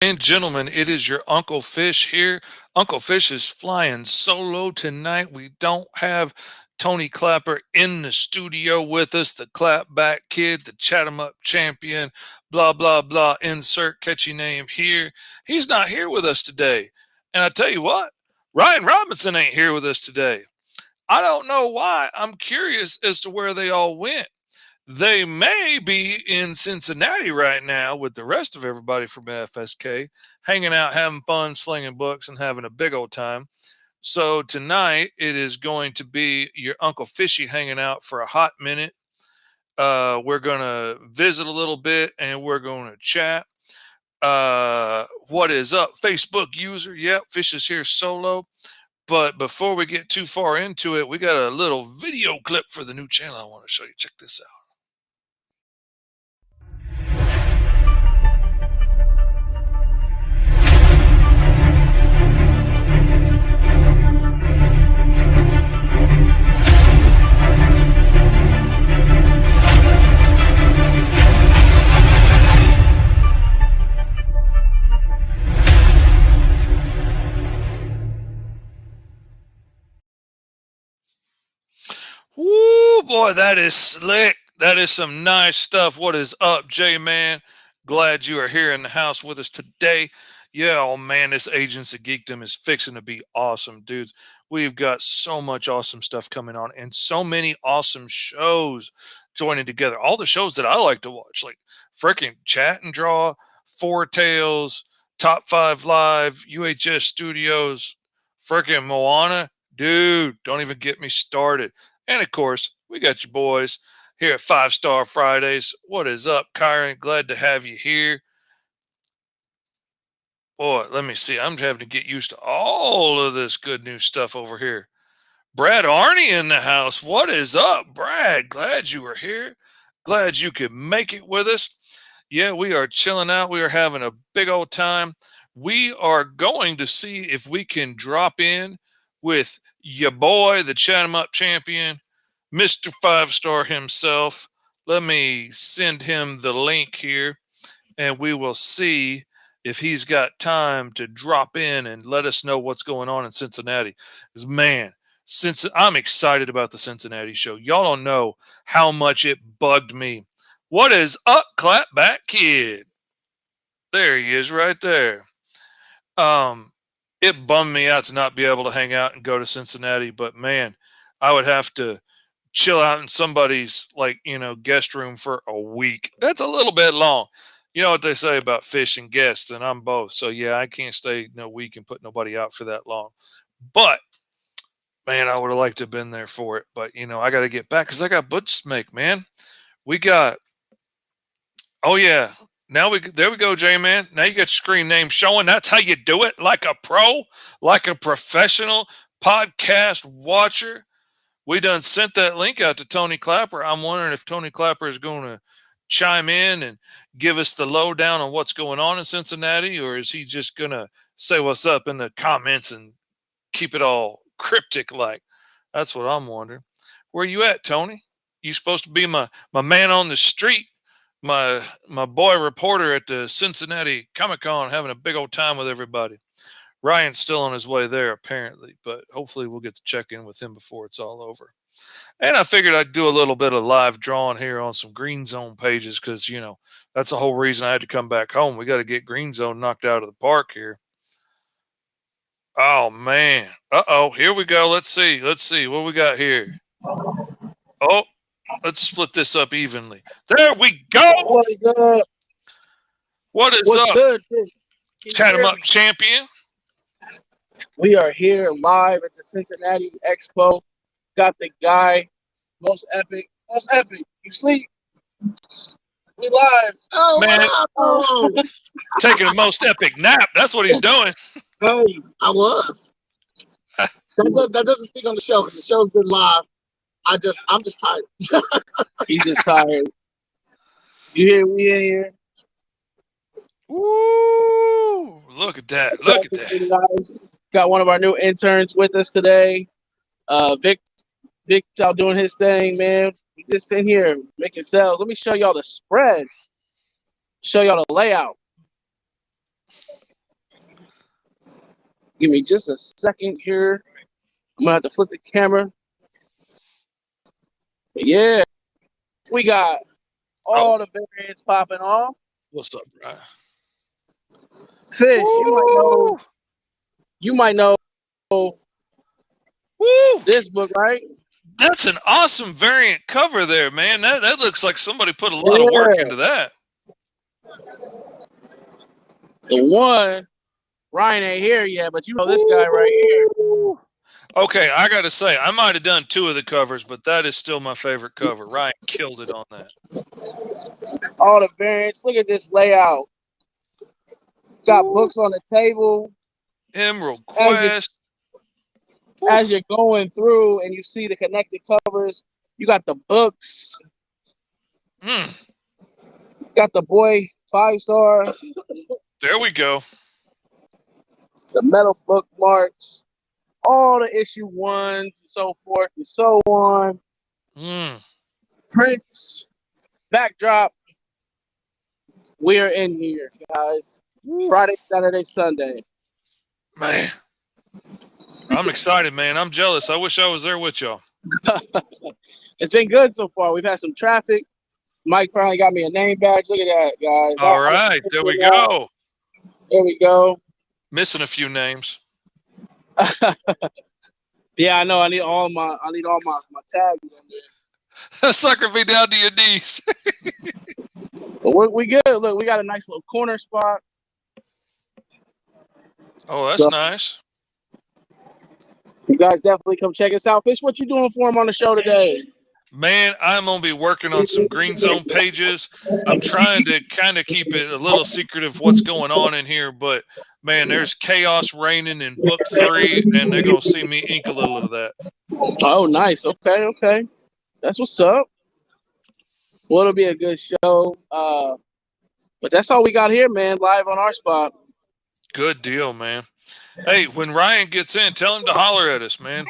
And gentlemen, it is your Uncle Fish here. Uncle Fish is flying solo tonight. We don't have Tony Clapper in the studio with us, the clapback kid, the chat 'em up champion, blah, blah, blah. Insert catchy name here. He's not here with us today. And I tell you what, Ryan Robinson ain't here with us today. I don't know why. I'm curious as to where they all went. They may be in Cincinnati right now with the rest of everybody from FSK, hanging out, having fun, slinging books, and having a big old time. So tonight it is going to be your Uncle Fishy hanging out for a hot minute. We're going to visit a little bit and we're going to chat. What is up, Facebook user? Yep, Fish is here solo. But before we get too far into it, we got a little video clip for the new channel I want to show you. Check this out. Woo, boy, that is slick. That is some nice stuff. What is up, J Man? Glad you are here in the house with us today. Yeah, oh man, this Agents of Geekdom is fixing to be awesome, dudes. We've got so much awesome stuff coming on and so many awesome shows joining together. All the shows that I like to watch, like freaking Chat and Draw, Four Tales, Top 5 Live, UHS Studios, freaking Moana. Dude, don't even get me started. And of course, we got your boys here at Fivestar Fridays. What is up, Kyron? Glad to have you here. Boy, let me see. I'm having to get used to all of this good new stuff over here. Brad Arney in the house. What is up, Brad? Glad you were here. Glad you could make it with us. Yeah, we are chilling out. We are having a big old time. We are going to see if we can drop in with your boy, the Chat 'em Up champion, Mr. Five Star himself. Let me send him the link here and we will see if he's got time to drop in and let us know what's going on in Cincinnati. Because, man, since I'm excited about the Cincinnati show, y'all don't know how much it bugged me. What is up, Clapback Kid? There he is right there. It bummed me out to not be able to hang out and go to Cincinnati, but man, I would have to chill out in somebody's guest room for a week. That's a little bit long. You know what they say about fish and guests, and I'm both. So yeah, I can't stay no week and put nobody out for that long. But man, I would have liked to have been there for it. But I got to get back because I got butts to make, man. We got. Oh yeah. Now there we go, J Man. Now you got your screen name showing. That's how you do it, like a pro, like a professional podcast watcher. We done sent that link out to Tony Clapper. I'm wondering if Tony Clapper is going to chime in and give us the lowdown on what's going on in Cincinnati, or is he just going to say what's up in the comments and keep it all cryptic like? That's what I'm wondering. Where you at, Tony? You supposed to be my man on the street, my boy reporter at the Cincinnati Comic-Con having a big old time with everybody. Ryan's still on his way there, apparently, but hopefully we'll get to check in with him before it's all over. And I figured I'd do a little bit of live drawing here on some Green Zone pages because, that's the whole reason I had to come back home. We got to get Green Zone knocked out of the park here. Oh, man. Uh-oh. Here we go. Let's see. What we got here. Oh, let's split this up evenly. There we go. What is up? What is What's up? good? Chat 'em up champion. We are here live at the Cincinnati Expo. Got the guy, most epic. You sleep? We live. Oh, Man. wow. Taking a most epic nap. That's what he's doing. Hey, I was. That doesn't speak on the show because the show's been live. I'm just tired. he's just tired. You hear we in here? Woo! Look at that. Look at that. Got one of our new interns with us today. Vic's out doing his thing, man. We just in here making sales. Let me show y'all the spread. Show y'all the layout. Give me just a second here. I'm gonna have to flip the camera. But yeah, we got Oh, all the variants popping off. what's up, Brian? Fish, Woo! you might know Woo! this book, right? That's an awesome variant cover there, man. That looks like somebody put a lot of work Yeah, into that. the one Ryan ain't here yet, but you know this guy right here. Woo! Okay, I got to say, I might have done 2 of the covers, but that is still my favorite cover. Ryan killed it on that. All the variants. Look at this layout. Got Woo! books on the table. Emerald As you Quest. Woo! as you're going through and you see the connected covers, you got the books. Mm, Got the boy 5-star, there we go. the metal bookmarks, all the issue ones, and so forth and so on. Mm. Prints, backdrop. We're in here, guys. Woo. Friday, Saturday, Sunday. Man, I'm excited, man. I'm jealous. I wish I was there with y'all. It's been good so far. We've had some traffic. Mike finally got me a name badge. Look at that, guys. All right, there we go. There we go. Missing a few names. Yeah, I know. I need all my tags on there. Sucker be down to your knees. But we good. Look, we got a nice little corner spot. Oh, that's nice. You guys definitely come check us out. Fish, what you doing for him on the show today? Man, I'm going to be working on some Green Zone pages. I'm trying to kind of keep it a little secretive what's going on in here, but man, there's chaos reigning in book 3, and they're going to see me ink a little of that. Oh, nice. Okay. That's what's up. Well, it'll be a good show. But that's all we got here, man, live on our spot. Good deal, man. Hey, when Ryan gets in, tell him to holler at us, man.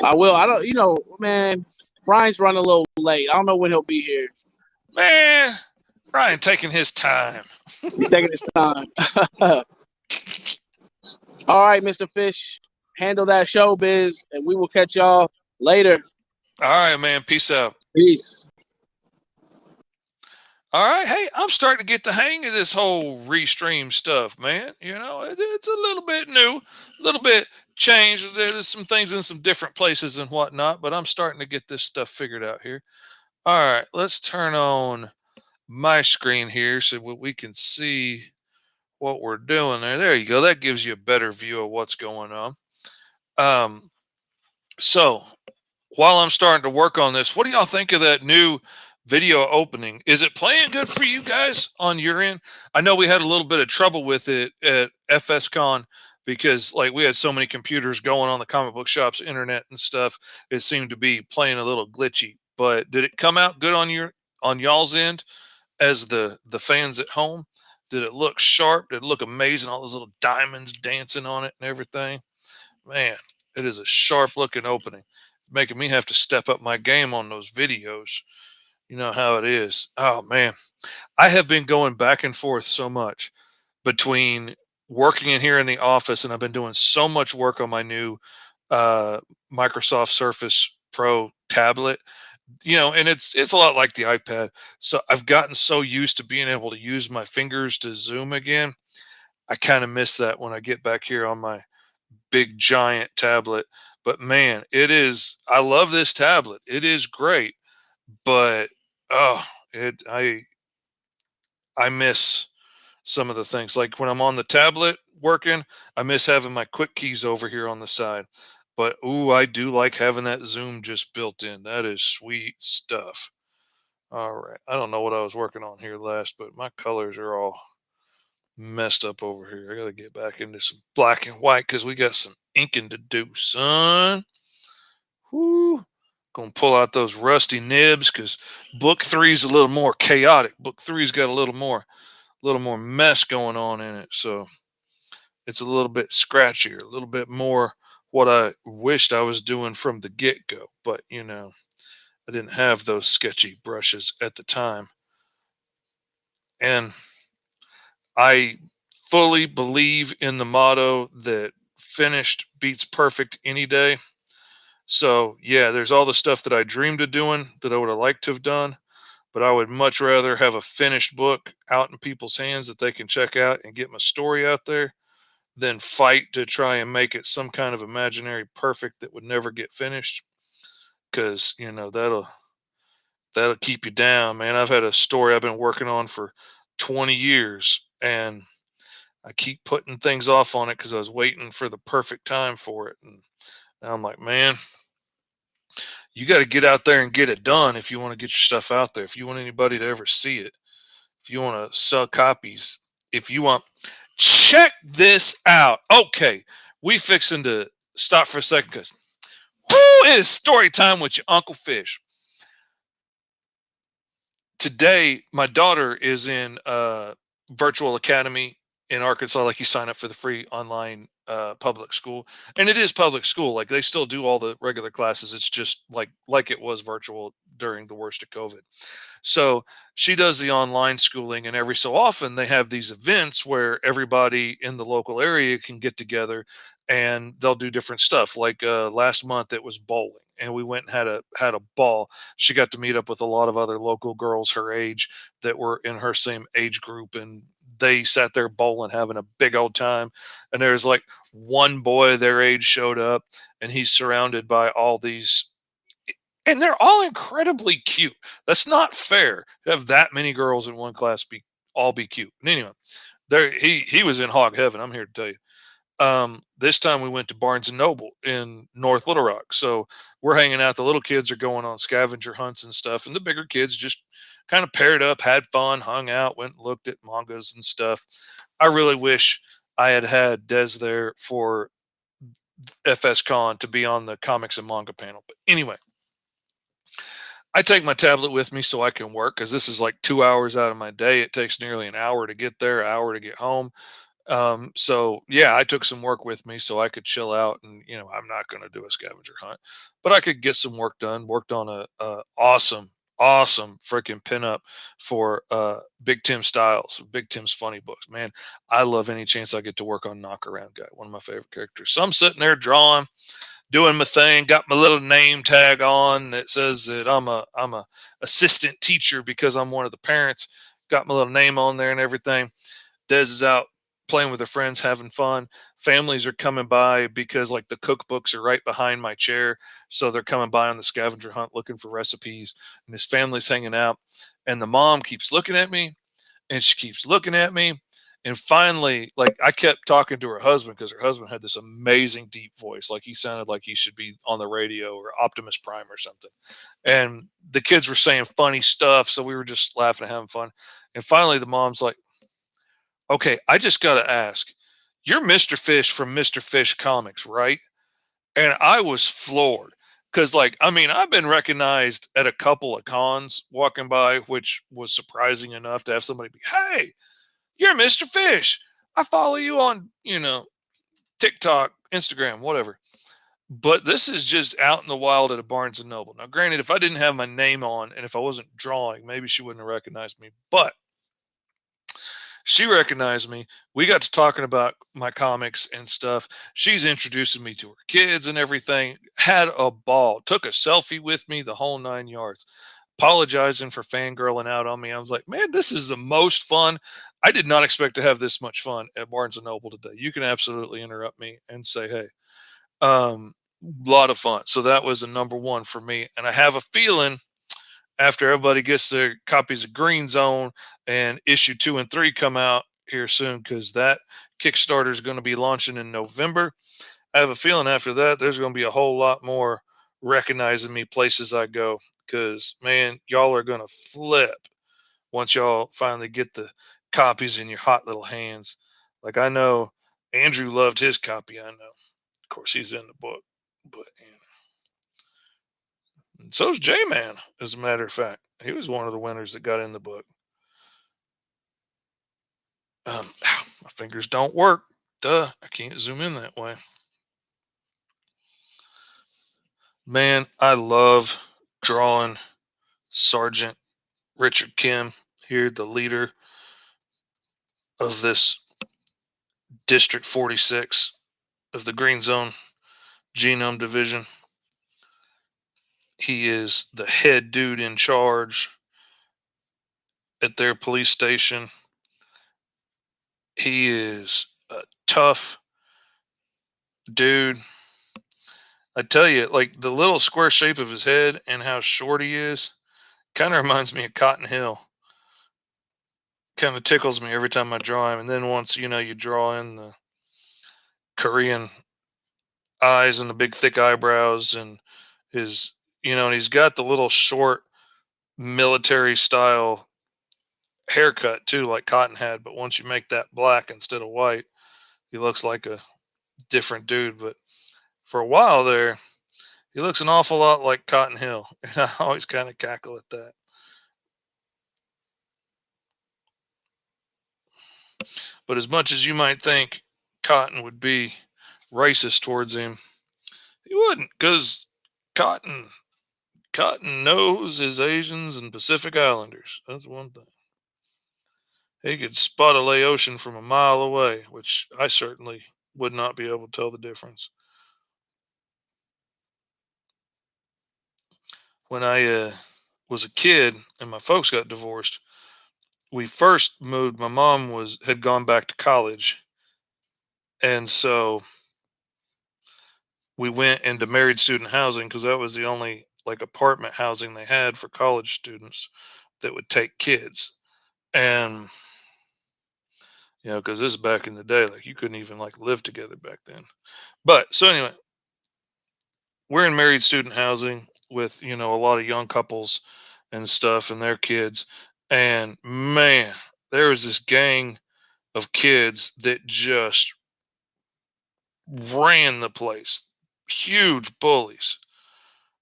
I will. I don't, man, Brian's running a little late. I don't know when he'll be here. Man, Ryan taking his time. He's taking his time. All right, Mr. Fish, handle that showbiz, and we will catch y'all later. All right, man. Peace out. Peace. All right. Hey, I'm starting to get the hang of this whole restream stuff, man. You know, it's a little bit new, a little bit changed. There's some things in some different places and whatnot, but I'm starting to get this stuff figured out here. All right. Let's turn on my screen here so we can see what we're doing there. There you go. That gives you a better view of what's going on. So while I'm starting to work on this, what do y'all think of that new video opening? Is it playing good for you guys on your end? I know we had a little bit of trouble with it at FSCon because like we had so many computers going on the comic book shop's internet and stuff. It seemed to be playing a little glitchy. But did it come out good on y'all's end as the fans at home? Did it look sharp? Did it look amazing? All those little diamonds dancing on it and everything. Man, it is a sharp looking opening, making me have to step up my game on those videos. You know how it is. Oh man, I have been going back and forth so much between working in here in the office, and I've been doing so much work on my new Microsoft Surface Pro tablet. You know, and it's a lot like the iPad. So I've gotten so used to being able to use my fingers to zoom again. I kind of miss that when I get back here on my big giant tablet. But man, it is. I love this tablet. It is great, but oh, I miss some of the things. Like when I'm on the tablet working, I miss having my quick keys over here on the side. But ooh, I do like having that zoom just built in. That is sweet stuff. All right. I don't know what I was working on here last, but my colors are all messed up over here. I got to get back into some black and white because we got some inking to do, son. Whoo. Gonna pull out those rusty nibs because book 3's a little more chaotic. Book 3's got a little more mess going on in it. So it's a little bit scratchier, a little bit more what I wished I was doing from the get-go. But you know, I didn't have those sketchy brushes at the time. And I fully believe in the motto that finished beats perfect any day. So yeah, there's all the stuff that I dreamed of doing that I would have liked to have done, but I would much rather have a finished book out in people's hands that they can check out and get my story out there than fight to try and make it some kind of imaginary perfect that would never get finished. Cause that'll keep you down, man. I've had a story I've been working on for 20 years, and I keep putting things off on it because I was waiting for the perfect time for it. And now I'm like, man, you got to get out there and get it done if you want to get your stuff out there. If you want anybody to ever see it, if you want to sell copies, if you want, check this out. Okay, we fixing to stop for a second because it is story time with your Uncle Fish. Today, my daughter is in virtual academy in Arkansas. Like, you sign up for the free online public school, and it is public school. Like, they still do all the regular classes. It's just like it was virtual during the worst of COVID. So she does the online schooling, and every so often they have these events where everybody in the local area can get together, and they'll do different stuff. Like last month, it was bowling, and we went and had a ball. She got to meet up with a lot of other local girls her age that were in her same age group, and they sat there bowling, having a big old time. And there's like one boy their age showed up, and he's surrounded by all these, and they're all incredibly cute. That's not fair to have that many girls in one class be cute. And anyway, there he was in hog heaven. I'm here to tell you. This time we went to Barnes and Noble in North Little Rock. So we're hanging out. The little kids are going on scavenger hunts and stuff, and the bigger kids just kind of paired up, had fun, hung out, went and looked at mangas and stuff. I really wish I had had Des there for FS Con to be on the comics and manga panel. But anyway, I take my tablet with me so I can work because this is like 2 hours out of my day. It takes nearly an hour to get there, an hour to get home. So yeah, I took some work with me so I could chill out, and I'm not going to do a scavenger hunt, but I could get some work done. Worked on a awesome freaking pinup for Big Tim Styles, Big Tim's funny books. Man, I love any chance I get to work on Knock Around Guy, one of my favorite characters. So I'm sitting there drawing, doing my thing, got my little name tag on that says that I'm a assistant teacher because I'm one of the parents. Got my little name on there and everything. Des is out playing with her friends, having fun. Families are coming by because like the cookbooks are right behind my chair. So they're coming by on the scavenger hunt looking for recipes. And his family's hanging out. And the mom keeps looking at me, and she keeps looking at me. And finally, like, I kept talking to her husband because her husband had this amazing deep voice. Like, he sounded like he should be on the radio or Optimus Prime or something. And the kids were saying funny stuff. So we were just laughing and having fun. And finally, the mom's like, okay, I just got to ask, you're Mr. Fish from Mr. Fish Comics, right? And I was floored because, like, I mean, I've been recognized at a couple of cons walking by, which was surprising enough to have somebody be, hey, you're Mr. Fish. I follow you on, TikTok, Instagram, whatever. But this is just out in the wild at a Barnes and Noble. Now, granted, if I didn't have my name on and if I wasn't drawing, maybe she wouldn't have recognized me. But she recognized me. We got to talking about my comics and stuff. She's introducing me to her kids and everything. Had a ball. Took a selfie with me, the whole 9 yards. Apologizing for fangirling out on me. I was like, man, this is the most fun. I did not expect to have this much fun at Barnes and Noble today. You can absolutely interrupt me and say, hey, lot of fun. So that was a number one for me. And I have a feeling after everybody gets their copies of Green Zone and issue 2 and 3 come out here soon, because that Kickstarter is going to be launching in November. I have a feeling after that there's going to be a whole lot more recognizing me places I go, because man, y'all are going to flip once y'all finally get the copies in your hot little hands. Like, I know Andrew loved his copy. I know, of course, he's in the book, but and so's J-Man, as a matter of fact. He was one of the winners that got in the book. My fingers don't work. Duh, I can't zoom in that way. Man, I love drawing Sergeant Richard Kim here, the leader of this District 46 of the Green Zone Genome Division. He is the head dude in charge at their police station. He is a tough dude. I tell you, like the little square shape of his head and how short he is kind of reminds me of Cotton Hill. Kind of tickles me every time I draw him. And then once, you draw in the Korean eyes and the big thick eyebrows and his, and he's got the little short military style haircut too, like Cotton had. But once you make that black instead of white, he looks like a different dude. But for a while there, he looks an awful lot like Cotton Hill. And I always kind of cackle at that. But as much as you might think Cotton would be racist towards him, he wouldn't, because Cotton knows his Asians and Pacific Islanders. That's one thing. He could spot a Laotian from a mile away, which I certainly would not be able to tell the difference. When I was a kid and my folks got divorced, we first moved. My mom had gone back to college, and so we went into married student housing because that was the only like apartment housing they had for college students that would take kids. And because this is back in the day, like you couldn't even like live together back then. But so anyway, we're in married student housing with a lot of young couples and stuff and their kids. And man, there was this gang of kids that just ran the place. Huge bullies.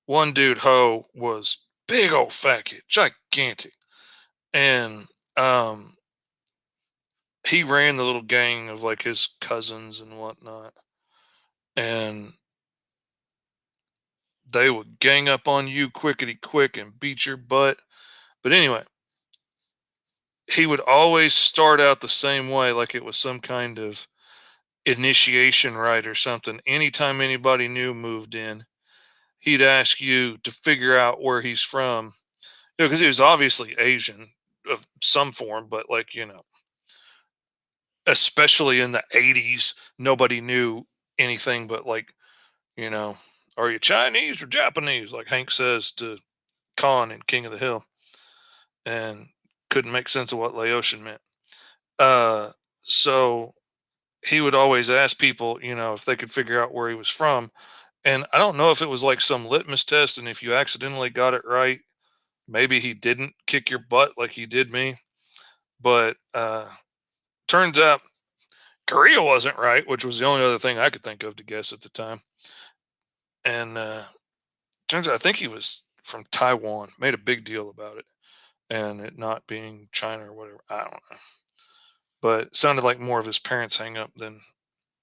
One dude, Ho, was big old fat kid, gigantic. And he ran the little gang of like his cousins and whatnot. And they would gang up on you quickety quick and beat your butt. But anyway, he would always start out the same way, like it was some kind of initiation rite or something. Anytime anybody new moved in, he'd ask you to figure out where he's from. Because he was obviously Asian of some form, but like, especially in the 80s, nobody knew anything but like, are you Chinese or Japanese? Like Hank says to Khan in King of the Hill, and couldn't make sense of what Laotian meant. So he would always ask people, if they could figure out where he was from. And I don't know if it was like some litmus test, and if you accidentally got it right, maybe he didn't kick your butt like he did me. But turns out Korea wasn't right, which was the only other thing I could think of to guess at the time. And turns out I think he was from Taiwan. Made a big deal about it, and it not being China or whatever. I don't know. But it sounded like more of his parents' hang up than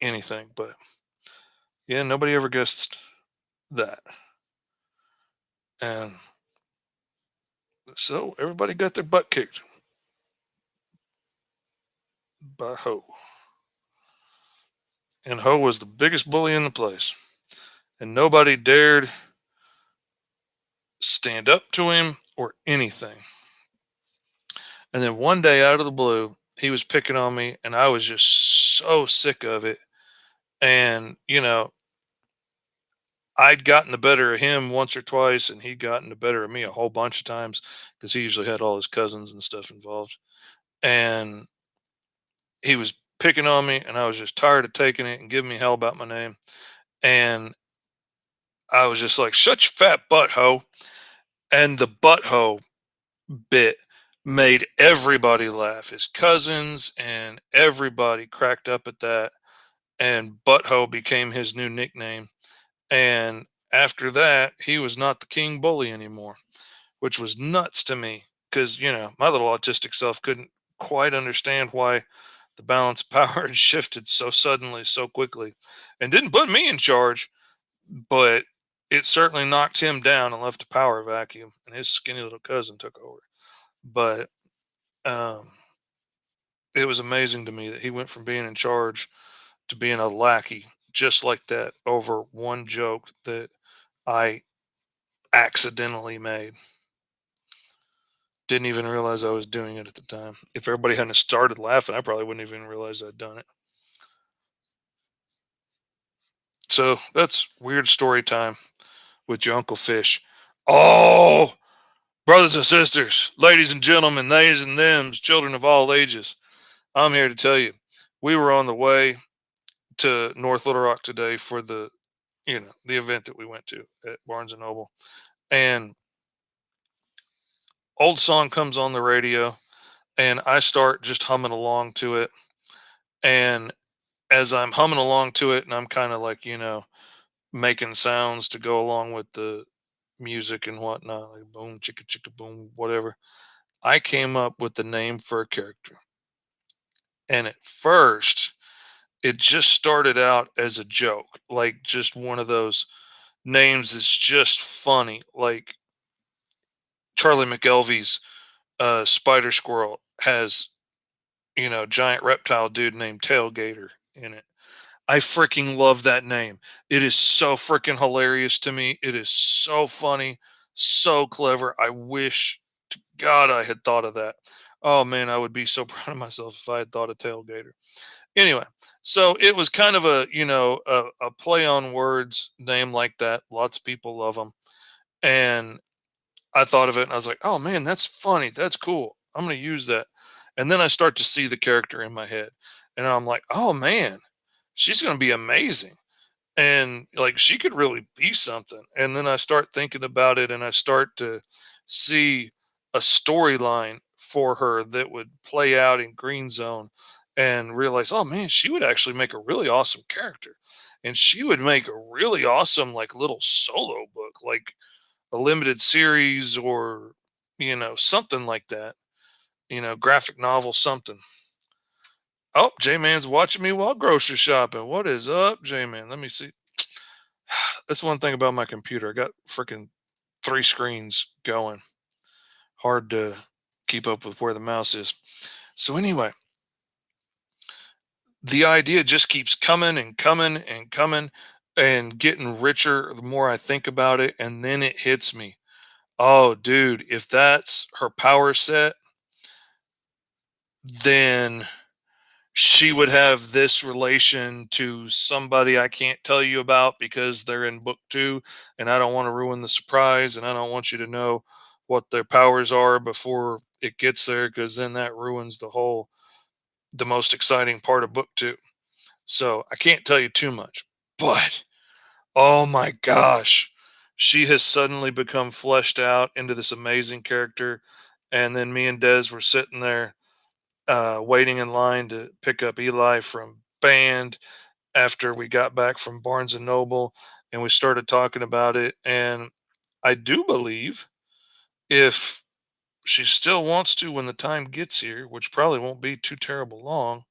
anything. But yeah, nobody ever guessed that. And so everybody got their butt kicked by Ho. And Ho was the biggest bully in the place. And nobody dared stand up to him or anything. And then one day out of the blue, he was picking on me, and I was just so sick of it. And, I'd gotten the better of him once or twice, and he'd gotten the better of me a whole bunch of times because he usually had all his cousins and stuff involved. And he was picking on me, and I was just tired of taking it and giving me hell about my name. And I was just like, shut your fat butt, Ho. And the butthole bit made everybody laugh. His cousins and everybody cracked up at that. And butthole became his new nickname. And after that, he was not the king bully anymore, which was nuts to me because, my little autistic self couldn't quite understand why the balance of power had shifted so suddenly, so quickly, and didn't put me in charge, but it certainly knocked him down and left a power vacuum, and his skinny little cousin took over. But it was amazing to me that he went from being in charge to being a lackey just like that over one joke that I accidentally made. Didn't even realize I was doing it at the time. If everybody hadn't started laughing, I probably wouldn't even realize I'd done it. So that's weird story time with your Uncle Fish. Oh, brothers and sisters, ladies and gentlemen, theys and thems, children of all ages, I'm here to tell you, we were on the way to North Little Rock today for the event that we went to at Barnes and Noble, and old song comes on the radio, and I start just humming along to it, and as I'm humming along to it, and I'm kind of like making sounds to go along with the music and whatnot, like boom, chicka chicka boom, whatever. I came up with the name for a character. And at first, it just started out as a joke, like just one of those names that's just funny, like Charlie McElvey's Spider Squirrel has, giant reptile dude named Tailgater in it. I freaking love that name. It is so freaking hilarious to me. It is so funny, so clever. I wish to God I had thought of that. Oh man, I would be so proud of myself if I had thought of Tailgater. Anyway, so it was kind of a play on words name like that. Lots of people love them, and I thought of it and I was like, oh man, that's funny. That's cool. I'm going to use that. And then I start to see the character in my head, and I'm like, oh man, she's going to be amazing, and like she could really be something. And then I start thinking about it, and I start to see a storyline for her that would play out in Green Zone, and realize, oh man, she would actually make a really awesome character, and she would make a really awesome like little solo book, like a limited series, or something like that, graphic novel, something. Oh, J-Man's watching me while grocery shopping. What is up, J-Man? Let me see. That's one thing about my computer. I got freaking 3 screens going. Hard to keep up with where the mouse is. So anyway, the idea just keeps coming and coming and coming and getting richer the more I think about it. And then it hits me. Oh, dude, if that's her power set, then she would have this relation to somebody I can't tell you about because they're in book 2, and I don't want to ruin the surprise, and I don't want you to know what their powers are before it gets there, because then that ruins the most exciting part of book 2. So I can't tell you too much, but oh my gosh, she has suddenly become fleshed out into this amazing character. And then me and Des were sitting there waiting in line to pick up Eli from band after we got back from Barnes and Noble, and we started talking about it. And I do believe if she still wants to when the time gets here, which probably won't be too terrible long,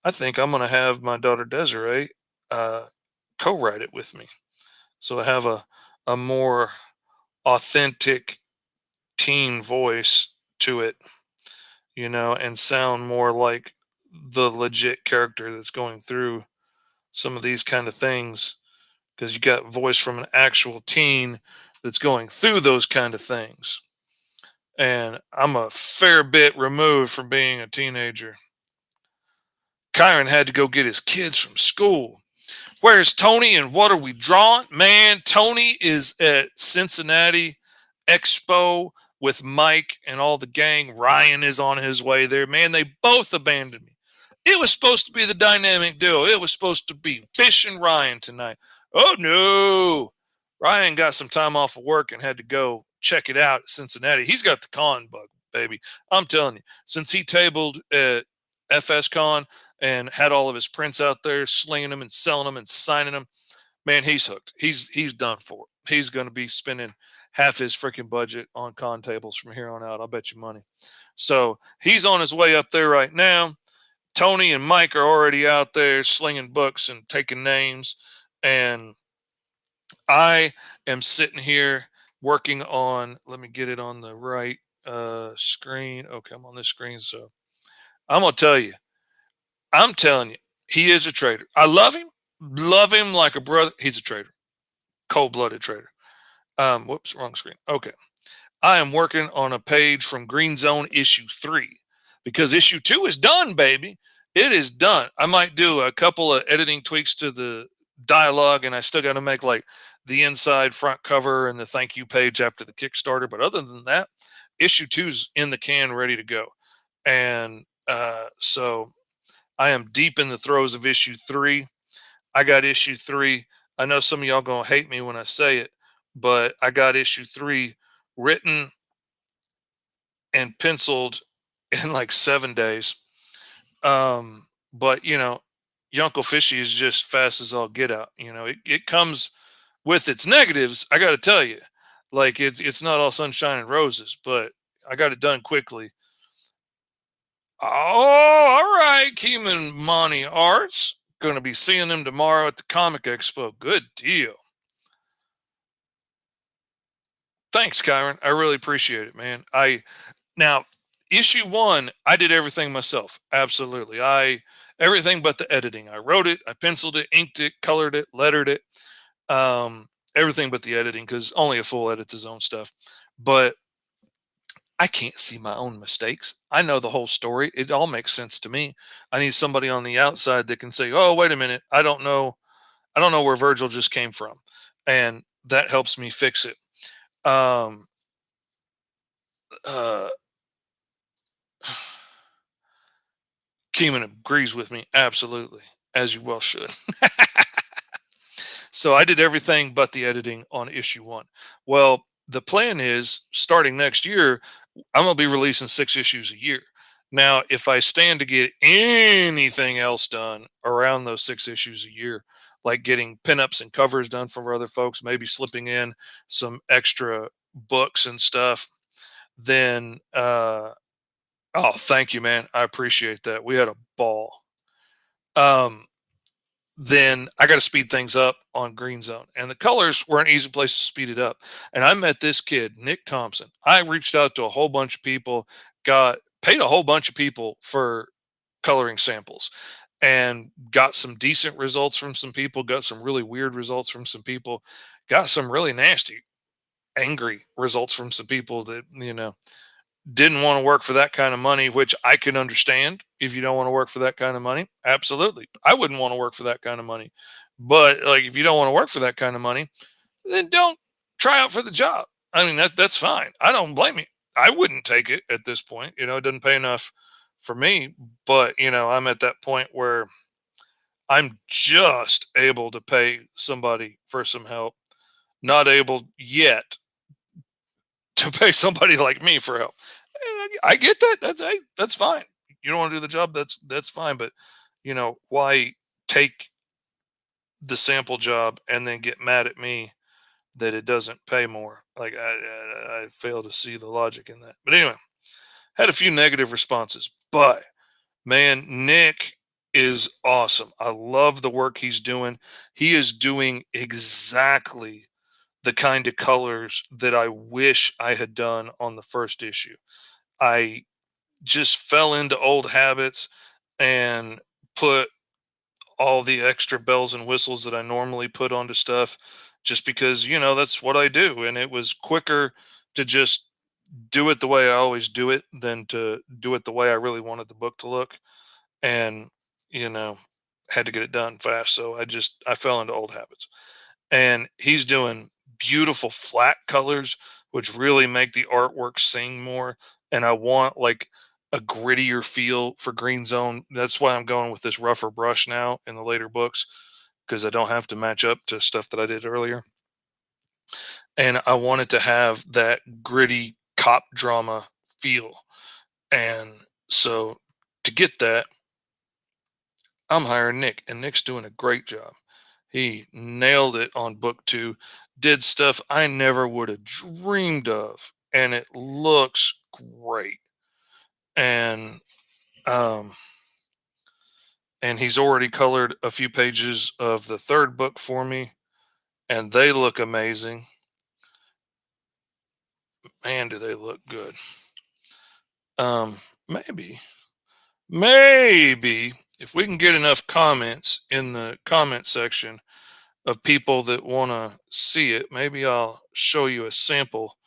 I think I'm going to have my daughter Desiree uh, co-write it with me, so I have a more authentic teen voice to it, and sound more like the legit character that's going through some of these kind of things, because you got voice from an actual teen that's going through those kind of things. And I'm a fair bit removed from being a teenager. Kyron had to go get his kids from school. Where's Tony and what are we drawing? Man, Tony is at Cincinnati Expo with Mike and all the gang. Ryan is on his way there. Man, they both abandoned me. It was supposed to be the dynamic duo. It was supposed to be Fish and Ryan tonight. Oh, no. Ryan got some time off of work and had to go check it out at Cincinnati. He's got the con bug, baby. I'm telling you, since he tabled at FS Con and had all of his prints out there, slinging them and selling them and signing them, man, he's hooked. He's done for. He's going to be spending half his freaking budget on con tables from here on out. I'll bet you money. So he's on his way up there right now. Tony and Mike are already out there slinging books and taking names. And I am sitting here working on, let me get it on the right screen. Okay, I'm on this screen. So I'm going to tell you, I'm telling you, He is a traitor. I love him like a brother. He's a traitor, cold-blooded traitor. Whoops, wrong screen. Okay. I am working on a page from Green Zone issue 3 because issue 2 is done, baby. It is done. I might do a couple of editing tweaks to the dialogue, and I still got to make like the inside front cover and the thank you page after the Kickstarter. But other than that, issue 2's in the can, ready to go. And so I am deep in the throes of issue 3. I got issue 3. I know some of y'all going to hate me when I say it, but I got issue 3 written and penciled in like 7 days. But your Uncle Fishy is just fast as all get out. It comes with its negatives. I got to tell you, like it's not all sunshine and roses, but I got it done quickly. Oh, all right, Keeman Monty Arts. Going to be seeing them tomorrow at the Comic Expo. Good deal. Thanks, Kyron. I really appreciate it, man. Now issue 1, I did everything myself. Absolutely. Everything but the editing. I wrote it, I penciled it, inked it, colored it, lettered it. Everything but the editing, because only a fool edits his own stuff. But I can't see my own mistakes. I know the whole story. It all makes sense to me. I need somebody on the outside that can say, "Oh, wait a minute. I don't know where Virgil just came from." And that helps me fix it. Um uh Keeman agrees with me absolutely, as you well should. So I did everything but the editing on issue 1. Well, the plan is starting next year, I'm going to be releasing 6 issues a year. Now, if I stand to get anything else done around those 6 issues a year, like getting pinups and covers done for other folks, maybe slipping in some extra books and stuff, then oh, thank you, man. I appreciate that. We had a ball. Um, then I got to speed things up on Green Zone. And the colors were an easy place to speed it up. And I met this kid, Nick Thompson. I reached out to a whole bunch of people, paid a whole bunch of people for coloring samples, and got some decent results from some people, got some really weird results from some people, got some really nasty, angry results from some people that, didn't want to work for that kind of money, which I can understand. If you don't want to work for that kind of money, absolutely. I wouldn't want to work for that kind of money. But like if you don't want to work for that kind of money, then don't try out for the job. I mean, that's fine. I don't blame you. I wouldn't take it at this point. It doesn't pay enough for me. But I'm at that point where I'm just able to pay somebody for some help, not able yet to pay somebody like me for help. I get that. That's fine. You don't want to do the job. That's fine. But why take the sample job and then get mad at me that it doesn't pay more? Like I fail to see the logic in that. But anyway, had a few negative responses. But man, Nick is awesome. I love the work he's doing. He is doing exactly the kind of colors that I wish I had done on the first issue. I just fell into old habits and put all the extra bells and whistles that I normally put onto stuff just because, that's what I do. And it was quicker to just do it the way I always do it than to do it the way I really wanted the book to look. And, you know, had to get it done fast. So I fell into old habits. And he's doing beautiful flat colors, which really make the artwork sing more. And I want like a grittier feel for Green Zone. That's why I'm going with this rougher brush now in the later books, because I don't have to match up to stuff that I did earlier. And I wanted to have that gritty cop drama feel. And so to get that, I'm hiring Nick, and Nick's doing a great job. He nailed it on book 2, did stuff I never would have dreamed of, and it looks great. And um and he's already colored a few pages of the third book for me, and they look amazing. Man, do they look good. Maybe if we can get enough comments in the comment section of people that want to see it, maybe I'll show you a sample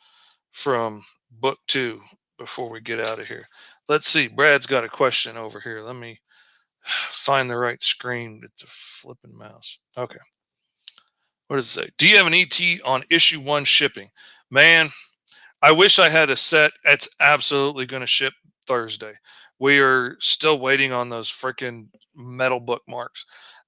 from book 2 before we get out of here. Let's see. Brad's got a question over here. Let me find the right screen. It's a flipping mouse. Okay. What does it say? Do you have an ET on issue 1 shipping? Man, I wish I had a set. It's absolutely going to ship Thursday. We are still waiting on those freaking metal bookmarks.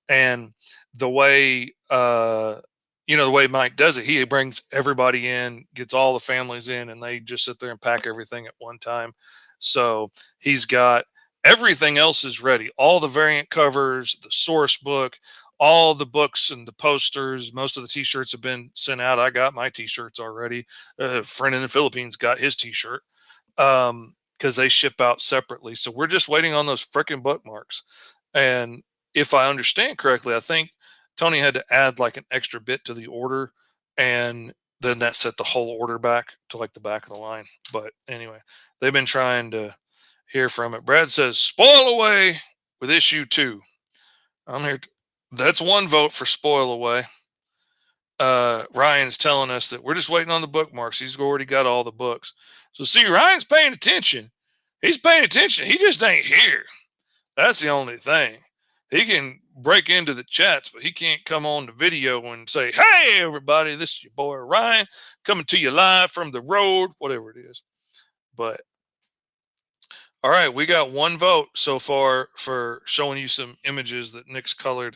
And the way, the way Mike does it, he brings everybody in, gets all the families in, and they just sit there and pack everything at one time. So he's got everything else is ready. All the variant covers, the source book, all the books and the posters. Most of the t-shirts have been sent out. I got my t-shirts already. A friend in the Philippines got his t-shirt because they ship out separately. So we're just waiting on those freaking bookmarks. And if I understand correctly, I think Tony had to add like an extra bit to the order, and then that set the whole order back to like the back of the line. But anyway, they've been trying to hear from it. Brad says, spoil away with issue 2. I'm here. That's one vote for spoil away. Ryan's telling us that we're just waiting on the bookmarks. He's already got all the books. So see, Ryan's paying attention. He's paying attention. He just ain't here. That's the only thing. He can break into the chats, but he can't come on the video and say, hey, everybody, this is your boy Ryan coming to you live from the road, whatever it is. But all right, we got one vote so far for showing you some images that Nick's colored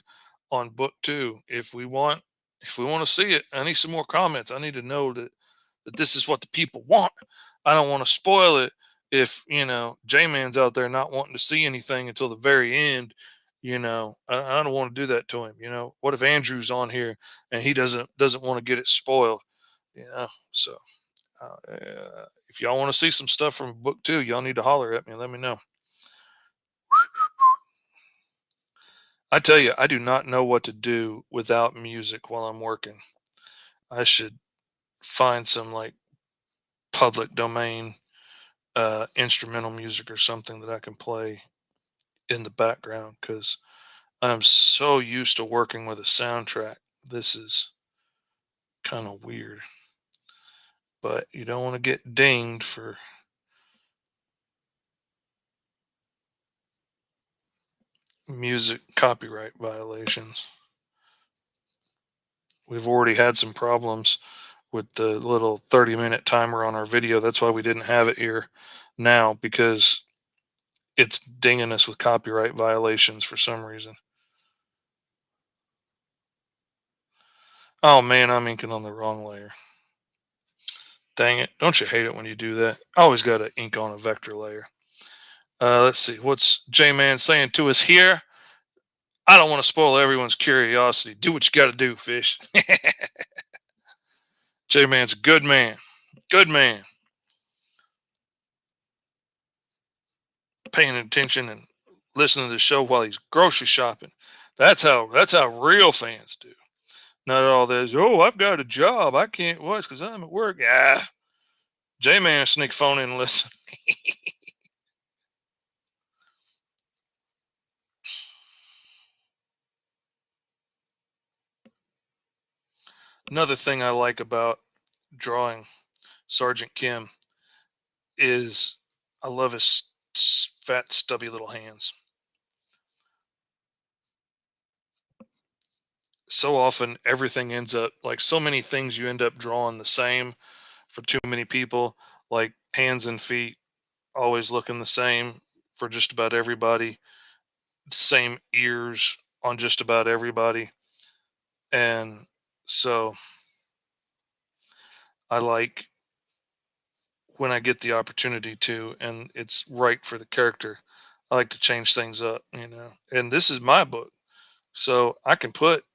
on book 2. If we want to see it, I need some more comments. I need to know that this is what the people want. I don't want to spoil it if, J-Man's out there not wanting to see anything until the very end. I don't want to do that to him. What if Andrew's on here and he doesn't want to get it spoiled? So if y'all want to see some stuff from book 2, y'all need to holler at me. Let me know. I tell you, I do not know what to do without music while I'm working. I should find some like public domain instrumental music or something that I can play in the background, because I'm so used to working with a soundtrack. This is kind of weird, but you don't want to get dinged for music copyright violations. We've already had some problems with the little 30-minute timer on our video. That's why we didn't have it here now, because it's dinging us with copyright violations for some reason. Oh man, I'm inking on the wrong layer. Dang it. Don't you hate it when you do that? I always got to ink on a vector layer. Let's see. What's J-Man saying to us here? I don't want to spoil everyone's curiosity. Do what you got to do, fish. J-Man's a good man. Good man. Paying attention and listening to the show while he's grocery shopping. That's how real fans do. Not all this, oh, I've got a job, I can't watch because I'm at work. Yeah. J-Man sneak phone in and listen. Another thing I like about drawing Sergeant Kim is I love his fat, stubby little hands. So often everything ends up like so many things you end up drawing the same for too many people, like hands and feet always looking the same for just about everybody, same ears on just about everybody. And so I like when I get the opportunity to, and it's right for the character, I like to change things up, and this is my book. So I can put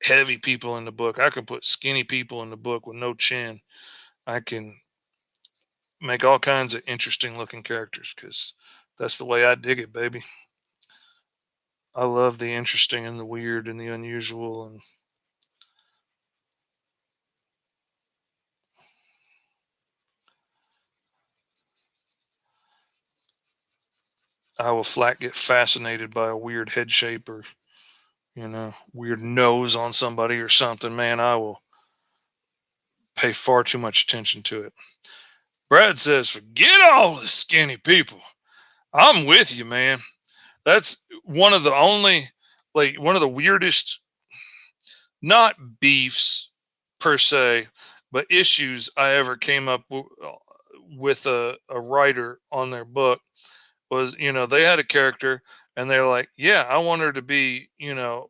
heavy people in the book. I can put skinny people in the book with no chin. I can make all kinds of interesting looking characters because that's the way I dig it, baby. I love the interesting and the weird and the unusual. And I will flat get fascinated by a weird head shape or, weird nose on somebody or something. Man, I will pay far too much attention to it. Brad says, forget all the skinny people. I'm with you, man. That's one of the only, like, one of the weirdest, not beefs per se, but issues I ever came up with a writer on their book was, they had a character and they're like, yeah, I want her to be,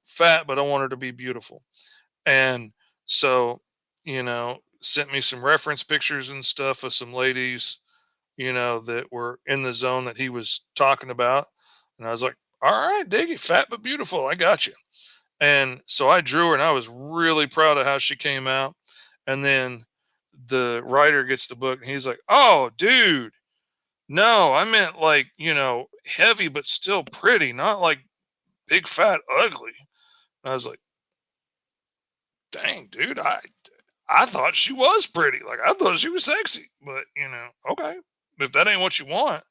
fat, but I want her to be beautiful. And so, sent me some reference pictures and stuff of some ladies, that were in the zone that he was talking about. And I was like, all right, dig it, fat but beautiful. I got you. And so I drew her and I was really proud of how she came out. And then the writer gets the book and he's like, oh, dude, no, I meant like, heavy but still pretty, not like big, fat, ugly. And I was like, dang, dude, I thought she was pretty. Like I thought she was sexy. But, okay. If that ain't what you want,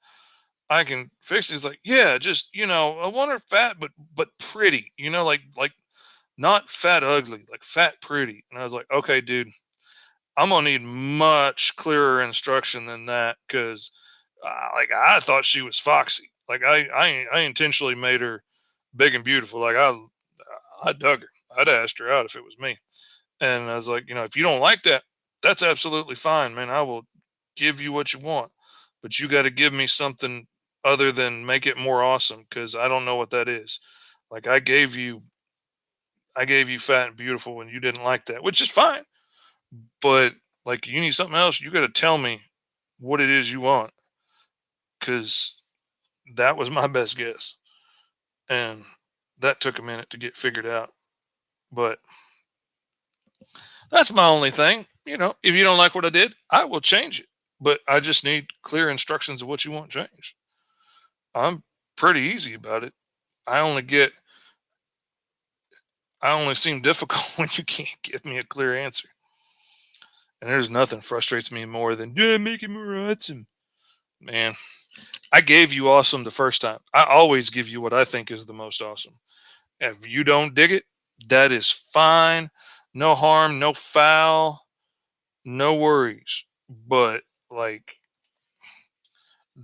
I can fix it. He's like, yeah, just, I want her fat but pretty, like not fat ugly, like fat pretty. And I was like, okay, dude, I'm gonna need much clearer instruction than that because, like, I thought she was foxy. Like, I intentionally made her big and beautiful. Like, I dug her. I'd asked her out if it was me. And I was like, if you don't like that, that's absolutely fine, man. I will give you what you want, but you got to give me something other than make it more awesome because I don't know what that is. Like, I gave you fat and beautiful, and you didn't like that, which is fine but like you need something else, you got to tell me what it is you want because that was my best guess. And that took a minute to get figured out. But that's my only thing. If you don't like what I did, I will change it. But I just need clear instructions of what you want changed. I'm pretty easy about it. I only get, I only seem difficult when you can't give me a clear answer. And there's nothing frustrates me more than, yeah, make it more awesome. Man, I gave you awesome the first time. I always give you what I think is the most awesome. If you don't dig it, that is fine. No harm, no foul, no worries. But like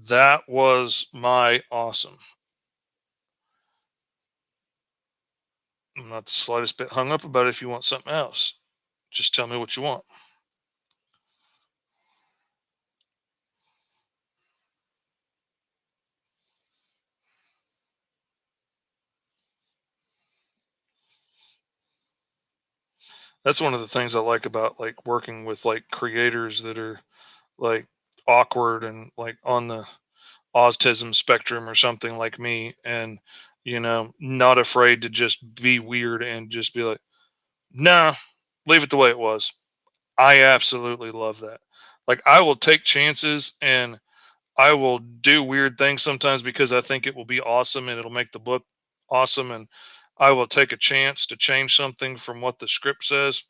that was my awesome. I'm not the slightest bit hung up about it if you want something else. Just tell me what you want. That's one of the things I like about like working with like creators that are like awkward and like on the autism spectrum or something like me and not afraid to just be weird and just be like nah, leave it the way it was. I absolutely love that. Like I will take chances and I will do weird things sometimes because I think it will be awesome and it'll make the book awesome and I will take a chance to change something from what the script says,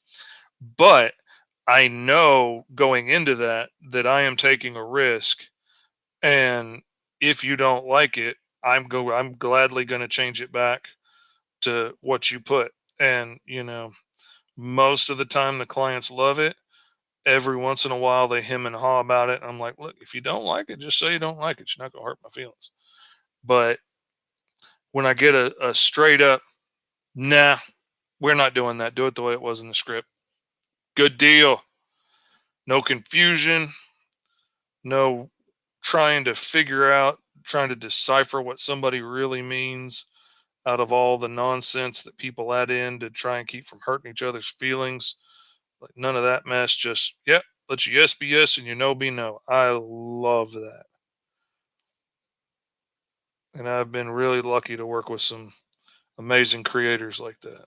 but I know going into that I am taking a risk. And if you don't like it, I'm gladly going to change it back to what you put. And most of the time the clients love it. Every once in a while they hem and haw about it. I'm like, look, if you don't like it, just say you don't like it. You're not going to hurt my feelings. But when I get a straight up, nah, we're not doing that. Do it the way it was in the script. Good deal. No confusion. No trying to figure out, trying to decipher what somebody really means out of all the nonsense that people add in to try and keep from hurting each other's feelings. Like none of that mess. Just yep, let your yes be yes and your no be no. I love that, and I've been really lucky to work with some amazing creators like that.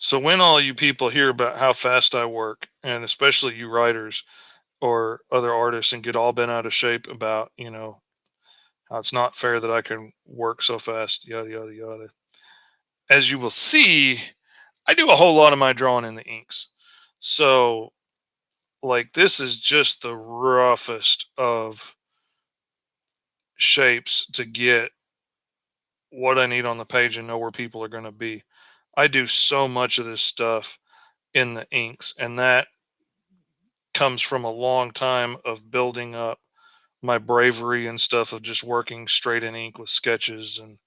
So when all you people hear about how fast I work, and especially you writers or other artists, and get all bent out of shape about, how it's not fair that I can work so fast, yada, yada, yada. As you will see, I do a whole lot of my drawing in the inks. So, like, this is just the roughest of shapes to get what I need on the page and know where people are going to be. I do so much of this stuff in the inks, and that comes from a long time of building up my bravery and stuff of just working straight in ink with sketches and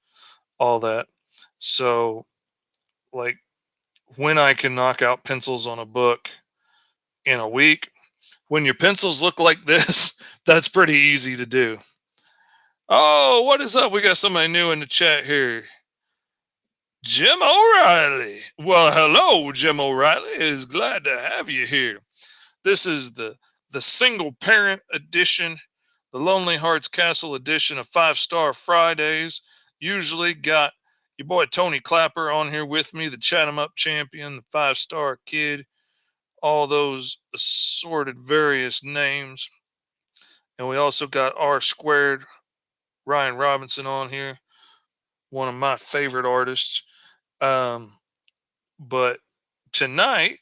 all that. So, like, when I can knock out pencils on a book in a week, when your pencils look like this, that's pretty easy to do. Oh, what is up? We got somebody new in the chat here. Jim O'Reilly. Well, hello, Jim O'Reilly. Is glad to have you here. This is the single parent edition, the Lonely Hearts Castle edition of Five Star Fridays. Usually got your boy Tony Clapper on here with me, the Chat 'em Up champion, the 5-star kid, all those assorted various names. And we also got R Squared, Ryan Robinson on here, one of my favorite artists. But tonight,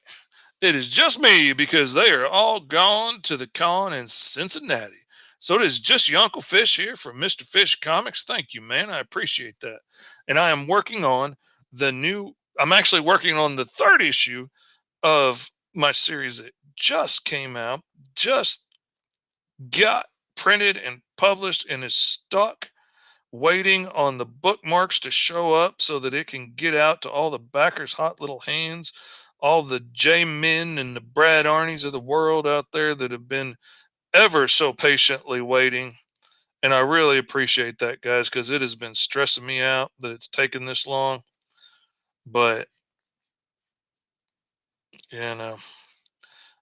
it is just me because they are all gone to the con in Cincinnati. So it is just your Uncle Fish here from Mr. Fish Comics. Thank you, man. I appreciate that. And I am working on I'm actually working on the third issue of my series that just came out, just got printed and published, and is stuck waiting on the bookmarks to show up so that it can get out to all the backers' hot little hands, all the J Min and the Brad Arneys of the world out there that have been ever so patiently waiting. And I really appreciate that, guys, because it has been stressing me out that it's taken this long. But, you know,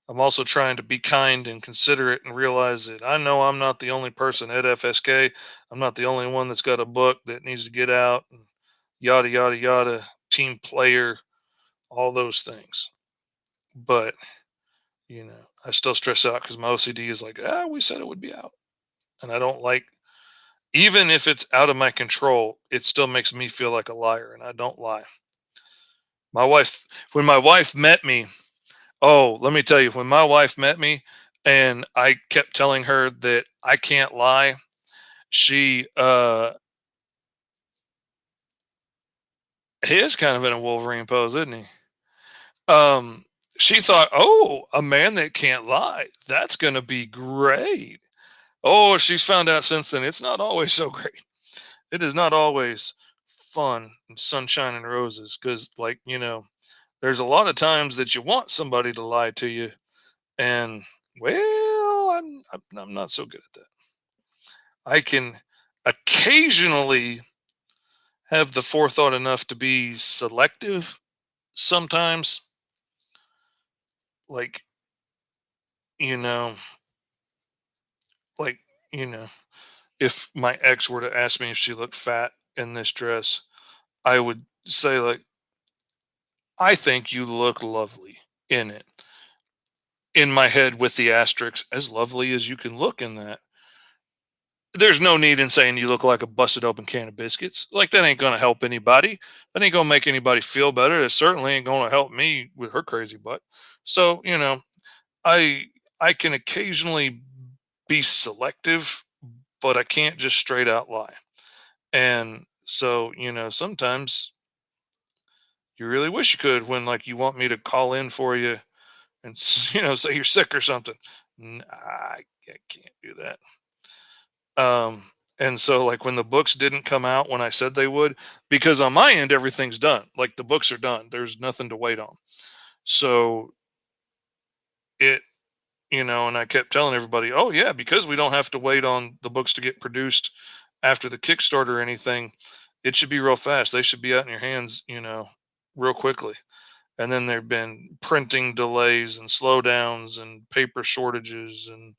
I'm also trying to be kind and considerate and realize that I know I'm not the only person at FSK. I'm not the only one that's got a book that needs to get out, and yada, yada, yada, team player, all those things. But, I still stress out because my OCD is like, we said it would be out. And I don't like, even if it's out of my control, it still makes me feel like a liar. And I don't lie. When my wife met me, oh, let me tell you, when my wife met me and I kept telling her that I can't lie, she he is kind of in a Wolverine pose, isn't he? She thought, oh, a man that can't lie, that's gonna be great. Oh, she's found out since then it's not always so great. It is not always fun and sunshine and roses because, like, there's a lot of times that you want somebody to lie to you, and well, I'm not so good at that. I can occasionally have the forethought enough to be selective sometimes. Like, you know, like, you know, if my ex were to ask me if she looked fat in this dress, I would say, like, I think you look lovely in it. In my head, with the asterisk, as lovely as you can look in that. There's no need in saying you look like a busted open can of biscuits. Like, that ain't going to help anybody. That ain't going to make anybody feel better. It certainly ain't going to help me with her crazy butt. So, I I can occasionally be selective, but I can't just straight out lie. And so, sometimes you really wish you could, when, like, you want me to call in for you and say you're sick or something. I can't do that. And so, like, when the books didn't come out when I said they would, because on my end everything's done, like, the books are done, there's nothing to wait on. So it and I kept telling everybody, oh yeah, because we don't have to wait on the books to get produced after the Kickstarter or anything, it should be real fast. They should be out in your hands, real quickly. And then there've been printing delays and slowdowns and paper shortages and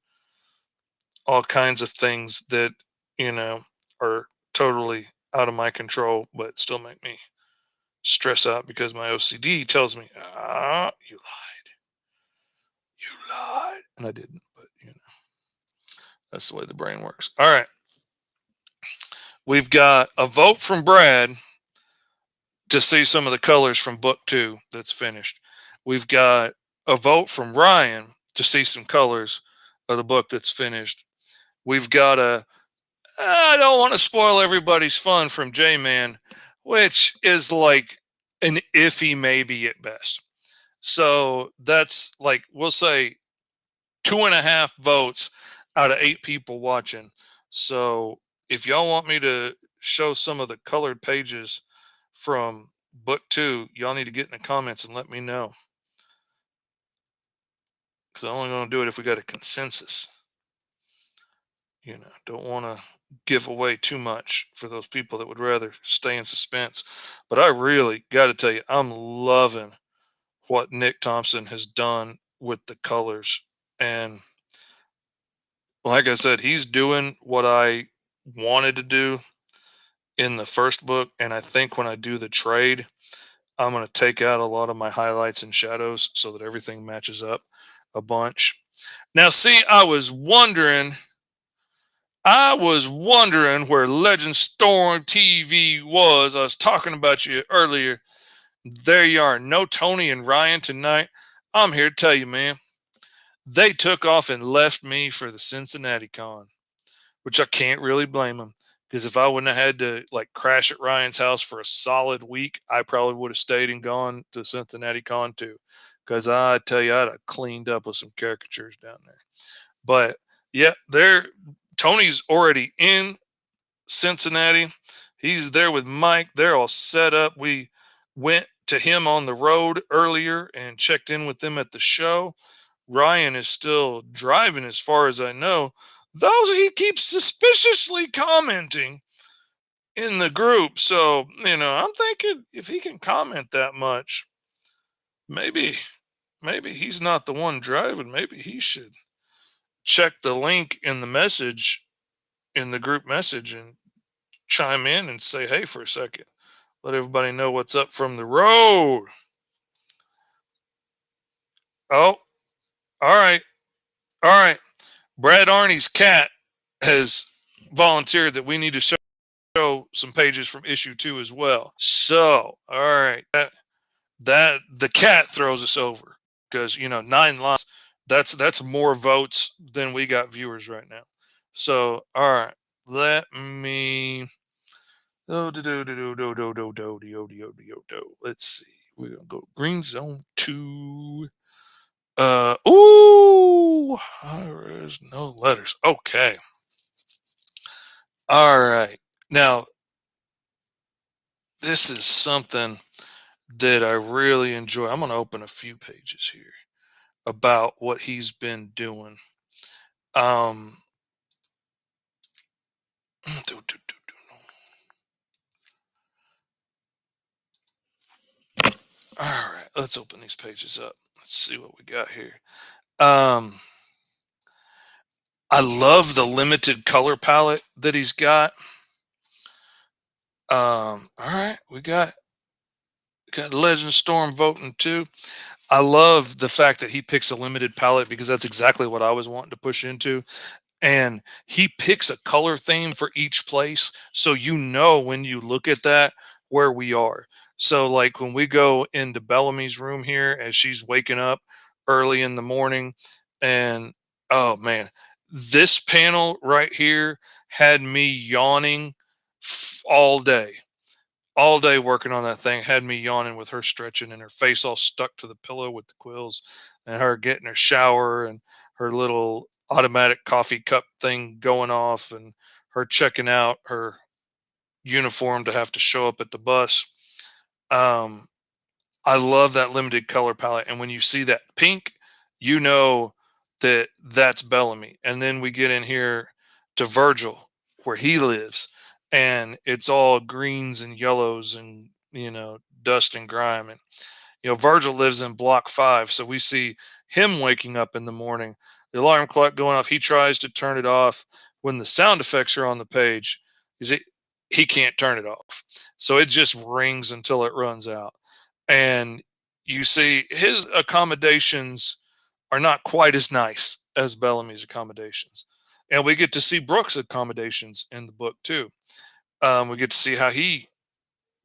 all kinds of things that you know are totally out of my control, but still make me stress out because my OCD tells me, you lied. You lied. And I didn't, but that's the way the brain works. All right. We've got a vote from Brad to see some of the colors from book 2 that's finished. We've got a vote from Ryan to see some colors of the book that's finished. We've got I don't want to spoil everybody's fun from J-Man, which is like an iffy maybe at best. So that's like, we'll say 2.5 votes out of 8 people watching. So if y'all want me to show some of the colored pages from book 2, y'all need to get in the comments and let me know. Because I'm only going to do it if we got a consensus. Don't want to give away too much for those people that would rather stay in suspense. But I really got to tell you, I'm loving what Nick Thompson has done with the colors. And like I said, he's doing what I wanted to do in the first book. And I think when I do the trade, I'm going to take out a lot of my highlights and shadows so that everything matches up a bunch. Now, see, I was wondering where Legend Storm TV was. I was talking about you earlier. There you are. No Tony and Ryan tonight. I'm here to tell you, man, they took off and left me for the Cincinnati Con, which I can't really blame them. Because if I wouldn't have had to crash at Ryan's house for a solid week, I probably would have stayed and gone to Cincinnati Con too. Because I tell you, I'd have cleaned up with some caricatures down there. But yeah, Tony's already in Cincinnati. He's there with Mike. They're all set up. We went to him on the road earlier and checked in with them at the show. Ryan is still driving as far as I know, though he keeps suspiciously commenting in the group. So, I'm thinking if he can comment that much, maybe he's not the one driving. Maybe he should check the link in the message, in the group message, and chime in and say, hey, for a second. Let everybody know what's up from the road. Oh, all right. All right. Brad Arney's cat has volunteered that we need to show some pages from issue 2 as well. So, all right. That the cat throws us over because, 9 lines, that's more votes than we got viewers right now. So, all right. Let me let's see. We're gonna go Green Zone 2. There's no letters. Okay. All right. Now, this is something that I really enjoy. I'm gonna open a few pages here about what he's been doing. All right, let's open these pages up. Let's see what we got here. I love the limited color palette that he's got. All right, we got Legend Storm voting too. I love the fact that he picks a limited palette because that's exactly what I was wanting to push into. And he picks a color theme for each place. So when you look at that, where we are. So like when we go into Bellamy's room here as she's waking up early in the morning, and oh man, this panel right here had me yawning all day working on that thing, had me yawning with her stretching and her face all stuck to the pillow with the quills, and her getting her shower and her little automatic coffee cup thing going off, and her checking out her uniform to have to show up at the bus. I love that limited color palette. And when you see that pink, you know that that's Bellamy. And then we get in here to Virgil, where he lives, and it's all greens and yellows and, dust and grime. And, Virgil lives in block 5. So we see him waking up in the morning, the alarm clock going off. He tries to turn it off when the sound effects are on the page. he can't turn it off. So it just rings until it runs out. And you see his accommodations are not quite as nice as Bellamy's accommodations. And we get to see Brooks' accommodations in the book too. We get to see how he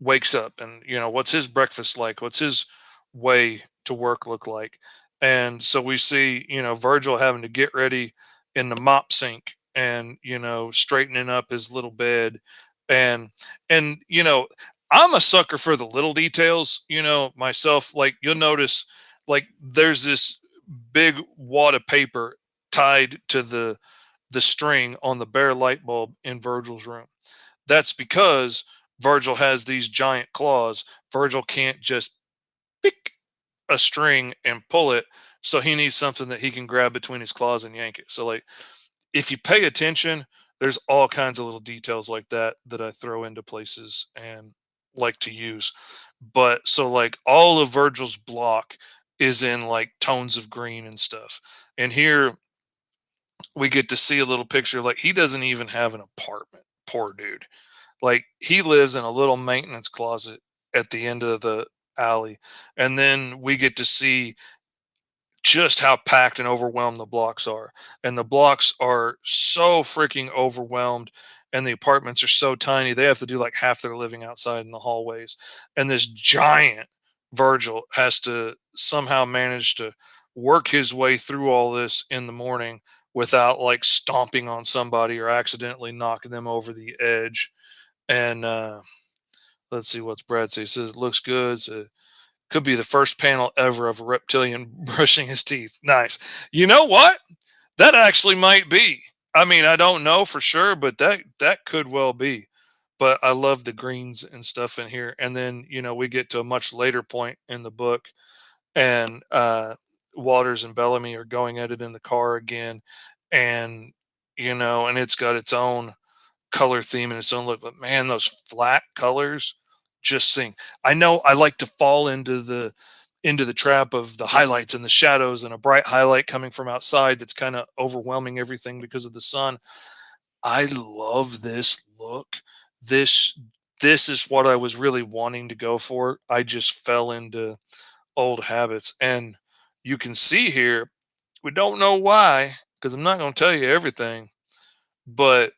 wakes up and, what's his breakfast like? What's his way to work look like? And so we see, Virgil having to get ready in the mop sink and, straightening up his little bed. And, I'm a sucker for the little details, myself. Like you'll notice, like there's this big wad of paper tied to the string on the bare light bulb in Virgil's room. That's because Virgil has these giant claws. Virgil can't just pick a string and pull it. So he needs something that he can grab between his claws and yank it. So, like, if you pay attention, there's all kinds of little details like that that I throw into places and like to use. But so, like, all of Virgil's block is in like tones of green and stuff. And here we get to see a little picture. Like, he doesn't even have an apartment. Poor dude. Like, he lives in a little maintenance closet at the end of the alley. And then we get to see just how packed and overwhelmed the blocks are. And the blocks are so freaking overwhelmed. And the apartments are so tiny, they have to do like half their living outside in the hallways. And this giant Virgil has to somehow manage to work his way through all this in the morning without like stomping on somebody or accidentally knocking them over the edge. And let's see what's Brad say. He says it looks good. So could be the first panel ever of a reptilian brushing his teeth. Nice. You know what? That actually might be. I mean, I don't know for sure, but that could well be. But I love the greens and stuff in here. And then, we get to a much later point in the book, and Waters and Bellamy are going at it in the car again. And, and it's got its own color theme and its own look. But man, those flat colors just sing. I know I like to fall into the trap of the highlights and the shadows and a bright highlight coming from outside that's kind of overwhelming everything because of the sun. I love this look. This is what I was really wanting to go for. I just fell into old habits. And you can see here, we don't know why, because I'm not going to tell you everything, but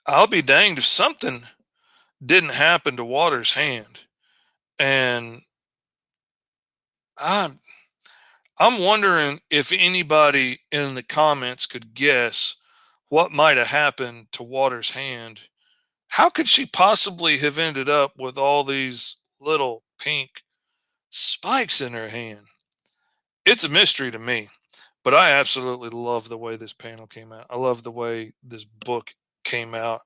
I'll be danged if something didn't happen to Waters' hand. And I'm I'm wondering if anybody in the comments could guess what might have happened to Waters' hand. How could she possibly have ended up with all these little pink spikes in her hand? It's a mystery to me, but I absolutely love the way this panel came out. I love the way this book came out.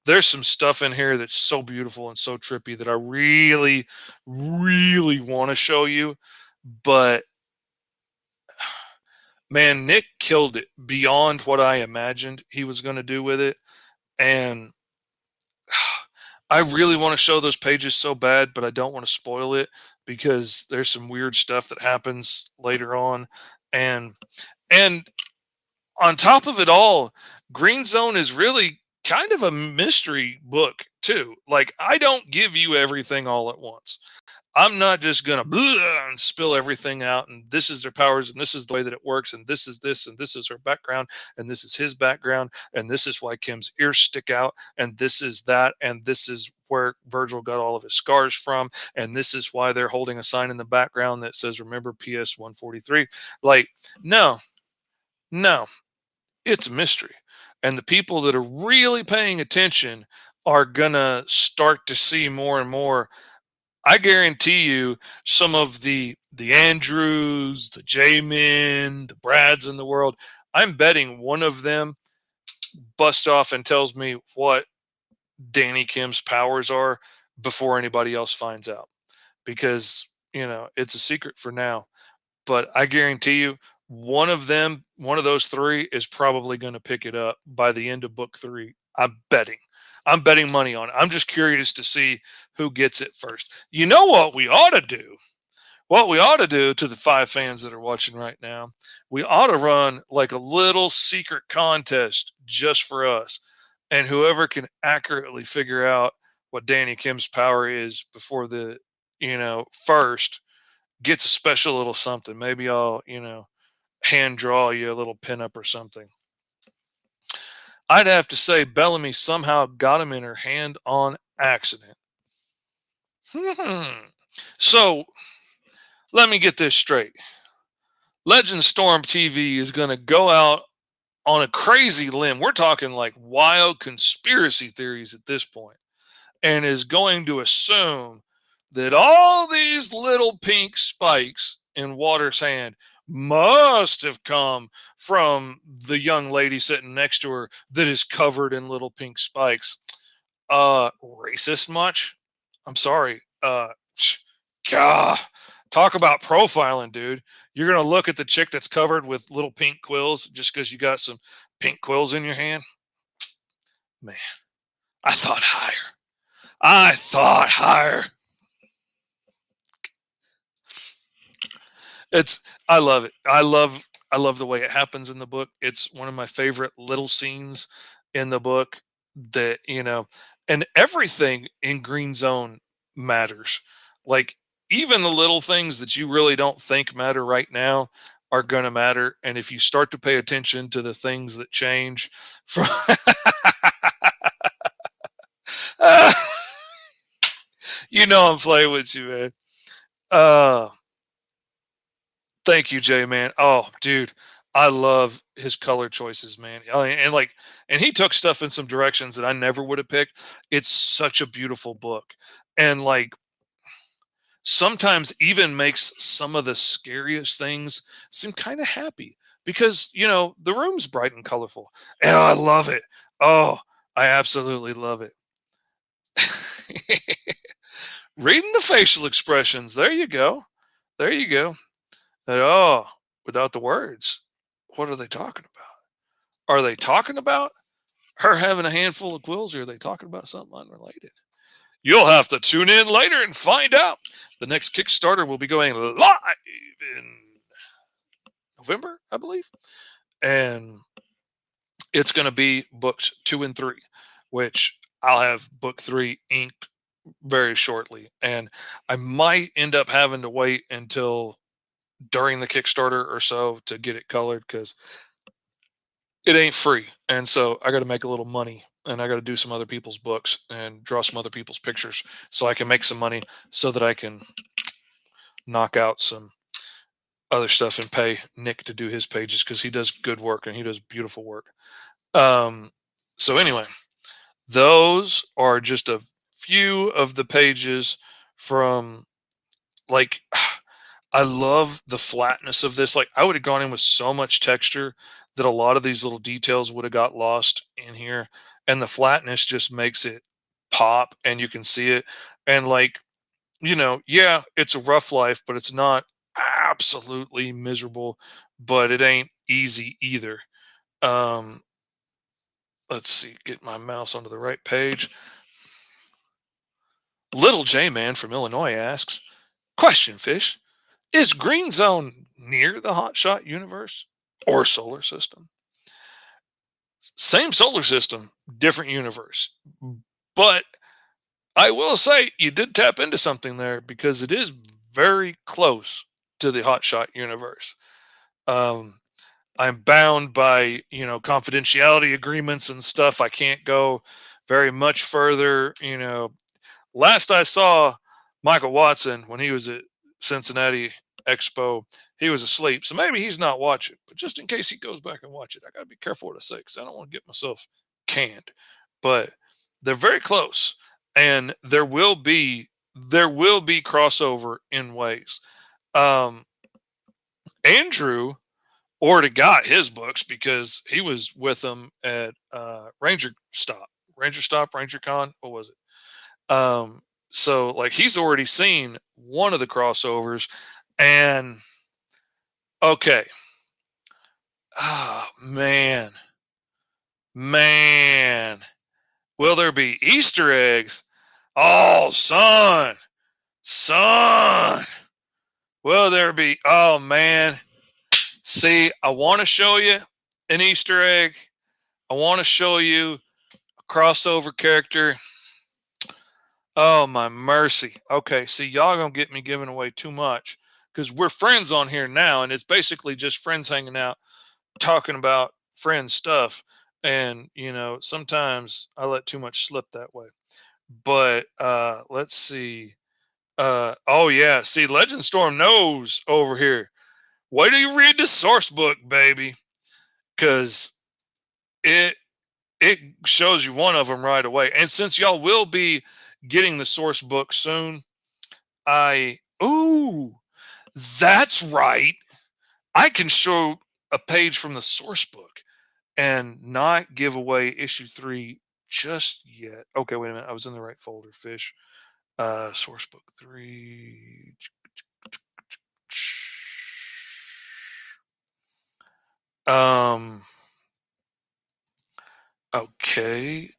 There's some stuff in here that's so beautiful and so trippy that I really, really want to show you. But man, Nick killed it beyond what I imagined he was going to do with it. And I really want to show those pages so bad, but I don't want to spoil it because there's some weird stuff that happens later on. And and on top of it all, Green Zone is really kind of a mystery book too. Like, I don't give you everything all at once. I'm not just gonna and spill everything out, and this is their powers, and this is the way that it works, and this is this, and this is her background, and this is his background, and this is why Kim's ears stick out, and this is that, and this is where Virgil got all of his scars from, and this is why they're holding a sign in the background that says "Remember PS 143." Like, no, no, it's a mystery, and the people that are really paying attention are gonna start to see more and more. I guarantee you, some of the Andrews, the J-Men, the Brads in the world, I'm betting one of them busts off and tells me what Danny Kim's powers are before anybody else finds out, because it's a secret for now. But I guarantee you, one of them, one of those three, is probably going to pick it up by the end of book 3. I'm betting money on it. I'm just curious to see who gets it first. You know what we ought to do? What we ought to do, to the 5 fans that are watching right now, we ought to run like a little secret contest just for us. And whoever can accurately figure out what Danny Kim's power is before the, first gets a special little something. Maybe I'll, hand draw you a little pinup or something. I'd have to say Bellamy somehow got him in her hand on accident. So let me get this straight. Legend Storm TV is going to go out on a crazy limb. We're talking like wild conspiracy theories at this point, and is going to assume that all these little pink spikes in Water's hand must have come from the young lady sitting next to her that is covered in little pink spikes. Racist much? I'm sorry. God, talk about profiling, dude. You're going to look at the chick that's covered with little pink quills just because you got some pink quills in your hand? Man, I thought higher. I thought higher. I love it. I love the way it happens in the book. It's one of my favorite little scenes in the book that, and everything in Green Zone matters. Like, even the little things that you really don't think matter right now are going to matter. And if you start to pay attention to the things that change from I'm playing with you, man. Thank you, Jay, man. Oh, dude, I love his color choices, man. And he took stuff in some directions that I never would have picked. It's such a beautiful book, and like sometimes even makes some of the scariest things seem kind of happy because the room's bright and colorful, and I love it. Oh, I absolutely love it. Reading the facial expressions. There you go. There you go. Oh, without the words, what are they talking about? Are they talking about her having a handful of quills, or are they talking about something unrelated? You'll have to tune in later and find out. The next Kickstarter will be going live in November, I believe. And it's going to be books 2 and 3, which I'll have book 3 inked very shortly. And I might end up having to wait until during the Kickstarter or so to get it colored because it ain't free. And so I got to make a little money, and I got to do some other people's books and draw some other people's pictures so I can make some money so that I can knock out some other stuff and pay Nick to do his pages because he does good work and he does beautiful work. So anyway, those are just a few of the pages from like I love the flatness of this. Like, I would have gone in with so much texture that a lot of these little details would have got lost in here. And the flatness just makes it pop and you can see it. And like, yeah, it's a rough life, but it's not absolutely miserable, but it ain't easy either. Let's see, get my mouse onto the right page. Little J Man from Illinois asks, question, Fish. Is Green Zone near the Hotshot universe or solar system? Same solar system, different universe. But I will say you did tap into something there because it is very close to the Hotshot universe. I'm bound by, confidentiality agreements and stuff. I can't go very much further. Last I saw Michael Watson when he was at Cincinnati Expo, he was asleep. So maybe he's not watching. But just in case he goes back and watch it, I got to be careful what I say because I don't want to get myself canned. But they're very close, and there will be crossover in ways. Andrew already got his books because he was with them at Ranger Con. What was it? So like he's already seen one of the crossovers, and okay. Oh, man. Will there be Easter eggs? Oh, son. Will there be? Oh, man. See, I want to show you an Easter egg. I want to show you a crossover character. Oh, my mercy. Okay, see, y'all gonna get me giving away too much because we're friends on here now, and it's basically just friends hanging out, talking about friend stuff. And, sometimes I let too much slip that way. But let's see. Oh, yeah. See, Legend Storm knows over here. Wait till you read the source book, baby, because it it shows you one of them right away. And since y'all will be getting the source book soon, ooh, that's right. I can show a page from the source book and not give away issue 3 just yet. Okay, wait a minute. I was in the right folder, fish. Source book 3. Okay.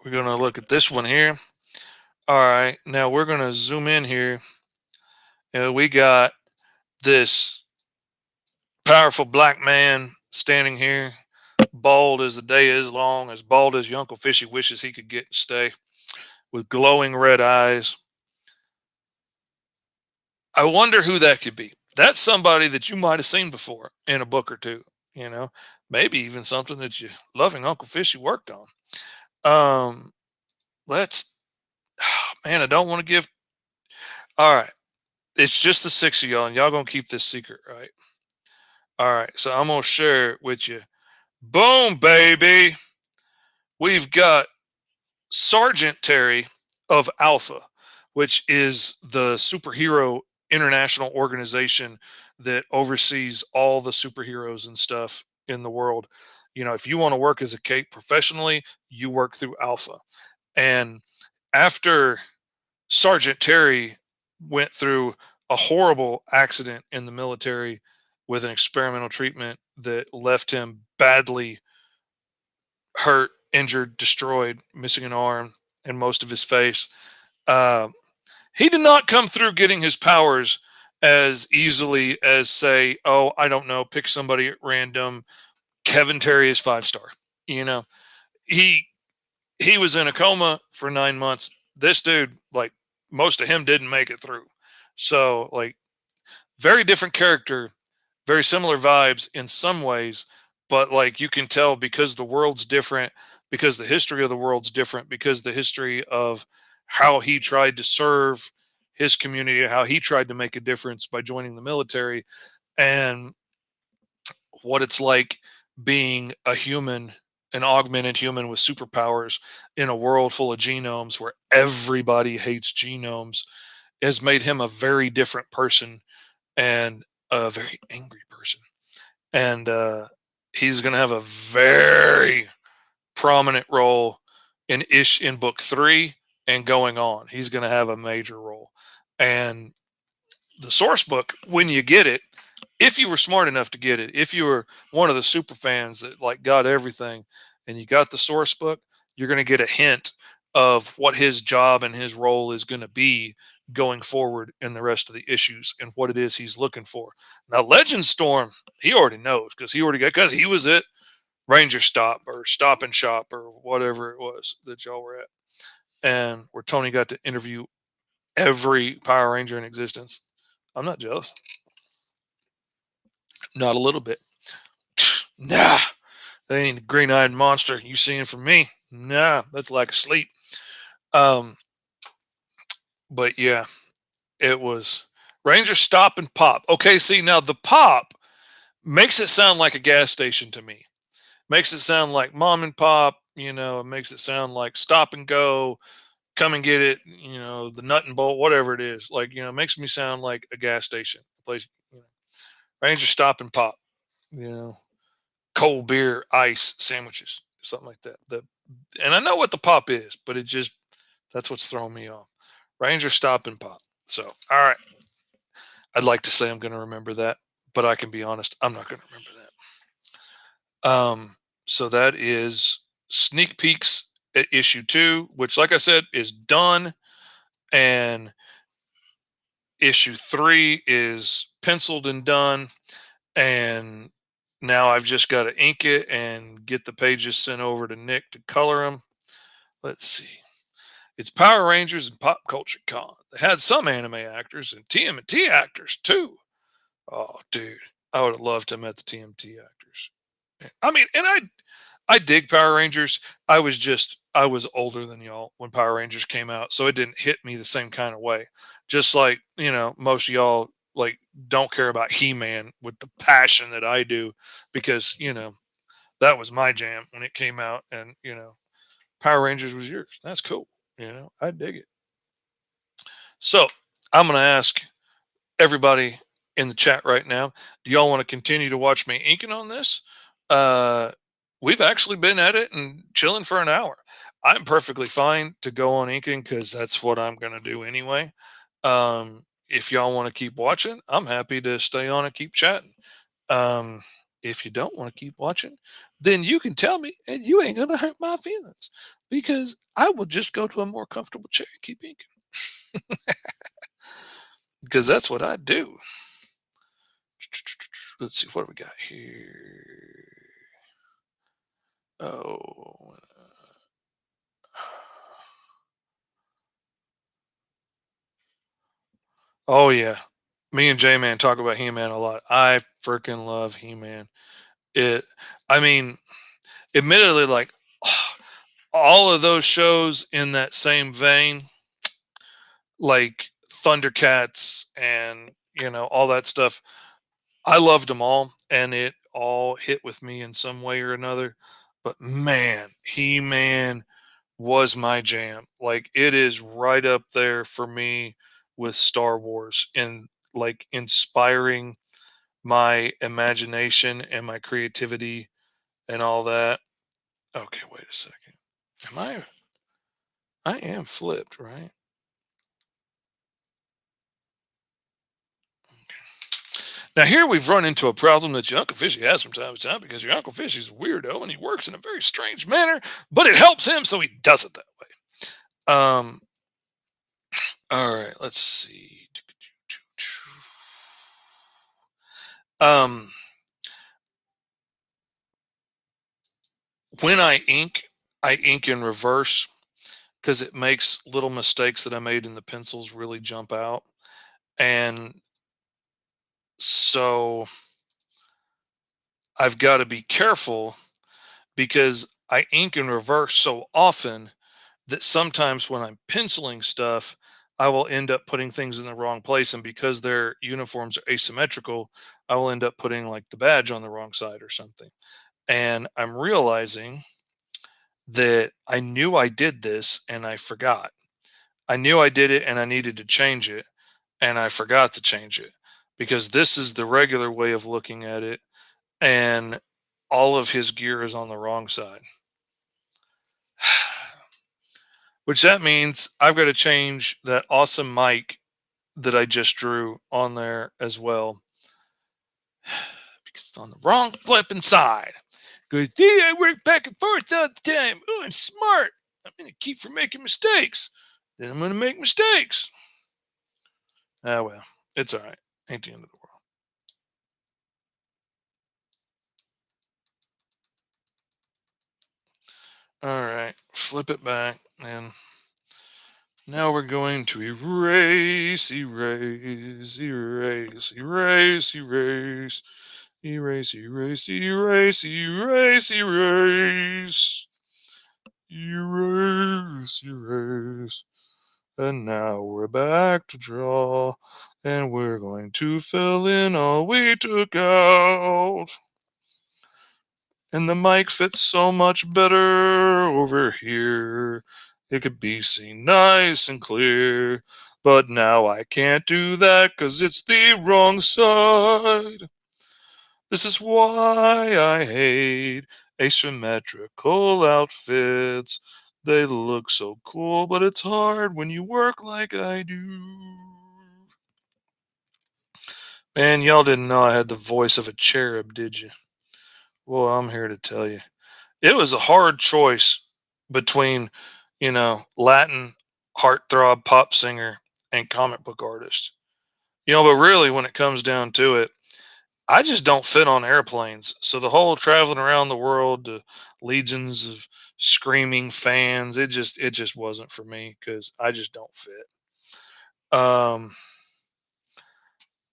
We're going to look at this one here. All right. Now we're going to zoom in here. We got this powerful black man standing here, bald as the day is long, as bald as your Uncle Fishy wishes he could get and stay, with glowing red eyes. I wonder who that could be. That's somebody that you might have seen before in a book or two, maybe even something that your loving Uncle Fishy worked on. Let's, man, I don't want to give. All right. It's just the 6 of y'all, and y'all going to keep this secret, right? All right. So I'm going to share it with you. Boom, baby. We've got Sergeant Terry of Alpha, which is the superhero international organization that oversees all the superheroes and stuff in the world. If you want to work as a cape professionally, you work through Alpha. And after Sergeant Terry went through a horrible accident in the military with an experimental treatment that left him badly hurt, injured, destroyed, missing an arm and most of his face. Uh, he did not come through getting his powers as easily as, say, oh, I don't know, pick somebody at random. Kevin Terry is 5-star. He he was in a coma for 9 months. This dude, like, most of him didn't make it through. So, like, very different character, very similar vibes in some ways, but like you can tell because the world's different, because the history of the world's different, because the history of how he tried to serve his community, how he tried to make a difference by joining the military, and what it's like being a human, an augmented human with superpowers in a world full of genomes where everybody hates genomes, has made him a very different person and a very angry person. And he's going to have a very prominent role in book 3 and going on. He's going to have a major role. And the source book, when you get it, if you were smart enough to get it, if you were one of the super fans that like got everything and you got the source book, you're going to get a hint of what his job and his role is going to be going forward in the rest of the issues and what it is he's looking for. Now, Legend Storm, he already knows because he was at Ranger Stop or Stop and Shop or whatever it was that y'all were at, and where Tony got to interview every Power Ranger in existence. I'm not jealous. Not a little bit. Nah, that ain't a green-eyed monster you seeing from me. Nah, that's like a sleep. But yeah, it was Ranger Stop and Pop. Okay, see, now the Pop makes it sound like a gas station to me. Makes it sound like mom and pop, it makes it sound like stop and go, come and get it, the nut and bolt, whatever it is. Like, it makes me sound like a gas station place, Ranger Stop and Pop, cold beer, ice, sandwiches, something like that. And I know what the pop is, but that's what's throwing me off. Ranger Stop and Pop. So, all right. I'd like to say I'm going to remember that, but I can be honest, I'm not going to remember that. So that is sneak peeks at issue 2, which, like I said, is done, and issue 3 is penciled and done, and Now I've just got to ink it and get the pages sent over to Nick to color them. Let's see. It's Power Rangers and Pop Culture Con. They had some anime actors and TMNT actors too. Oh, dude, I would have loved to have met the TMT actors. I mean, and I dig Power Rangers. I was older than y'all when Power Rangers came out, so it didn't hit me the same kind of way. Just like, most of y'all like don't care about He-Man with the passion that I do because, that was my jam when it came out, and Power Rangers was yours. That's cool. I dig it. So, I'm going to ask everybody in the chat right now, do y'all want to continue to watch me inking on this? Uh, we've actually been at it and chilling for an hour. I'm perfectly fine to go on inking because that's what I'm going to do anyway. If y'all want to keep watching, I'm happy to stay on and keep chatting. Um, if you don't want to keep watching, then you can tell me and you ain't going to hurt my feelings because I will just go to a more comfortable chair and keep inking because that's what I do. Let's see, what do we got here? Oh, oh yeah. Me and J Man talk about He Man a lot. I freaking love He Man. It, I mean, admittedly, like all of those shows in that same vein, like Thundercats and all that stuff. I loved them all, and it all hit with me in some way or another. But man, He Man was my jam. Like it is right up there for me with Star Wars and like inspiring my imagination and my creativity and all that. Okay, wait a second. I am flipped, right? Now here we've run into a problem that your Uncle Fishy has from time to time because your Uncle Fishy's a weirdo and he works in a very strange manner, but it helps him, so he does it that way. All right, let's see. Um, when I ink in reverse because it makes little mistakes that I made in the pencils really jump out. And so I've got to be careful because I ink in reverse so often that sometimes when I'm penciling stuff, I will end up putting things in the wrong place. And because their uniforms are asymmetrical, I will end up putting like the badge on the wrong side or something. And I'm realizing that I knew I did this and I forgot. I knew I did it and I needed to change it and I forgot to change it because this is the regular way of looking at it and all of his gear is on the wrong side. Which that means I've got to change that awesome mic that I just drew on there as well because it's on the wrong flipping side. Because I work back and forth all the time. Oh, I'm smart. I'm going to keep from making mistakes. Then I'm going to make mistakes. Ah, well, it's all right. Ain't the end of the world. All right, flip it back. And now we're going to erase, erase, erase, erase, erase, erase, erase, erase, erase, erase, erase, erase. And now we're back to draw, and we're going to fill in all we took out. And the mic fits so much better over here. It could be seen nice and clear. But now I can't do that because it's the wrong side. This is why I hate asymmetrical outfits. They look so cool, but it's hard when you work like I do. Man, y'all didn't know I had the voice of a cherub, did you? Well, I'm here to tell you. It was a hard choice between, Latin heartthrob pop singer and comic book artist. But really, when it comes down to it, I just don't fit on airplanes. So the whole traveling around the world to legions of screaming fans, it just wasn't for me because I just don't fit. Um,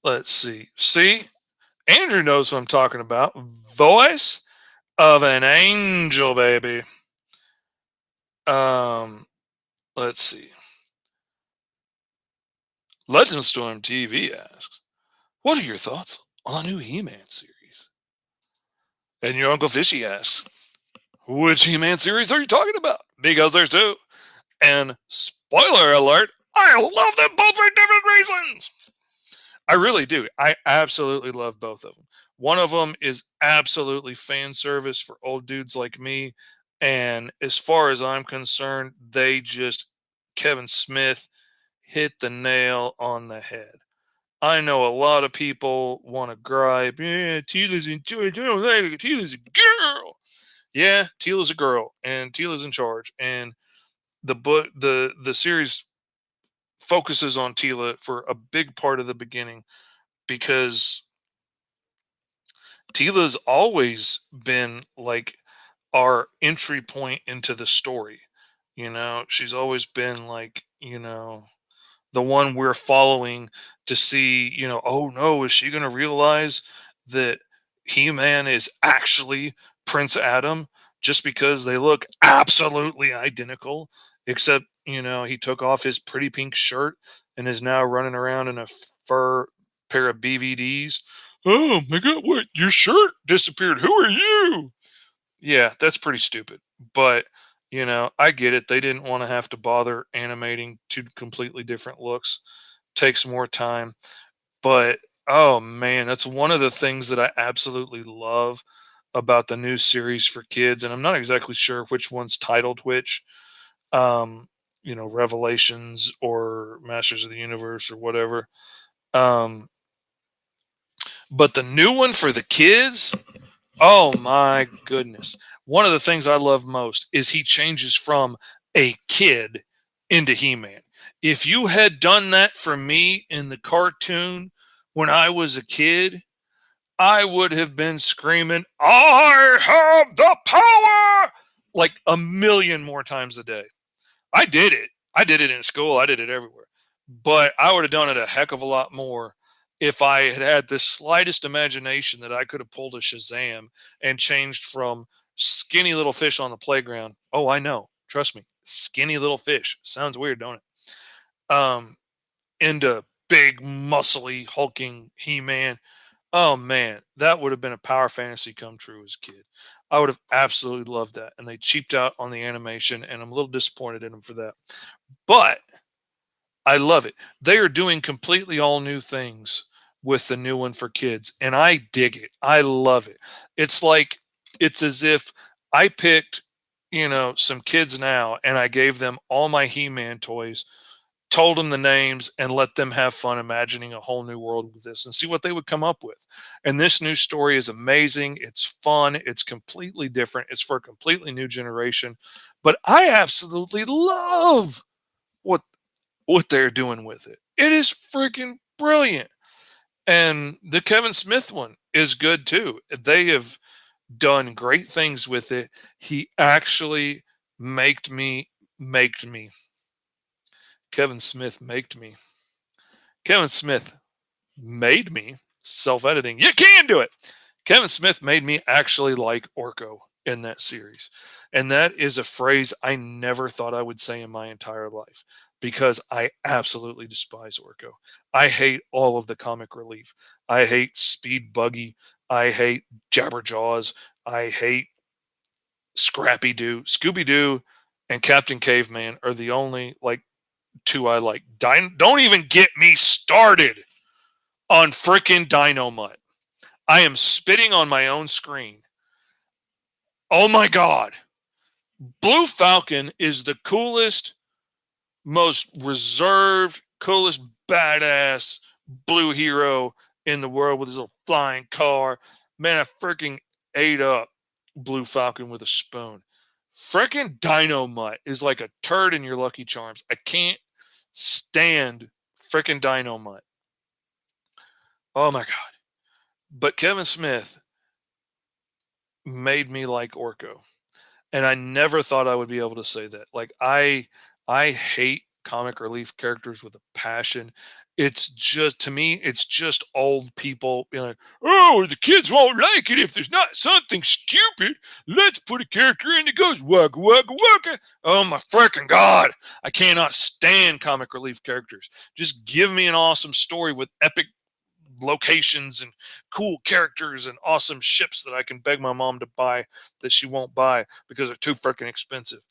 let's see. See, Andrew knows what I'm talking about. Voice of an angel, baby. Um, let's see. Legend Storm TV asks, "What are your thoughts on the new He-Man series?" And your Uncle Fishy asks, "Which He-Man series are you talking about? Because there's two. And spoiler alert, I love them both for different reasons." I really do. I absolutely love both of them. One of them is absolutely fan service for old dudes like me. And as far as I'm concerned, Kevin Smith hit the nail on the head. I know a lot of people want to gripe, yeah, Tila's in charge. I don't like it. Tila's a girl. Yeah, Tila's a girl, and Tila's in charge. And the series focuses on Tila for a big part of the beginning because Tila's always been like our entry point into the story. She's always been like, the one we're following to see, oh no, is she going to realize that He-Man is actually Prince Adam just because they look absolutely identical, except, he took off his pretty pink shirt and is now running around in a fur pair of BVDs. Oh my God, what? Your shirt disappeared. Who are you? Yeah, that's pretty stupid. But, I get it. They didn't want to have to bother animating two completely different looks. Takes more time. But, oh man, that's one of the things that I absolutely love about the new series for kids. And I'm not exactly sure which one's titled which, um, Revelations or Masters of the Universe or whatever. Um, but the new one for the kids, oh my goodness. One of the things I love most is he changes from a kid into He-Man. If you had done that for me in the cartoon when I was a kid, I would have been screaming, "I have the power!" like a million more times a day. I did it. I did it in school. I did it everywhere. But I would have done it a heck of a lot more if I had had the slightest imagination that I could have pulled a Shazam and changed from skinny little fish on the playground. Oh, I know. Trust me. Skinny little fish. Sounds weird, don't it? Into big, muscly, hulking He-Man. Oh man, that would have been a power fantasy come true as a kid. I would have absolutely loved that. And they cheaped out on the animation, and I'm a little disappointed in them for that. But I love it. They are doing completely all new things with the new one for kids, and I dig it. I love it. It's as if I picked, some kids now and I gave them all my He-Man toys, told them the names, and let them have fun imagining a whole new world with this and see what they would come up with. And this new story is amazing. It's fun. It's completely different. It's for a completely new generation. But I absolutely love what they're doing with it. It is freaking brilliant. And the Kevin Smith one is good too. They have done great things with it. He actually maked me. Kevin Smith maked me. Kevin Smith made me. Self-editing. You can do it. Kevin Smith made me actually like Orko in that series. And that is a phrase I never thought I would say in my entire life because I absolutely despise Orko. I hate all of the comic relief. I hate Speed Buggy. I hate Jabberjaws. I hate Scrappy Doo. Scooby Doo and Captain Caveman are the only two I like. Don't even get me started on frickin' Dynamite. I am spitting on my own screen. Oh my God. Blue Falcon is the coolest, most reserved, coolest, badass blue hero in the world with his little flying car. Man, I freaking ate up Blue Falcon with a spoon. Freaking Dynamite is like a turd in your Lucky Charms. I can't stand freaking Dynamite. Oh my God. But Kevin Smith made me like Orko. And I never thought I would be able to say that. Like I hate comic relief characters with a passion. It's just, to me, it's just old people being like, "Oh, the kids won't like it if there's not something stupid. Let's put a character in that goes wugga wugga wugga." Oh my freaking god! I cannot stand comic relief characters. Just give me an awesome story with epic locations and cool characters and awesome ships that I can beg my mom to buy that she won't buy because they're too freaking expensive.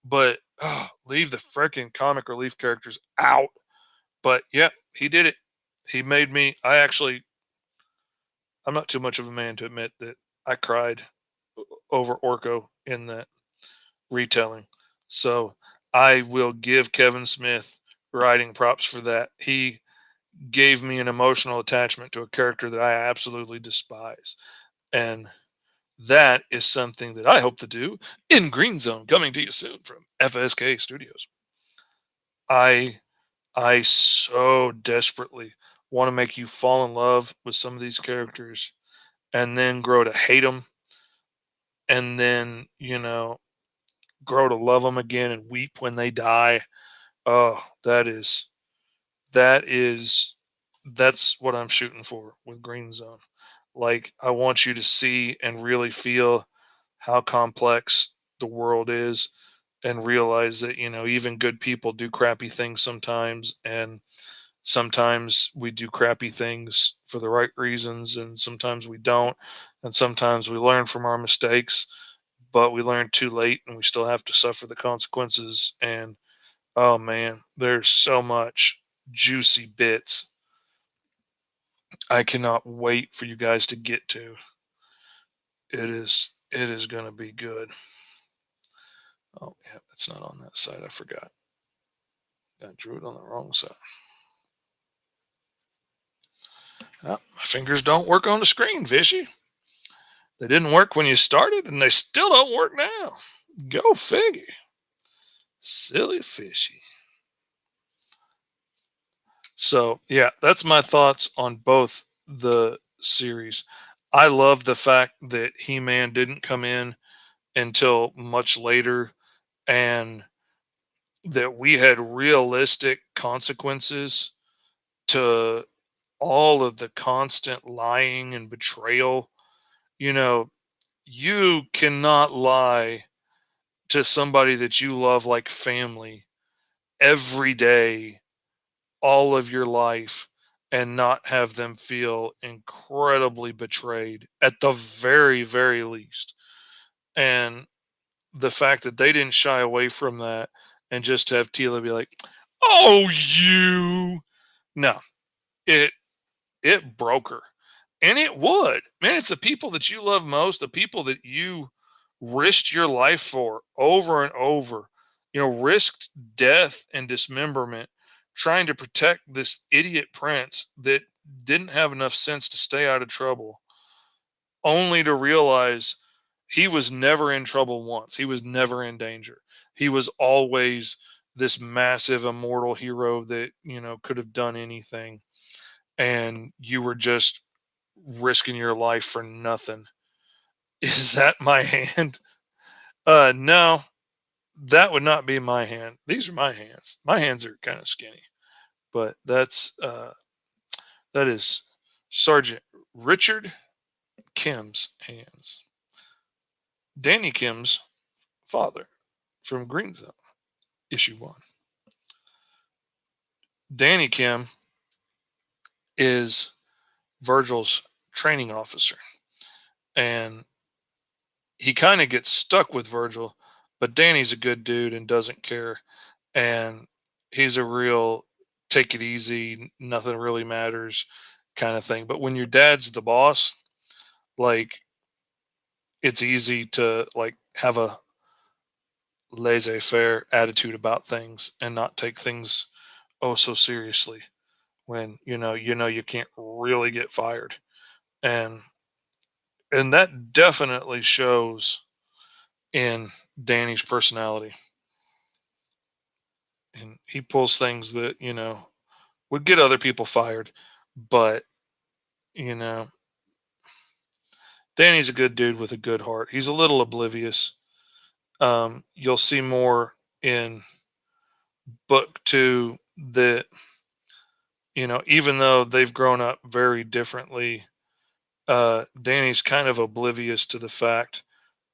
But leave the freaking comic relief characters out. But yeah, he did it. He made me. I'm not too much of a man to admit that I cried over Orko in that retelling. So I will give Kevin Smith writing props for that. He gave me an emotional attachment to a character that I absolutely despise. And that is something that I hope to do in Green Zone, coming to you soon from FSK Studios. I I so desperately want to make you fall in love with some of these characters and then grow to hate them and then, grow to love them again and weep when they die. Oh, that is that's what I'm shooting for with Green Zone. Like, I want you to see and really feel how complex the world is and realize that, even good people do crappy things sometimes. And sometimes we do crappy things for the right reasons, and sometimes we don't. And sometimes we learn from our mistakes, but we learn too late and we still have to suffer the consequences. And oh man, there's so much juicy bits I cannot wait for you guys to get to. It is going to be good. Oh yeah, it's not on that side. I forgot. I drew it on the wrong side. Oh, my fingers don't work on the screen, Fishy. They didn't work when you started, and they still don't work now. Go figure. Silly Fishy. So yeah, that's my thoughts on both the series. I love the fact that He-Man didn't come in until much later, and that we had realistic consequences to all of the constant lying and betrayal. You know, you cannot lie to somebody that you love like family every day, all of your life, and not have them feel incredibly betrayed at the very, very least. And the fact that they didn't shy away from that and just have Tila be like, "Oh, you." No, it it broke her. And it would. Man, it's the people that you love most, the people that you risked your life for over and over, risked death and dismemberment trying to protect this idiot prince that didn't have enough sense to stay out of trouble, only to realize he was never in trouble once. He was never in danger. He was always this massive immortal hero that, could have done anything. And you were just risking your life for nothing. Is that my hand? No, that would not be my hand. These are my hands. My hands are kind of skinny, but that is Sergeant Richard Kim's hands. Danny Kim's father from Green Zone, issue 1. Danny Kim is Virgil's training officer, and he kind of gets stuck with Virgil, but Danny's a good dude and doesn't care. And he's a real take it easy, nothing really matters kind of thing. But when your dad's the boss, like, it's easy to like have a laissez-faire attitude about things and not take things oh so seriously when you can't really get fired. And and that definitely shows in Danny's personality. And he pulls things that would get other people fired, but you know Danny's a good dude with a good heart. He's a little oblivious. You'll see more in book two that, even though they've grown up very differently, Danny's kind of oblivious to the fact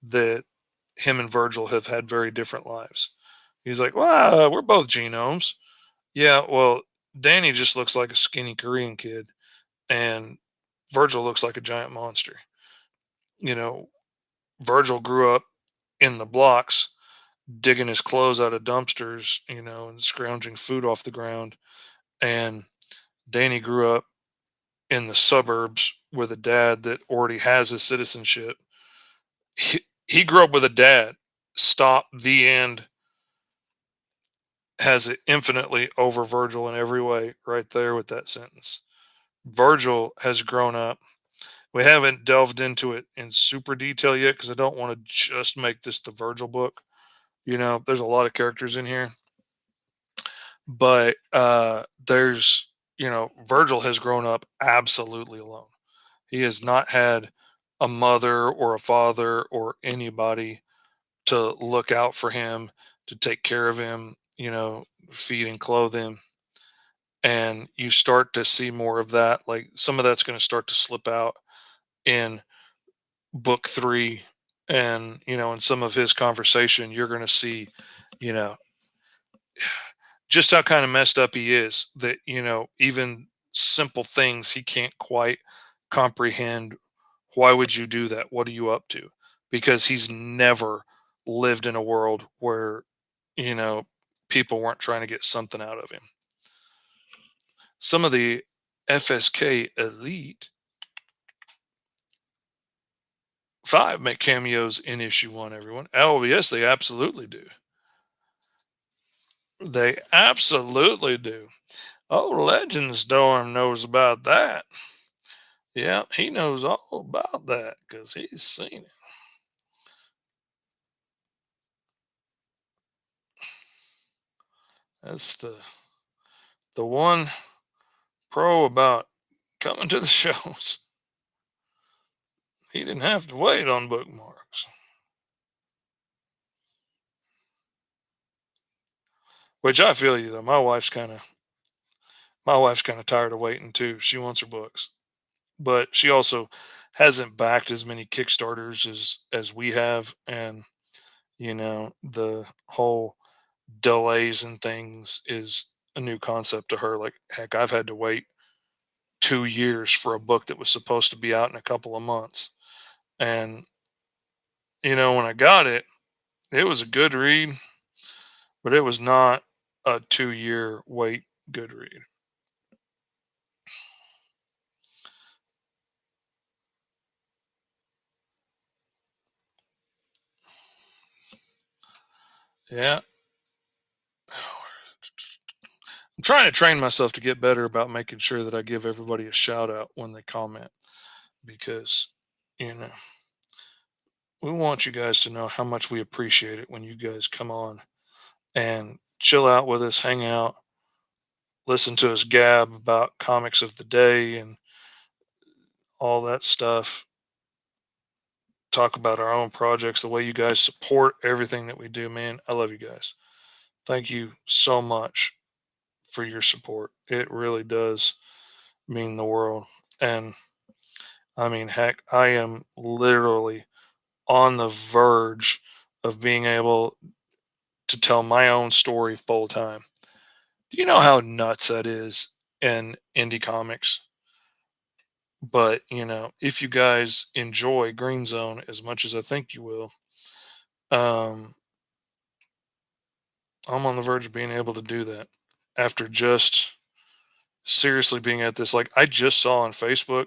that him and Virgil have had very different lives. He's like, well, we're both genomes. Yeah, well, Danny just looks like a skinny Korean kid, and Virgil looks like a giant monster. You know, Virgil grew up in the blocks, digging his clothes out of dumpsters, and scrounging food off the ground. And Danny grew up in the suburbs with a dad that already has his citizenship. He grew up with a dad. Stop. The end. Has it infinitely over Virgil in every way, right there with that sentence. Virgil has grown up. We haven't delved into it in super detail yet because I don't want to just make this the Virgil book. There's a lot of characters in here, but Virgil has grown up absolutely alone. He has not had a mother or a father or anybody to look out for him, to take care of him, feed and clothe him. And you start to see more of that. Like some of that's going to start to slip out in book three. And, in some of his conversation, you're going to see, you know, just how kind of messed up he is that, even simple things he can't quite comprehend. Why would you do that? What are you up to? Because he's never lived in a world where, you know, people weren't trying to get something out of him. Some of the FSK Elite 5 make cameos in issue 1, everyone. Oh, yes, they absolutely do. They absolutely do. Oh, Legend Storm knows about that. Yeah, he knows all about that because he's seen it. That's the one pro about coming to the shows. He didn't have to wait on bookmarks. Which I feel you though. My wife's kind of tired of waiting too. She wants her books, but she also hasn't backed as many Kickstarters as we have, and the whole delays and things is a new concept to her. Like heck, I've had to wait 2 years for a book that was supposed to be out in a couple of months, and when I got it, it was a good read, but it was not a 2 year wait good read. Yeah. I'm trying to train myself to get better about making sure that I give everybody a shout out when they comment because, you know, we want you guys to know how much we appreciate it when you guys come on and chill out with us, hang out, listen to us gab about comics of the day and all that stuff. Talk about our own projects, the way you guys support everything that we do, man. I love you guys. Thank you so much for your support. It really does mean the world. And I mean, heck, I am literally on the verge of being able to tell my own story full time. Do you know how nuts that is in indie comics? But, if you guys enjoy Green Zone as much as I think you will, um, I'm on the verge of being able to do that after just seriously being at this. Like, I just saw on Facebook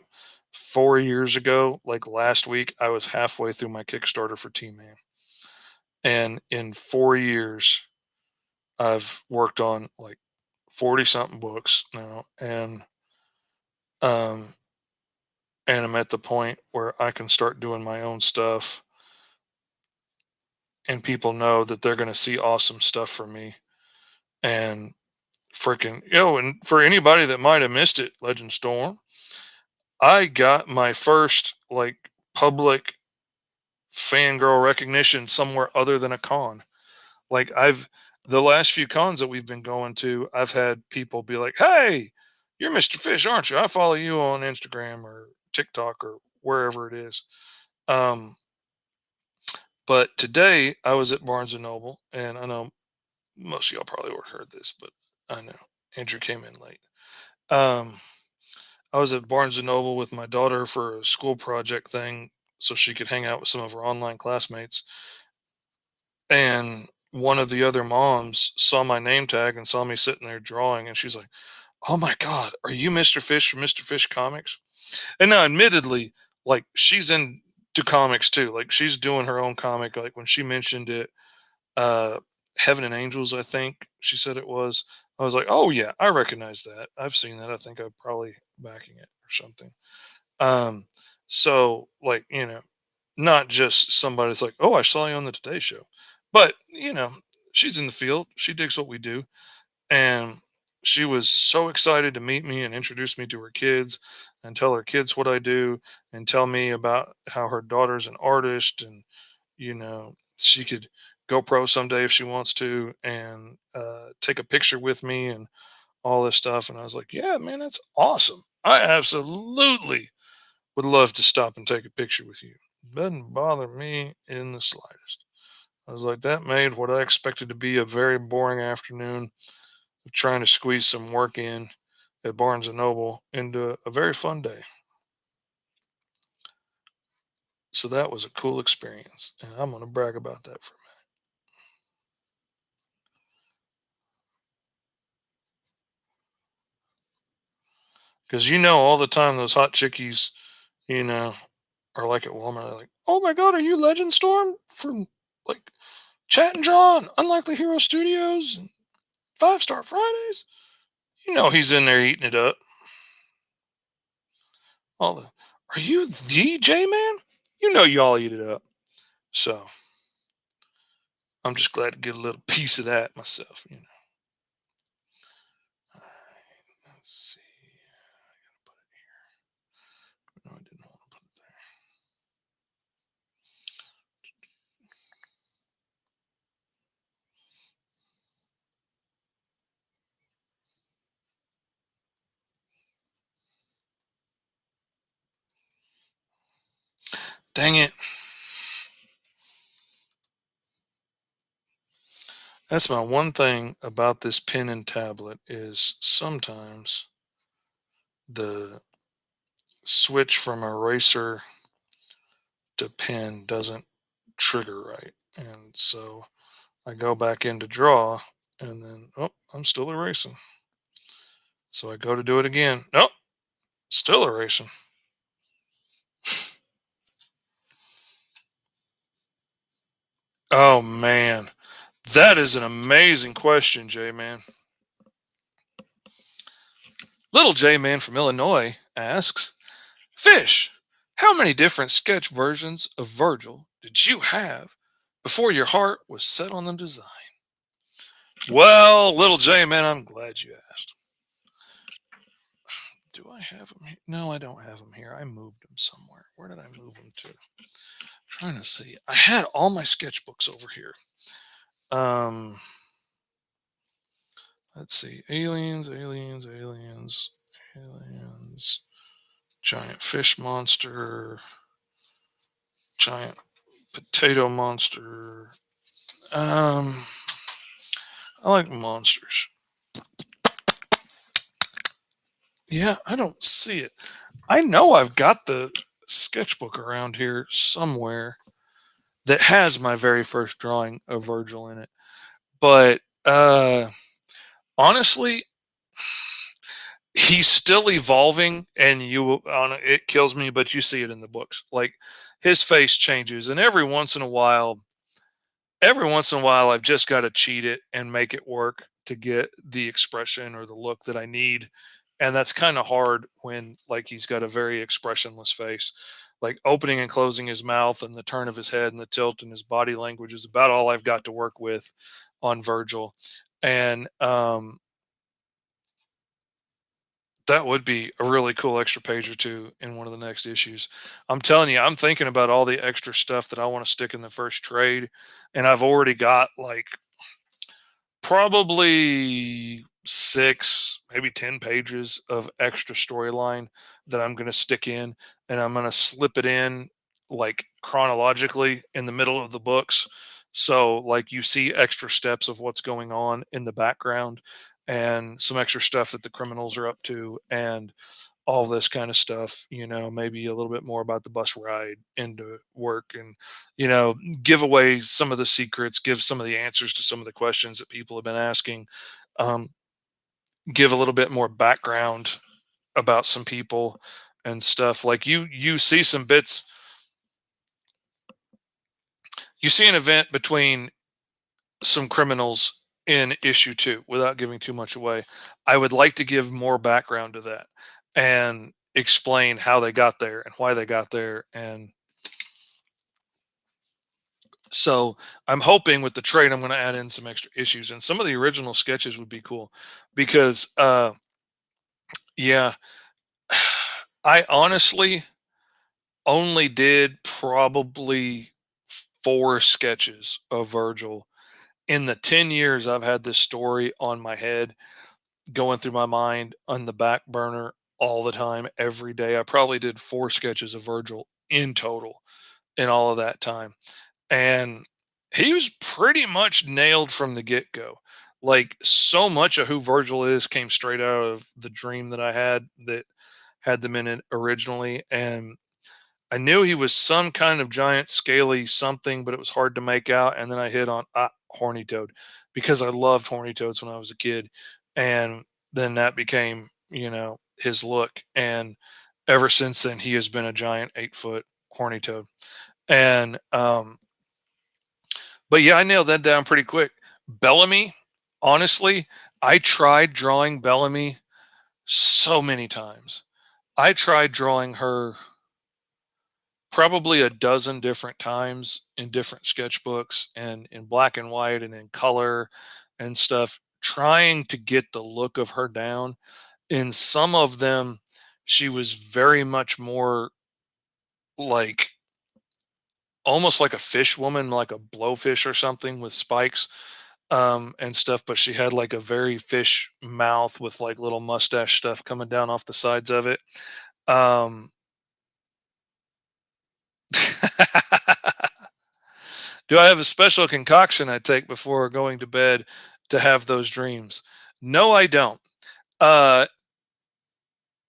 4 years ago, like last week, I was halfway through my Kickstarter for T Man. And in 4 years, I've worked on like 40 something books now. Um, and I'm at the point where I can start doing my own stuff and people know that they're going to see awesome stuff from me. And freaking, and for anybody that might have missed it, Legend Storm, I got my first like public fangirl recognition somewhere other than a con. Like the last few cons that we've been going to, I've had people be like, "Hey, you're Mr. Fish, aren't you? I follow you on Instagram or TikTok or wherever it is." Um, but today I was at Barnes and Noble, and I know most of y'all probably would have heard this, but I know Andrew came in late. Um, I was at Barnes and Noble with my daughter for a school project thing, so she could hang out with some of her online classmates. And one of the other moms saw my name tag and saw me sitting there drawing, and she's like, "Oh my God, are you Mr. Fish from Mr. Fish Comics?" And now, admittedly, like she's into comics too. Like she's doing her own comic. Like when she mentioned it, uh, Heaven and Angels, I think she said it was. I was like, "Oh yeah, I recognize that. I've seen that. I think I'm probably backing it or something." Um, so like not just somebody's like, "Oh, I saw you on the Today Show," but she's in the field. She digs what we do, and she was so excited to meet me and introduce me to her kids and tell her kids what I do and tell me about how her daughter's an artist and she could go pro someday if she wants to and take a picture with me and all this stuff. And I was like, yeah, man, that's awesome. I absolutely would love to stop and take a picture with you. Doesn't bother me in the slightest. I was like, that made what I expected to be a very boring afternoon of trying to squeeze some work in at Barnes and Noble into a very fun day. So that was a cool experience, and I'm going to brag about that for a minute. Because all the time those hot chickies, you know, are like at Walmart. They're like, "Oh my God, are you Legend Storm from like Chat and Draw and Unlikely Hero Studios and Fivestar Fridays?" He's in there eating it up. All the, are you the J Man? Y'all eat it up. So I'm just glad to get a little piece of that myself. Let's see. I gotta put it here. No, I didn't want to put it there. Dang it. That's my one thing about this pen and tablet is sometimes the switch from eraser to pen doesn't trigger right. And so I go back into draw and then, oh, I'm still erasing. So I go to do it again. Nope, still erasing. Oh man, that is an amazing question, J Man. Little J Man from Illinois asks, Fish, how many different sketch versions of Virgil did you have before your heart was set on the design? Well, little J Man, I'm glad you asked. Do I have them here? No, I don't have them here. I moved them somewhere. Where did I move them to? Trying to see. I had all my sketchbooks over here. Let's see. Aliens, aliens, aliens, aliens. Giant fish monster. Giant potato monster. I like monsters. Yeah, I don't see it. I know I've got the sketchbook around here somewhere that has my very first drawing of Virgil in it. But honestly, he's still evolving, and it kills me, but you see it in the books. Like his face changes, and every once in a while, I've just got to cheat it and make it work to get the expression or the look that I need. And that's kind of hard when like he's got a very expressionless face. Like opening and closing his mouth and the turn of his head and the tilt in his body language is about all I've got to work with on Virgil. And That would be a really cool extra page or two in one of the next issues. I'm telling you, I'm thinking about all the extra stuff that I want to stick in the first trade, and I've already got like probably 6, maybe 10 pages of extra storyline that I'm going to stick in, and I'm going to slip it in like chronologically in the middle of the books. So, like, you see extra steps of what's going on in the background and some extra stuff that the criminals are up to, and all this kind of stuff, maybe a little bit more about the bus ride into work, and, you know, give away some of the secrets, give some of the answers to some of the questions that people have been asking, um, give a little bit more background about some people and stuff. Like you see some bits, you see an event between some criminals in issue 2 without giving too much away. I would like to give more background to that and explain how they got there and why they got there. And so I'm hoping with the trade, I'm going to add in some extra issues, and some of the original sketches would be cool because, yeah, I honestly only did probably 4 sketches of Virgil in the 10 years I've had this story on my head, going through my mind on the back burner all the time, every day. I probably did 4 sketches of Virgil in total in all of that time. And he was pretty much nailed from the get go. Like, so much of who Virgil is came straight out of the dream that I had that had them in it originally. And I knew he was some kind of giant scaly something, but it was hard to make out. And then I hit on horny toad because I loved horny toads when I was a kid. And then that became, his look. And ever since then, he has been a giant 8-foot horny toad. And, but yeah, I nailed that down pretty quick. Bellamy, honestly, I tried drawing Bellamy so many times. I tried drawing her probably a dozen different times in different sketchbooks and in black and white and in color and stuff, trying to get the look of her down. In some of them, she was very much more like almost like a fish woman, like a blowfish or something with spikes, and stuff. But she had like a very fish mouth with like little mustache stuff coming down off the sides of it. Um, Do I have a special concoction I take before going to bed to have those dreams? No, I don't. Uh,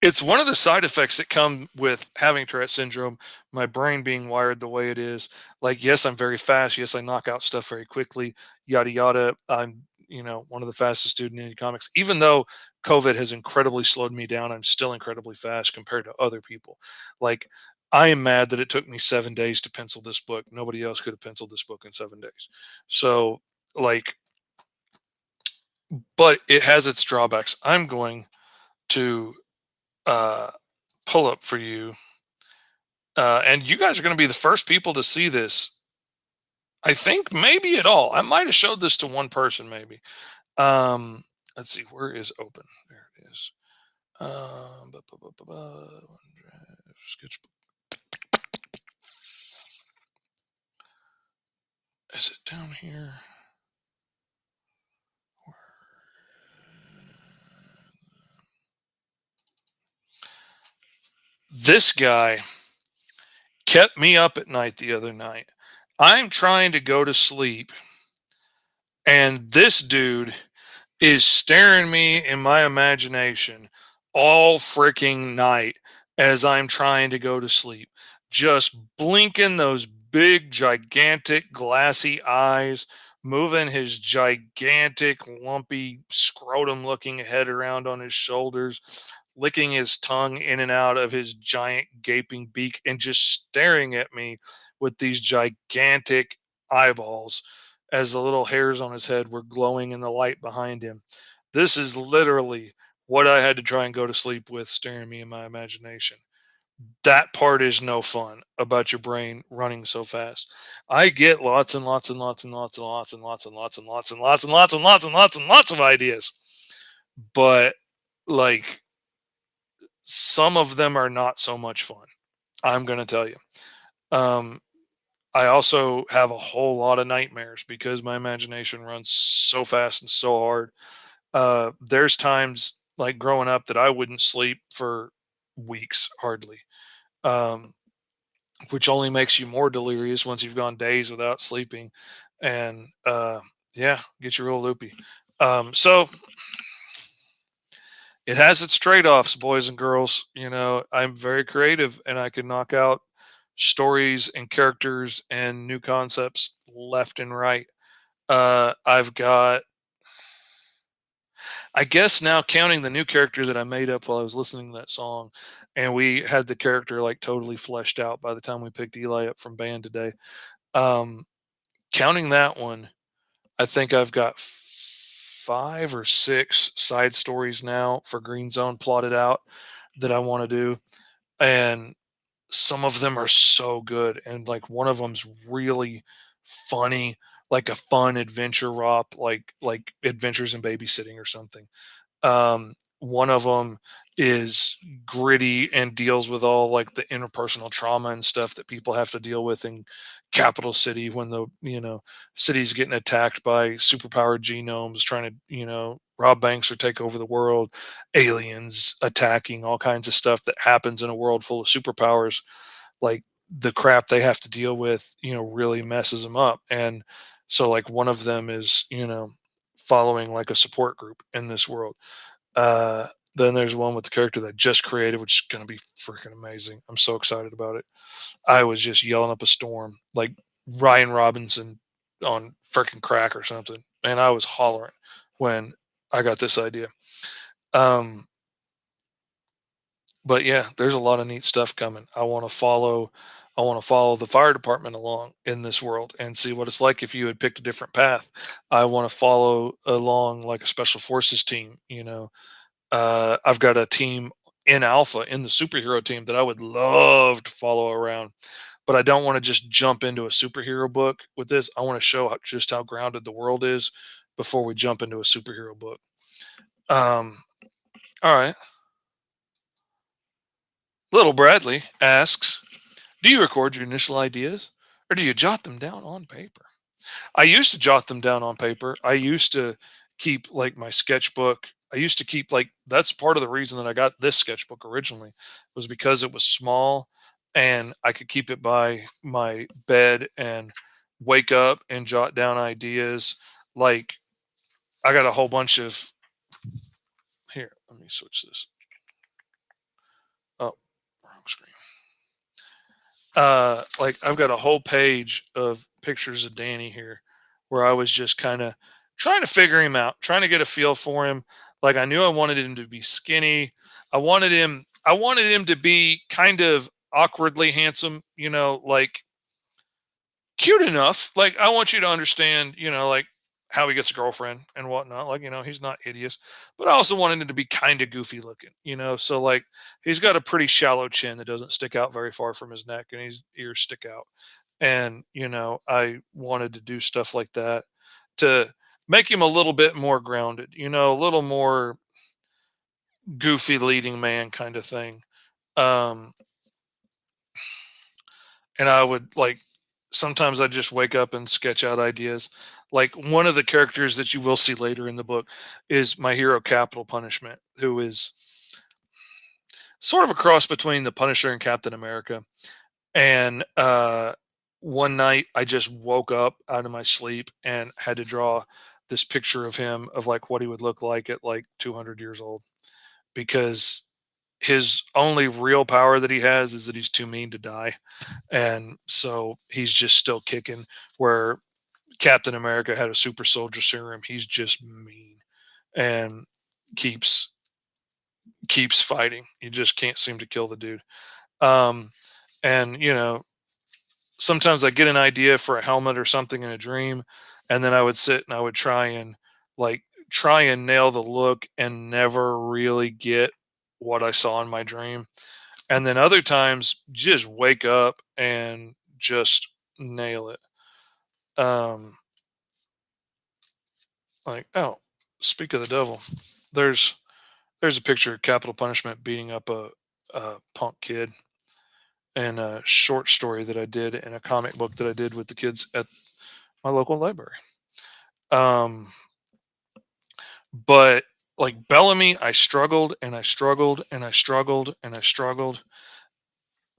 it's one of the side effects that come with having Tourette syndrome, my brain being wired the way it is. Like, yes, I'm very fast. Yes, I knock out stuff very quickly, yada, yada. I'm, one of the fastest student in comics. Even though COVID has incredibly slowed me down, I'm still incredibly fast compared to other people. Like, I am mad that it took me 7 days to pencil this book. Nobody else could have penciled this book in 7 days. So, like, but it has its drawbacks. I'm going to uh, pull up for you. And you guys are going to be the first people to see this. I think maybe at all. I might have showed this to one person, maybe. Um, let's see, where is open? There it is. Sketchbook. Is it down here? This guy kept me up at night the other night. I'm trying to go to sleep, and this dude is staring me in my imagination all freaking night as I'm trying to go to sleep, just blinking those big, gigantic, glassy eyes, moving his gigantic, lumpy, scrotum looking head around on his shoulders, licking his tongue in and out of his giant, gaping beak, and just staring at me with these gigantic eyeballs as the little hairs on his head were glowing in the light behind him. This is literally what I had to try and go to sleep with, staring me in my imagination. That part is no fun about your brain running so fast. I get lots and lots and lots and lots and lots and lots and lots and lots and lots and lots and lots and lots and lots of ideas. But like Some of them are not so much fun. I'm going to tell you. Um, I also have a whole lot of nightmares because my imagination runs so fast and so hard. There's times like growing up that I wouldn't sleep for weeks hardly, um, which only makes you more delirious once you've gone days without sleeping. And yeah, get you real loopy. So it has its trade-offs, boys and girls. I'm very creative and I can knock out stories and characters and new concepts left and right. I've got, I guess now counting the new character that I made up while I was listening to that song, and we had the character like totally fleshed out by the time we picked Eli up from band today. Um, Counting that one, I think I've got 5 or 6 side stories now for Green Zone plotted out that I want to do. And some of them are so good. And like one of them's really funny, like a fun adventure romp, like Adventures in Babysitting or something. One of them is gritty and deals with all like the interpersonal trauma and stuff that people have to deal with in capital city when the city's getting attacked by superpowered genomes trying to rob banks or take over the world, aliens attacking, all kinds of stuff that happens in a world full of superpowers. Like the crap they have to deal with really messes them up. And so like one of them is following like a support group in this world. Then there's one with the character that I just created, which is going to be freaking amazing. I'm so excited about it. I was just yelling up a storm, like Ryan Robinson on freaking crack or something, and I was hollering when I got this idea. Um, but yeah, there's a lot of neat stuff coming. I want to follow the fire department along in this world and see what it's like if you had picked a different path. I want to follow along like a special forces team. I've got a team in Alpha in the superhero team that I would love to follow around, but I don't want to just jump into a superhero book with this. I want to show just how grounded the world is before we jump into a superhero book. Um, all right. Little Bradley asks, do you record your initial ideas or do you jot them down on paper? I used to jot them down on paper. I used to keep like my sketchbook. I used to keep like that's part of the reason that I got this sketchbook originally was because it was small and I could keep it by my bed and wake up and jot down ideas. Like I got a whole bunch of here, let me switch this. Oh, wrong screen. Like I've got a whole page of pictures of Danny here where I was just kind of trying to figure him out, trying to get a feel for him. Like I knew I wanted him to be skinny. I wanted him to be kind of awkwardly handsome, like cute enough. Like I want you to understand, like how he gets a girlfriend and whatnot. Like, he's not hideous, but I also wanted him to be kind of goofy looking, So like he's got a pretty shallow chin that doesn't stick out very far from his neck and his ears stick out. And, I wanted to do stuff like that to make him a little bit more grounded, a little more goofy leading man kind of thing. Um, and I would like sometimes I just wake up and sketch out ideas. Like one of the characters that you will see later in the book is my hero Capital Punishment, who is sort of a cross between the Punisher and Captain America. And one night I just woke up out of my sleep and had to draw this picture of him of like what he would look like at like 200 years old because his only real power that he has is that he's too mean to die, and so he's just still kicking. Where Captain America had a super soldier serum, he's just mean and keeps keeps fighting. You just can't seem to kill the dude. Um, and sometimes I get an idea for a helmet or something in a dream, and then I would sit and I would try and nail the look and never really get what I saw in my dream. And then other times just wake up and just nail it. Um, like, oh, speak of the devil, there's there's a picture of Capital Punishment beating up a punk kid, and a short story that I did in a comic book that I did with the kids at my local library. Um, but like Bellamy, I struggled and I struggled and I struggled and I struggled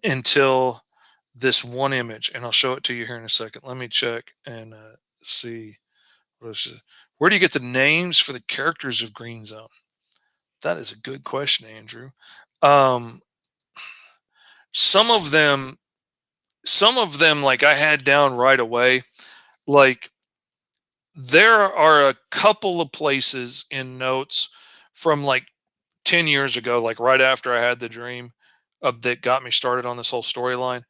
until this one image, and I'll show it to you here in a second. Let me check and see what is it. Where do you get the names for the characters of Green Zone? That is a good question, Andrew. Um, some of them, like I had down right away. Like there are a couple of places in notes from like 10 years ago, like right after I had the dream that got me started on this whole storyline.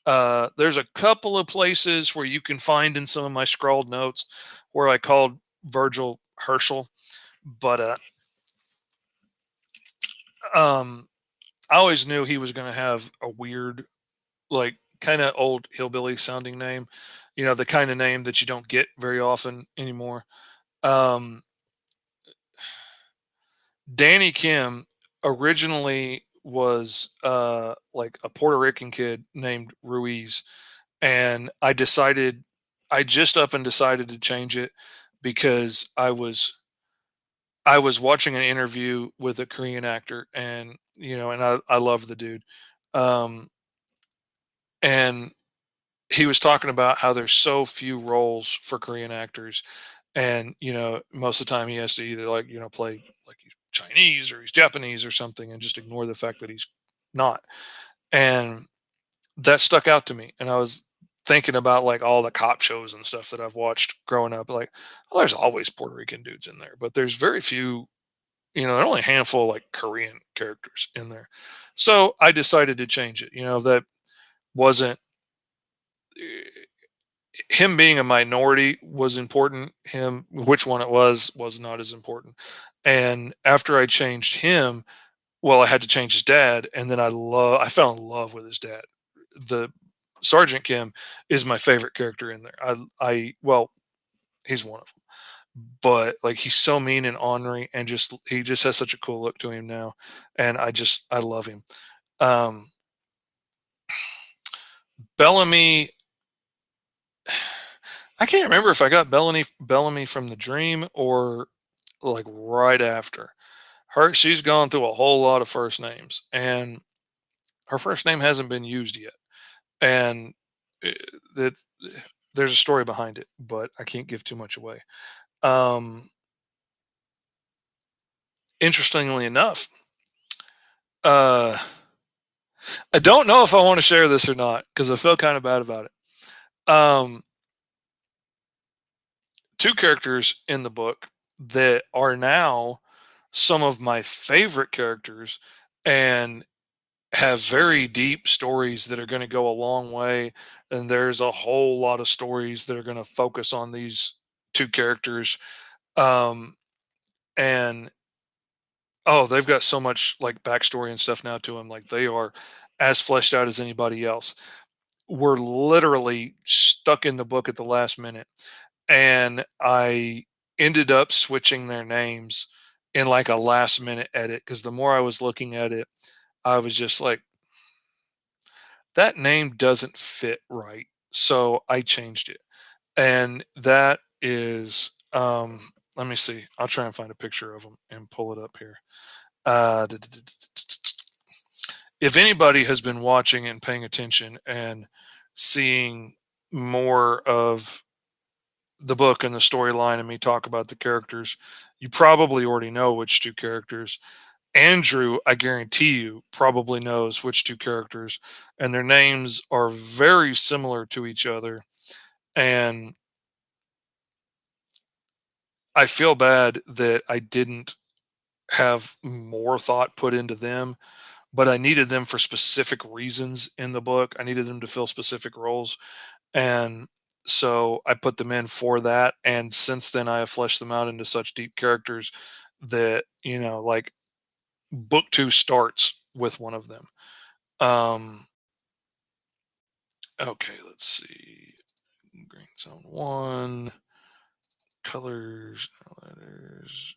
There's a couple of places where you can find in some of my scrawled notes where I called Virgil Herschel, but um, I always knew he was going to have a weird, like, kind of old hillbilly sounding name, the kind of name that you don't get very often anymore. Um, Danny Kim originally was like a Puerto Rican kid named Ruiz, and I just up and decided to change it because I was watching an interview with a Korean actor, and and I love the dude, um, and he was talking about how there's so few roles for Korean actors, and most of the time he has to either like play like he's Chinese or he's Japanese or something, and just ignore the fact that he's not. And that stuck out to me, and I was thinking about like all the cop shows and stuff that I've watched growing up. Like, well, there's always Puerto Rican dudes in there, but there's very few. There are only a handful of like Korean characters in there. So I decided to change it. That wasn't him being a minority was important. Him, which one it was not as important. And after I changed him, well, I had to change his dad, and then I fell in love with his dad. The Sergeant Kim is my favorite character in there. Well, he's one of them, but like he's so mean and ornery, and he just has such a cool look to him now, and I love him. Um, Bellamy, I can't remember if I got Bellamy from the dream or like right after. She's gone through a whole lot of first names, and her first name hasn't been used yet. And eh, that there's a story behind it, but I can't give too much away. Um, Interestingly enough, uh, I don't know if I want to share this or not because I feel kind of bad about it. Two characters in the book that are now some of my favorite characters and have very deep stories that are going to go a long way. And there's a whole lot of stories that are going to focus on these two characters. Um, and oh, they've got so much like backstory and stuff now to them. Like they are as fleshed out as anybody else. We're literally stuck in the book at the last minute, and I ended up switching their names in like a last minute edit because the more I was looking at it, I was just like, that name doesn't fit right. So I changed it. And that is, let me see. I'll try and find a picture of them and pull it up here. Uh, if anybody has been watching and paying attention and seeing more of the book and the storyline and me talk about the characters, you probably already know which two characters. Andrew, I guarantee you, probably knows which two characters, and their names are very similar to each other. And I feel bad that I didn't have more thought put into them, but I needed them for specific reasons in the book. I needed them to fill specific roles. And so I put them in for that. And since then, I have fleshed them out into such deep characters that, like book two starts with one of them. Um, okay, let's see. Green Zone 1, colors, letters.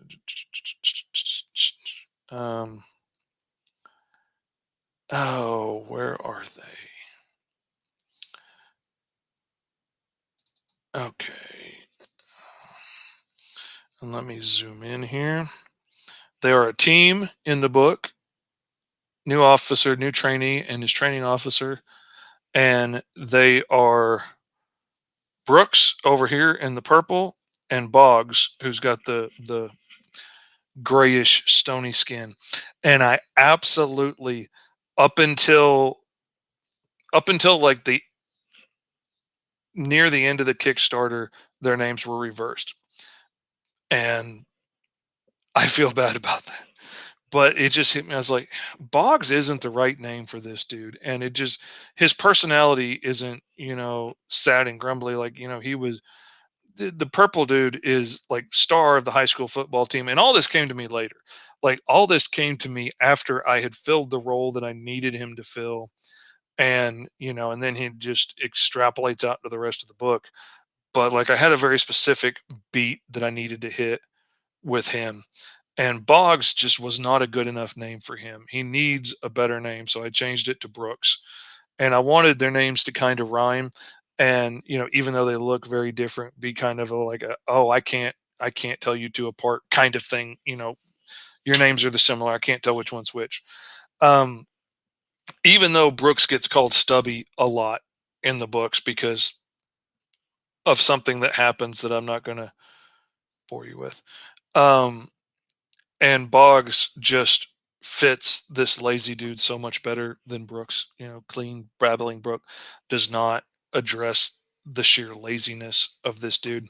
Um, oh, where are they? Okay. And let me zoom in here. They are a team in the book, new officer, new trainee, and his training officer. And they are Brooks over here in the purple, and Boggs, who's got the grayish stony skin. And I absolutely, up until like the near the end of the Kickstarter, their names were reversed, and I feel bad about that. But it just hit me. I was like, Boggs isn't the right name for this dude, and it just, his personality isn't, sad and grumbly like, he was. The purple dude is like star of the high school football team, and all this came to me later. Like, all this came to me after I had filled the role that I needed him to fill, and and then he just extrapolates out to the rest of the book. But like, I had a very specific beat that I needed to hit with him, and Boggs just was not a good enough name for him. He needs a better name, so I changed it to Brooks. And I wanted their names to kind of rhyme, and even though they look very different, be kind of oh, I can't tell you two apart kind of thing. Your names are the similar. I can't tell which one's which. Um, Even though Brooks gets called Stubby a lot in the books because of something that happens that I'm not going to bore you with. Um, and Boggs just fits this lazy dude so much better than Brooks. Clean, babbling Brook does not address the sheer laziness of this dude.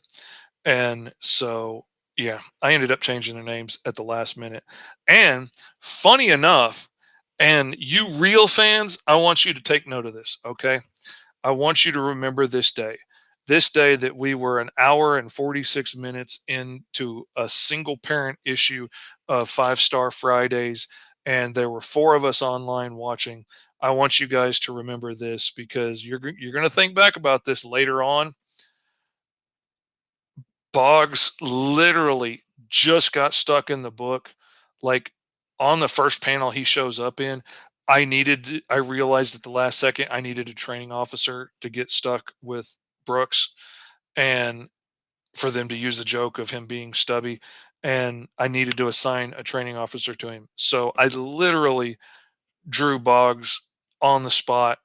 And so, yeah, I ended up changing their names at the last minute. And funny enough, and you real fans, I want you to take note of this, okay? I want you to remember this day. This day that we were an hour and 46 minutes into a single parent issue of Fivestar Fridays, and there were 4 of us online watching. I want you guys to remember this because you're going to think back about this later on. Boggs literally just got stuck in the book. Like, on the first panel he shows up in, I realized at the last second I needed a training officer to get stuck with Brooks, and for them to use the joke of him being stubby, and I needed to assign a training officer to him. So I literally drew Boggs on the spot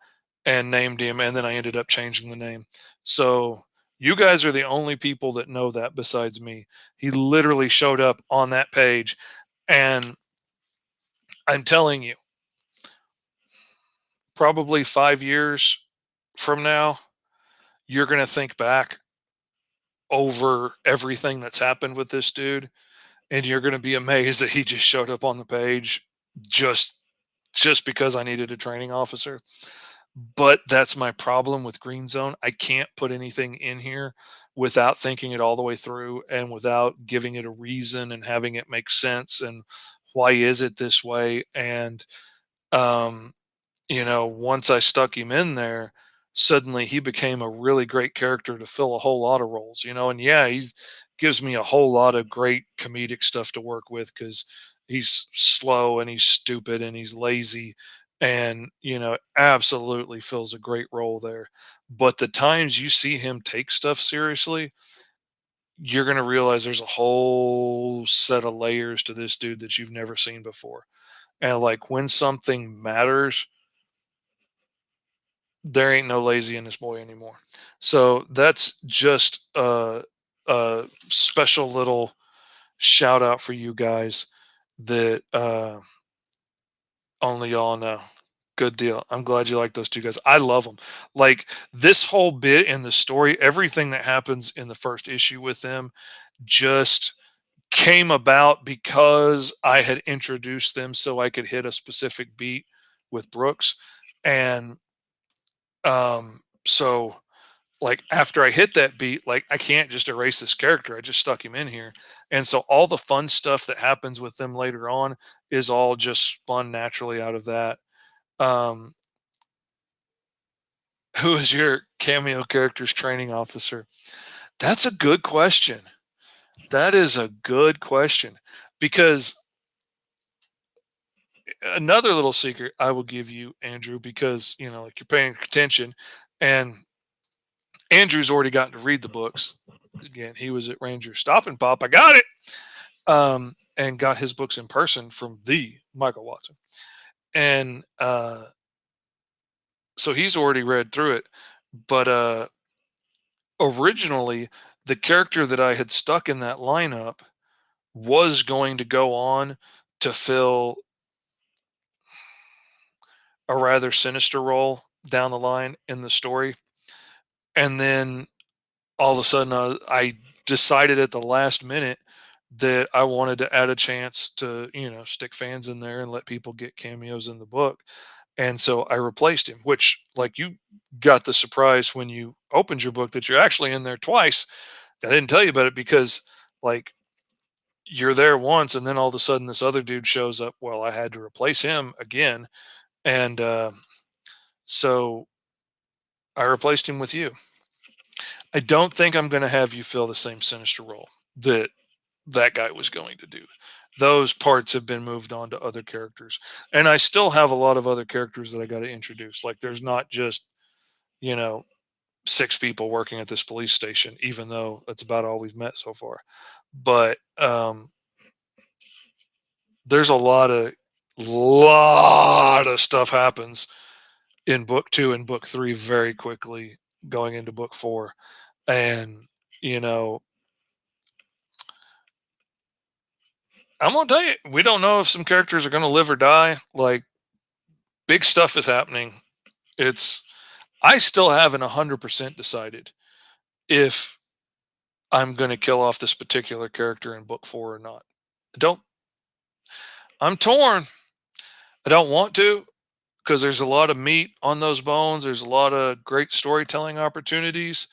and named him, and then I ended up changing the name. So you guys are the only people that know that besides me. He literally showed up on that page, and I'm telling you, probably 5 years from now, you're going to think back over everything that's happened with this dude, and you're going to be amazed that he just showed up on the page just just because I needed a training officer. But that's my problem with Green Zone. I can't put anything in here without thinking it all the way through and without giving it a reason and having it make sense, and why is it this way. And um once I stuck him in there, suddenly he became a really great character to fill a whole lot of roles, and yeah, he gives me a whole lot of great comedic stuff to work with because he's slow and he's stupid and he's lazy, and absolutely fills a great role there. But the times you see him take stuff seriously, you're going to realize there's a whole set of layers to this dude that you've never seen before. And like, when something matters, there ain't no lazy in this boy anymore. So that's just a special little shout out for you guys that only y'all know. Good deal. I'm glad you like those 2 guys. I love them. Like, this whole bit in the story, everything that happens in the first issue with them just came about because I had introduced them so I could hit a specific beat with Brooks. And so, like, after I hit that beat, like, I can't just erase this character. I just stuck him in here. And so all the fun stuff that happens with them later on is all just spun naturally out of that. Um, who is your cameo character's training officer? That's a good question. That is a good question because another little secret I will give you, Andrew, because like you're paying attention, and Andrew's already gotten to read the books. Again, he was at Ranger Stop and Pop. I got it, and got his books in person from the Michael Watson, and so he's already read through it. But originally, the character that I had stuck in that lineup was going to go on to fill a rather sinister role down the line in the story. And then all of a sudden, I decided at the last minute that I wanted to add a chance to, stick fans in there and let people get cameos in the book. And so I replaced him, which, like, you got the surprise when you opened your book that you're actually in there twice. I didn't tell you about it because, like, you're there once and then all of a sudden this other dude shows up. Well, I had to replace him again. And so I replaced him with you. I don't think I'm going to have you fill the same sinister role that that guy was going to do. Those parts have been moved on to other characters. And I still have a lot of other characters that I got to introduce. Like, there's not just, you know, 6 people working at this police station, even though that's about all we've met so far. But there's a lot of stuff happens in book 2 and book 3 very quickly going into book 4. And, you know, I'm gonna tell you, we don't know if some characters are gonna live or die. Like, big stuff is happening. I still haven't 100% decided if I'm gonna kill off this particular character in book 4 or not. I don't. I'm torn. I don't want to, because there's a lot of meat on those bones. There's a lot of great storytelling opportunities,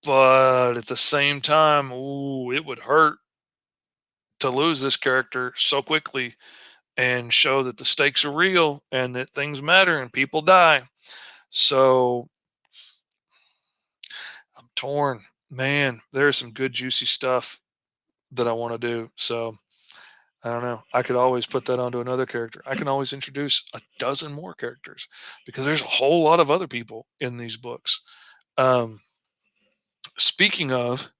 but at the same time, ooh, it would hurt to lose this character so quickly and show that the stakes are real and that things matter and people die. So I'm torn. Man, there's some good juicy stuff that I want to do. So I don't know. I could always put that onto another character. I can always introduce a dozen more characters because there's a whole lot of other people in these books. Um, Speaking of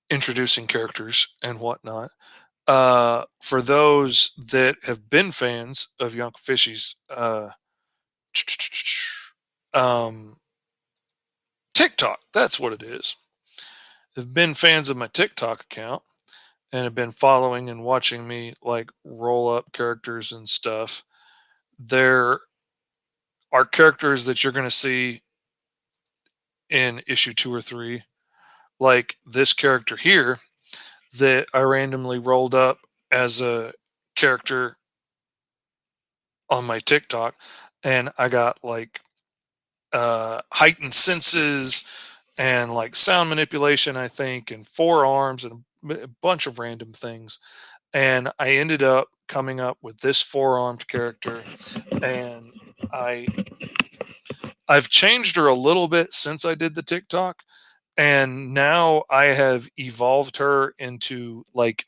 introducing characters and whatnot, for those that have been fans of Young Fishy's um, TikTok, that's what it is, have been fans of my TikTok account and have been following and watching me like roll up characters and stuff, there are characters that you're going to see in issue 2 or 3, like this character here that I randomly rolled up as a character on my TikTok, and I got like heightened senses and like sound manipulation, I think, and forearms and a bunch of random things. And I ended up coming up with this four-armed character, and I've changed her a little bit since I did the TikTok, and now I have evolved her into like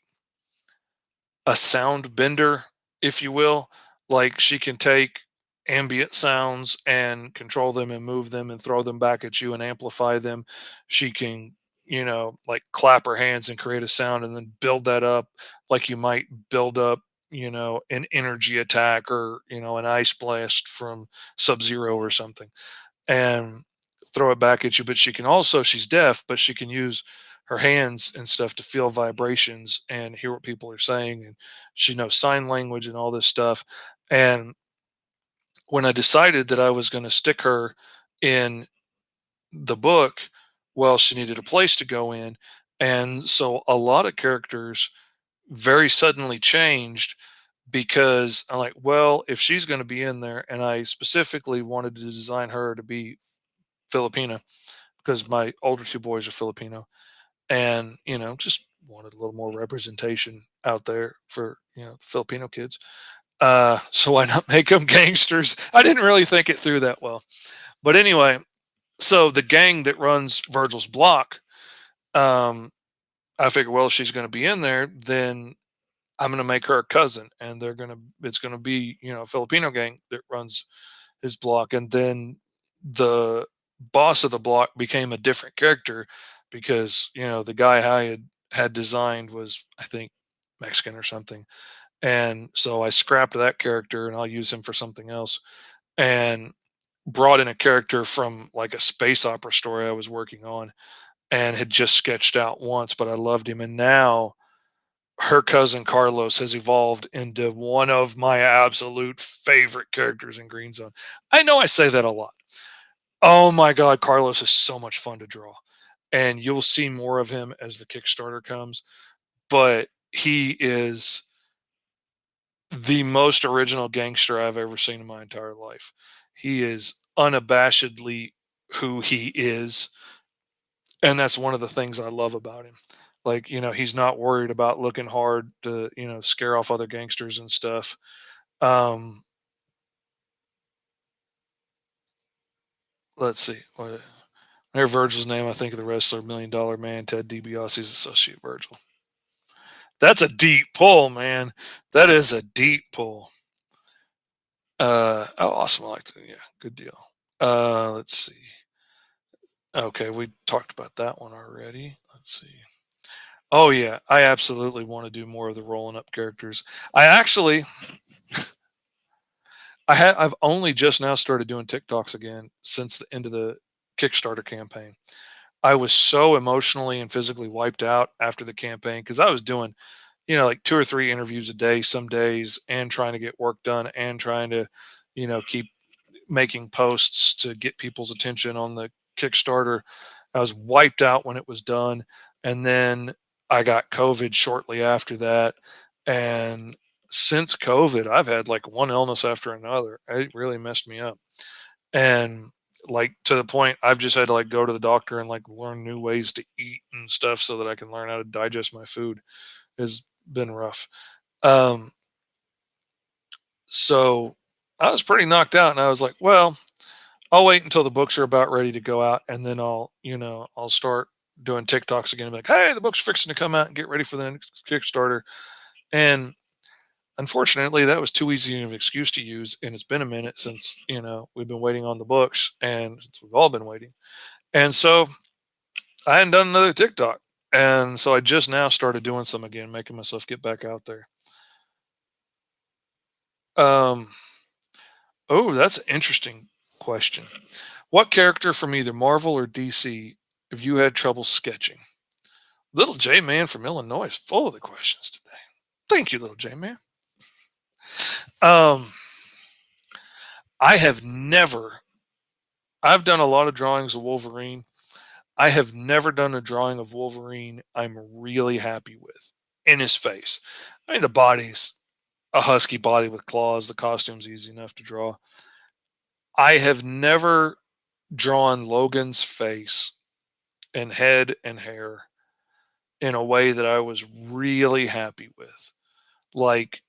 a sound bender, if you will. Like, she can take ambient sounds and control them and move them and throw them back at you and amplify them. She can, like clap her hands and create a sound and then build that up like you might build up, an energy attack or, an ice blast from Sub Zero or something, and throw it back at you. But she's deaf, but she can use her hands and stuff to feel vibrations and hear what people are saying. And she knows sign language and all this stuff. And when I decided that I was going to stick her in the book, well, she needed a place to go in. And so a lot of characters very suddenly changed because I'm like, well, if she's going to be in there, and I specifically wanted to design her to be Filipina because my older 2 boys are Filipino, and just wanted a little more representation out there for Filipino kids. So why not make them gangsters? I didn't really think it through that well, but anyway, so the gang that runs Virgil's block, I figured, well, if she's going to be in there, then I'm going to make her a cousin, and it's going to be, a Filipino gang that runs his block. And then the boss of the block became a different character because, the guy I had designed was, I think, Mexican or something. And so I scrapped that character and I'll use him for something else. And brought in a character from like a space opera story I was working on and had just sketched out once, but I loved him. And now her cousin Carlos has evolved into one of my absolute favorite characters in Green Zone. I know I say that a lot. Oh my God, Carlos is so much fun to draw. And you'll see more of him as the Kickstarter comes. But he is the most original gangster I've ever seen in my entire life. He is unabashedly who he is. And that's one of the things I love about him. Like, he's not worried about looking hard to, scare off other gangsters and stuff. Um, let's see. Their Virgil's name, I think of the wrestler Million Dollar Man, Ted DiBiase's associate Virgil. That's a deep pull, man. That is a deep pull. Awesome. I like it. Yeah, good deal. Let's see. Okay, we talked about that one already. Let's see. Oh yeah, I absolutely want to do more of the rolling up characters. I've only just now started doing TikToks again since the end of the Kickstarter campaign. I was so emotionally and physically wiped out after the campaign because I was doing, like 2 or 3 interviews a day some days and trying to get work done and trying to, keep making posts to get people's attention on the Kickstarter. I was wiped out when it was done. And then I got COVID shortly after that. And since COVID, I've had like one illness after another. It really messed me up. And like to the point I've just had to like go to the doctor and like learn new ways to eat and stuff so that I can learn how to digest my food. Has been rough. Um, so I was pretty knocked out and I was like, well, I'll wait until the books are about ready to go out, and then I'll start doing TikToks again. And be like, hey, the book's fixing to come out, and get ready for the next Kickstarter. And unfortunately, that was too easy of an excuse to use, and it's been a minute since we've been waiting on the books, and we've all been waiting. And so I hadn't done another TikTok, and so I just now started doing some again, making myself get back out there. Oh, that's an interesting question. What character from either Marvel or DC have you had trouble sketching? Little J Man from Illinois is full of the questions today. Thank you, Little J Man. I have never, I've done a lot of drawings of Wolverine. I have never done a drawing of Wolverine I'm really happy with in his face. I mean, the body's a husky body with claws. The costume's easy enough to draw. I have never drawn Logan's face and head and hair in a way that I was really happy with. Like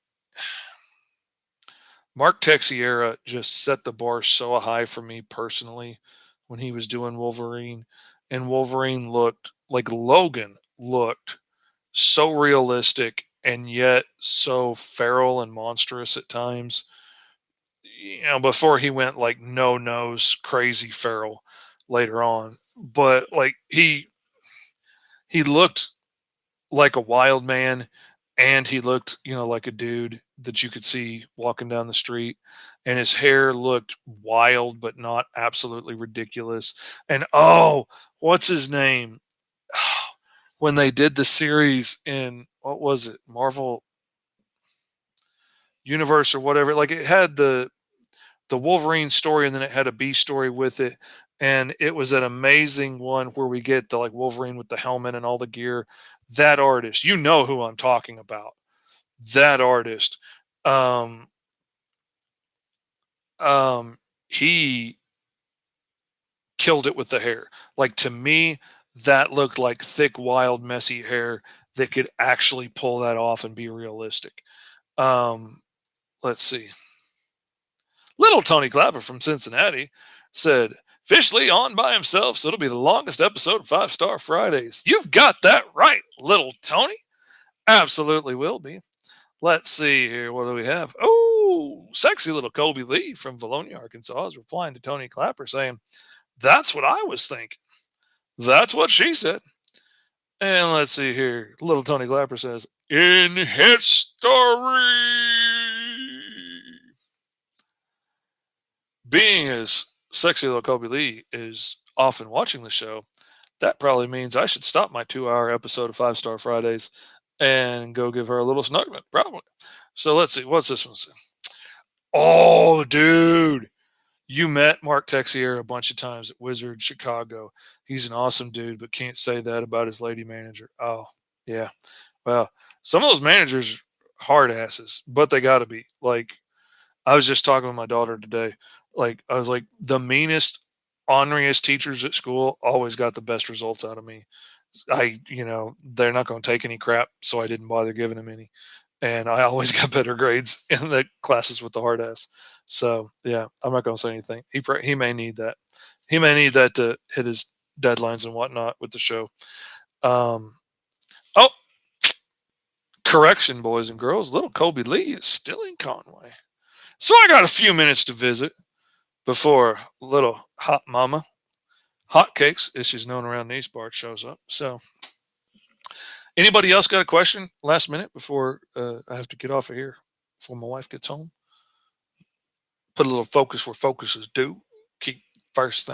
Mark Texiera just set the bar so high for me personally when he was doing Wolverine. And Wolverine looked like Logan looked so realistic and yet so feral and monstrous at times. Before he went like no nose crazy feral later on. But like he looked like a wild man, and he looked like a dude that you could see walking down the street, and his hair looked wild but not absolutely ridiculous. And oh, what's his name? When they did the series in, what was it, Marvel Universe or whatever, like it had the Wolverine story and then it had a B story with it, and it was an amazing one where we get the like Wolverine with the helmet and all the gear. That artist, you know who I'm talking about. That artist, um, he killed it with the hair. Like to me, that looked like thick, wild, messy hair that could actually pull that off and be realistic. Let's see. Little Tony Clapper from Cincinnati said, officially on by himself, so it'll be the longest episode of Five Star Fridays. You've got that right, little Tony. Absolutely will be. Let's see here. What do we have? Oh, sexy little Kobe Lee from Valonia, Arkansas is replying to Tony Clapper saying, "That's what I was thinking. That's what she said." And let's see here. Little Tony Clapper says, "In history." Being as sexy little Kobe Lee is often watching the show, that probably means I should stop my 2-hour episode of Five Star Fridays and go give her a little snuggling. Probably. So let's see. What's this one say? Oh, dude. You met Mark Texier a bunch of times at Wizard Chicago. He's an awesome dude, but can't say that about his lady manager. Oh, yeah. Well, some of those managers hard asses, but they got to be. Like, I was just talking with my daughter today. Like, I was like, the meanest, orneriest teachers at school always got the best results out of me. They're not going to take any crap, so I didn't bother giving them any. And I always got better grades in the classes with the hard ass. So yeah, I'm not going to say anything. He may need that. He may need that to hit his deadlines and whatnot with the show. Um, oh, correction, boys and girls. Little Kobe Lee is still in Conway. So I got a few minutes to visit before little hot mama, hotcakes, as she's known around these parts, shows up. So anybody else got a question last minute before I have to get off of here before my wife gets home? Put a little focus where focus is due. Keep the first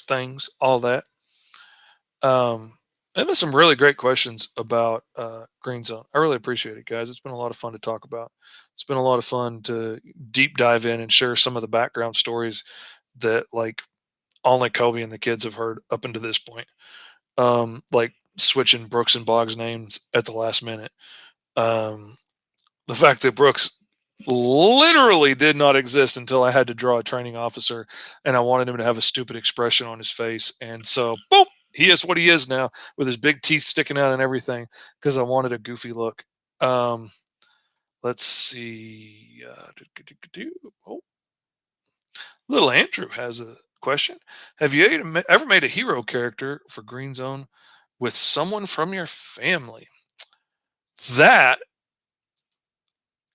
things, all that. There been some really great questions about Green Zone. I really appreciate it, guys. It's been a lot of fun to talk about. It's been a lot of fun to deep dive in and share some of the background stories that like only Kobe and the kids have heard up until this point. Like switching Brooks and Boggs names at the last minute. The fact that Brooks literally did not exist until I had to draw a training officer and I wanted him to have a stupid expression on his face. And so, boom, he is what he is now with his big teeth sticking out and everything because I wanted a goofy look. Um, let's see. Oh, little Andrew has a question. Have you ever made a hero character for Green Zone with someone from your family? That,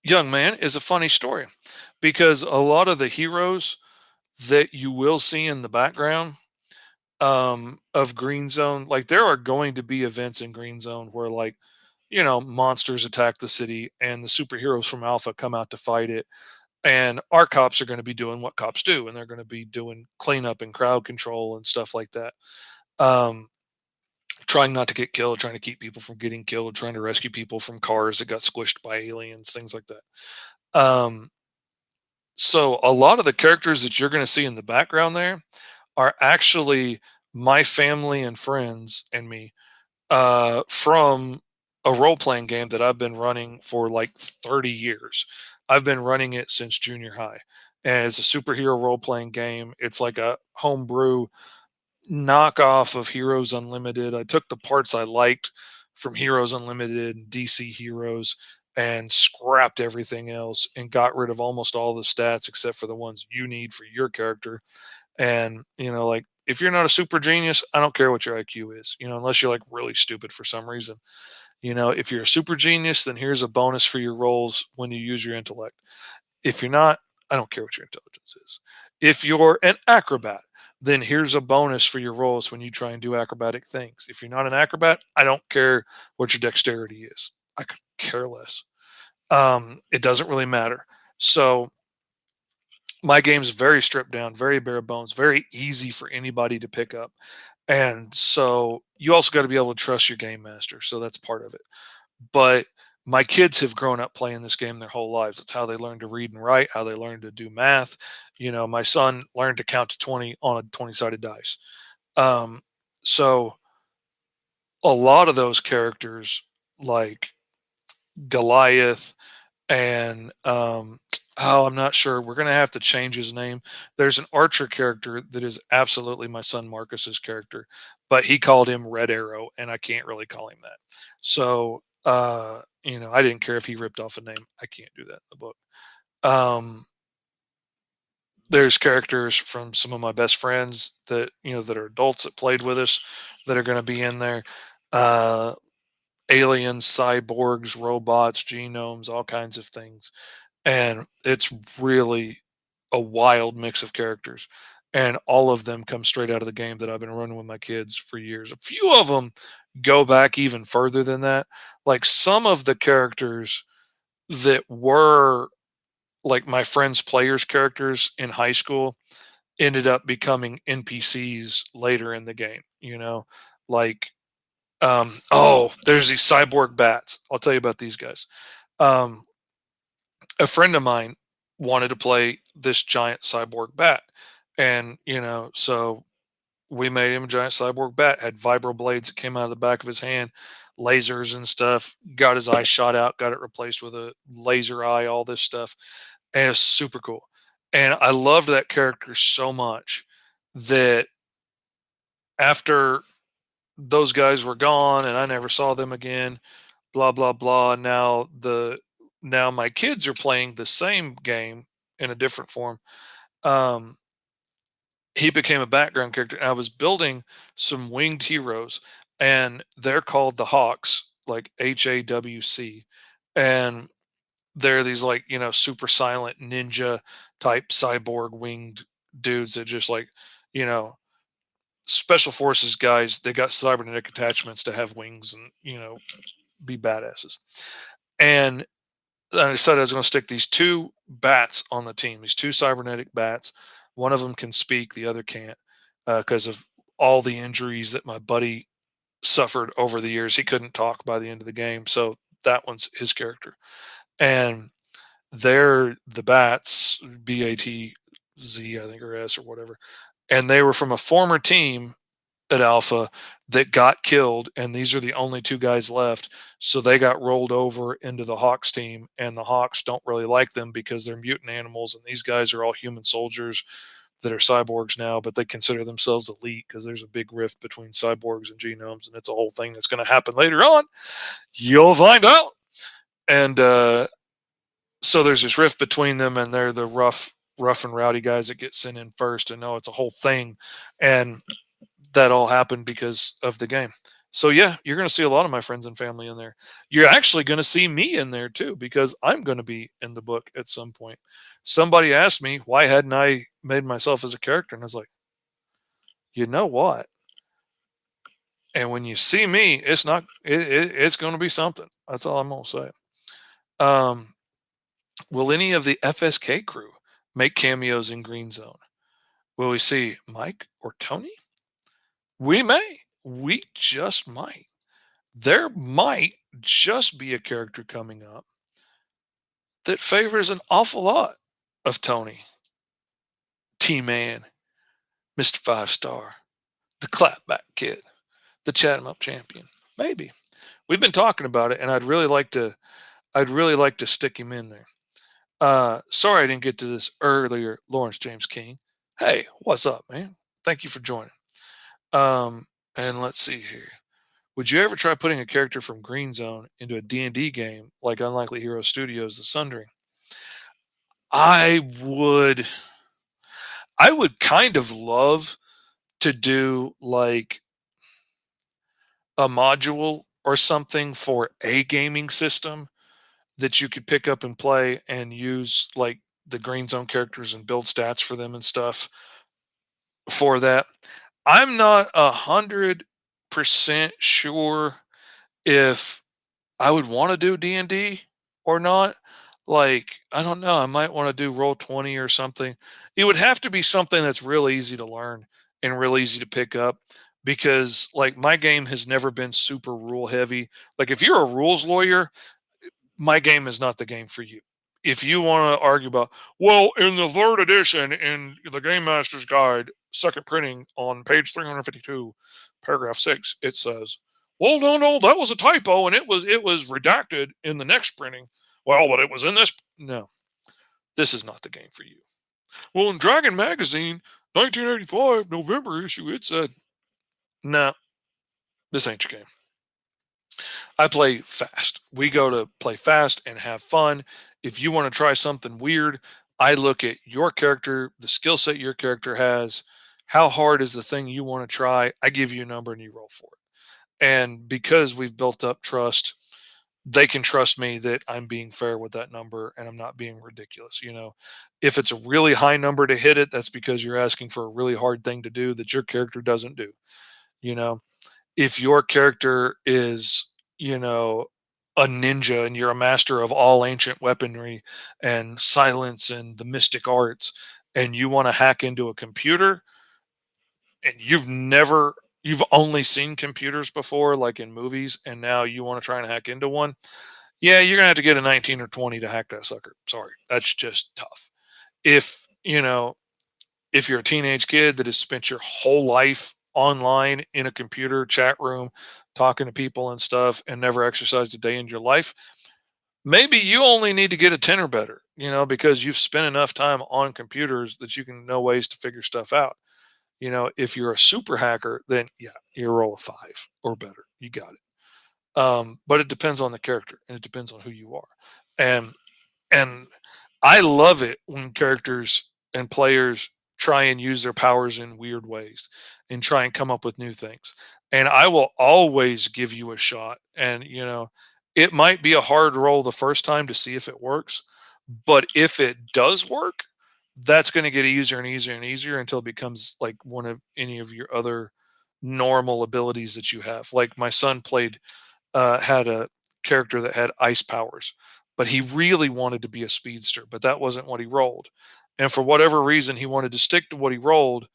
young man, is a funny story because a lot of the heroes that you will see in the background of Green Zone, like there are going to be events in Green Zone where like, monsters attack the city and the superheroes from Alpha come out to fight it. And our cops are going to be doing what cops do, and they're going to be doing cleanup and crowd control and stuff like that. Um, Trying not to get killed, trying to keep people from getting killed, trying to rescue people from cars that got squished by aliens, things like that. So a lot of the characters that you're going to see in the background there are actually my family and friends and me from a role playing game that I've been running for like 30 years. I've been running it since junior high. And it's a superhero role playing game. It's like a homebrew knockoff of Heroes Unlimited. I took the parts I liked from Heroes Unlimited and DC Heroes and scrapped everything else and got rid of almost all the stats except for the ones you need for your character. And, like if you're not a super genius, I don't care what your IQ is, unless you're like really stupid for some reason. If you're a super genius, then here's a bonus for your rolls when you use your intellect. If you're not, I don't care what your intelligence is. If you're an acrobat, then here's a bonus for your rolls when you try and do acrobatic things. If you're not an acrobat, I don't care what your dexterity is. I could care less. It doesn't really matter. So my game's very stripped down, very bare bones, very easy for anybody to pick up. And so you also got to be able to trust your game master. So that's part of it. But my kids have grown up playing this game their whole lives. It's how they learn to read and write, how they learn to do math. My son learned to count to 20 on a 20-sided dice. So a lot of those characters, like Goliath and I'm not sure. We're gonna have to change his name. There's an Archer character that is absolutely my son Marcus's character, but he called him Red Arrow, and I can't really call him that. So I didn't care if he ripped off a name. I can't do that in the book. There's characters from some of my best friends that that are adults that played with us that are going to be in there. aliens, cyborgs, robots, genomes, all kinds of things. And it's really a wild mix of characters. And all of them come straight out of the game that I've been running with my kids for years. A few of them go back even further than that. Like some of the characters that were like my friends' players' characters in high school ended up becoming NPCs later in the game, like there's these cyborg bats. I'll tell you about these guys. Um, a friend of mine wanted to play this giant cyborg bat, and so we made him a giant cyborg bat. Had vibro blades that came out of the back of his hand, lasers and stuff. Got his eye shot out. Got it replaced with a laser eye. All this stuff, and it's super cool. And I loved that character so much that after those guys were gone and I never saw them again, blah blah blah. Now my kids are playing the same game in a different form. Um, he became a background character. And I was building some winged heroes, and they're called the Hawks, like HAWC, and they're these like super silent ninja type cyborg winged dudes that just like you know special forces guys. They got cybernetic attachments to have wings and be badasses. And I decided I was going to stick these two bats on the team, these two cybernetic bats. One of them can speak, the other can't, because of all the injuries that my buddy suffered over the years. He couldn't talk by the end of the game. So that one's his character. And they're the bats, BATZ, I think, or S or whatever. And they were from a former team at Alpha that got killed, and these are the only two guys left. So they got rolled over into the Hawks team, and the Hawks don't really like them because they're mutant animals, and these guys are all human soldiers that are cyborgs now, but they consider themselves elite because there's a big rift between cyborgs and genomes, and it's a whole thing that's going to happen later on. You'll find out. And so there's this rift between them, and they're the rough and rowdy guys that get sent in first, and no, it's a whole thing. And that all happened because of the game. So yeah, you're going to see a lot of my friends and family in there. You're actually going to see me in there too, because I'm going to be in the book at some point. Somebody asked me why hadn't I made myself as a character, and I was like, you know what? And when you see me, it's not. It's going to be something. That's all I'm going to say. Will any of the FSK crew make cameos in Green Zone? Will we see Mike or Tony? We may. We just might. There might just be a character coming up that favors an awful lot of Tony, T-Man, Mr. Five Star, the Clapback Kid, the Chat 'em Up Champion. Maybe. We've been talking about it, and I'd really like to stick him in there. Sorry I didn't get to this earlier, Lawrence James King. Hey, what's up, man? Thank you for joining. And let's see here. Would you ever try putting a character from Green Zone into a D&D game like Unlikely Hero Studios' The Sundering? I would kind of love to do like a module or something for a gaming system that you could pick up and play and use like the Green Zone characters and build stats for them and stuff for that. I'm not 100% sure if I would want to do D&D or not. Like, I don't know. I might want to do Roll20 or something. It would have to be something that's real easy to learn and real easy to pick up, because like my game has never been super rule heavy. Like if you're a rules lawyer, my game is not the game for you. If you want to argue about, well, in the third edition in the Game Master's Guide, second printing on page 352, paragraph 6, it says, well, no, that was a typo, and it was redacted in the next printing. Well, but it was in this. No, this is not the game for you. Well, in Dragon Magazine, 1985 November issue, it said, no, this ain't your game. I play fast. We go to play fast and have fun. If you want to try something weird, I look at your character, the skill set your character has, how hard is the thing you want to try? I give you a number and you roll for it. And because we've built up trust, they can trust me that I'm being fair with that number and I'm not being ridiculous. If it's a really high number to hit it, that's because you're asking for a really hard thing to do that your character doesn't do. You know, if your character is, a ninja and you're a master of all ancient weaponry and silence and the mystic arts, and you want to hack into a computer and you've only seen computers before, like in movies, and now you want to try and hack into one, yeah, you're gonna have to get a 19 or 20 to hack that sucker. Sorry, that's just tough. If if you're a teenage kid that has spent your whole life online in a computer chat room talking to people and stuff and never exercised a day in your life, maybe you only need to get a 10 or better, because you've spent enough time on computers that you can know ways to figure stuff out. If you're a super hacker, then yeah, you roll a 5 or better. You got it. But it depends on the character and it depends on who you are. And and I love it when characters and players try and use their powers in weird ways and try and come up with new things. And I will always give you a shot. And it might be a hard roll the first time to see if it works, but if it does work, that's going to get easier and easier and easier until it becomes like one of any of your other normal abilities that you have. Like my son had a character that had ice powers, but he really wanted to be a speedster, but that wasn't what he rolled. And for whatever reason, he wanted to stick to what he rolled.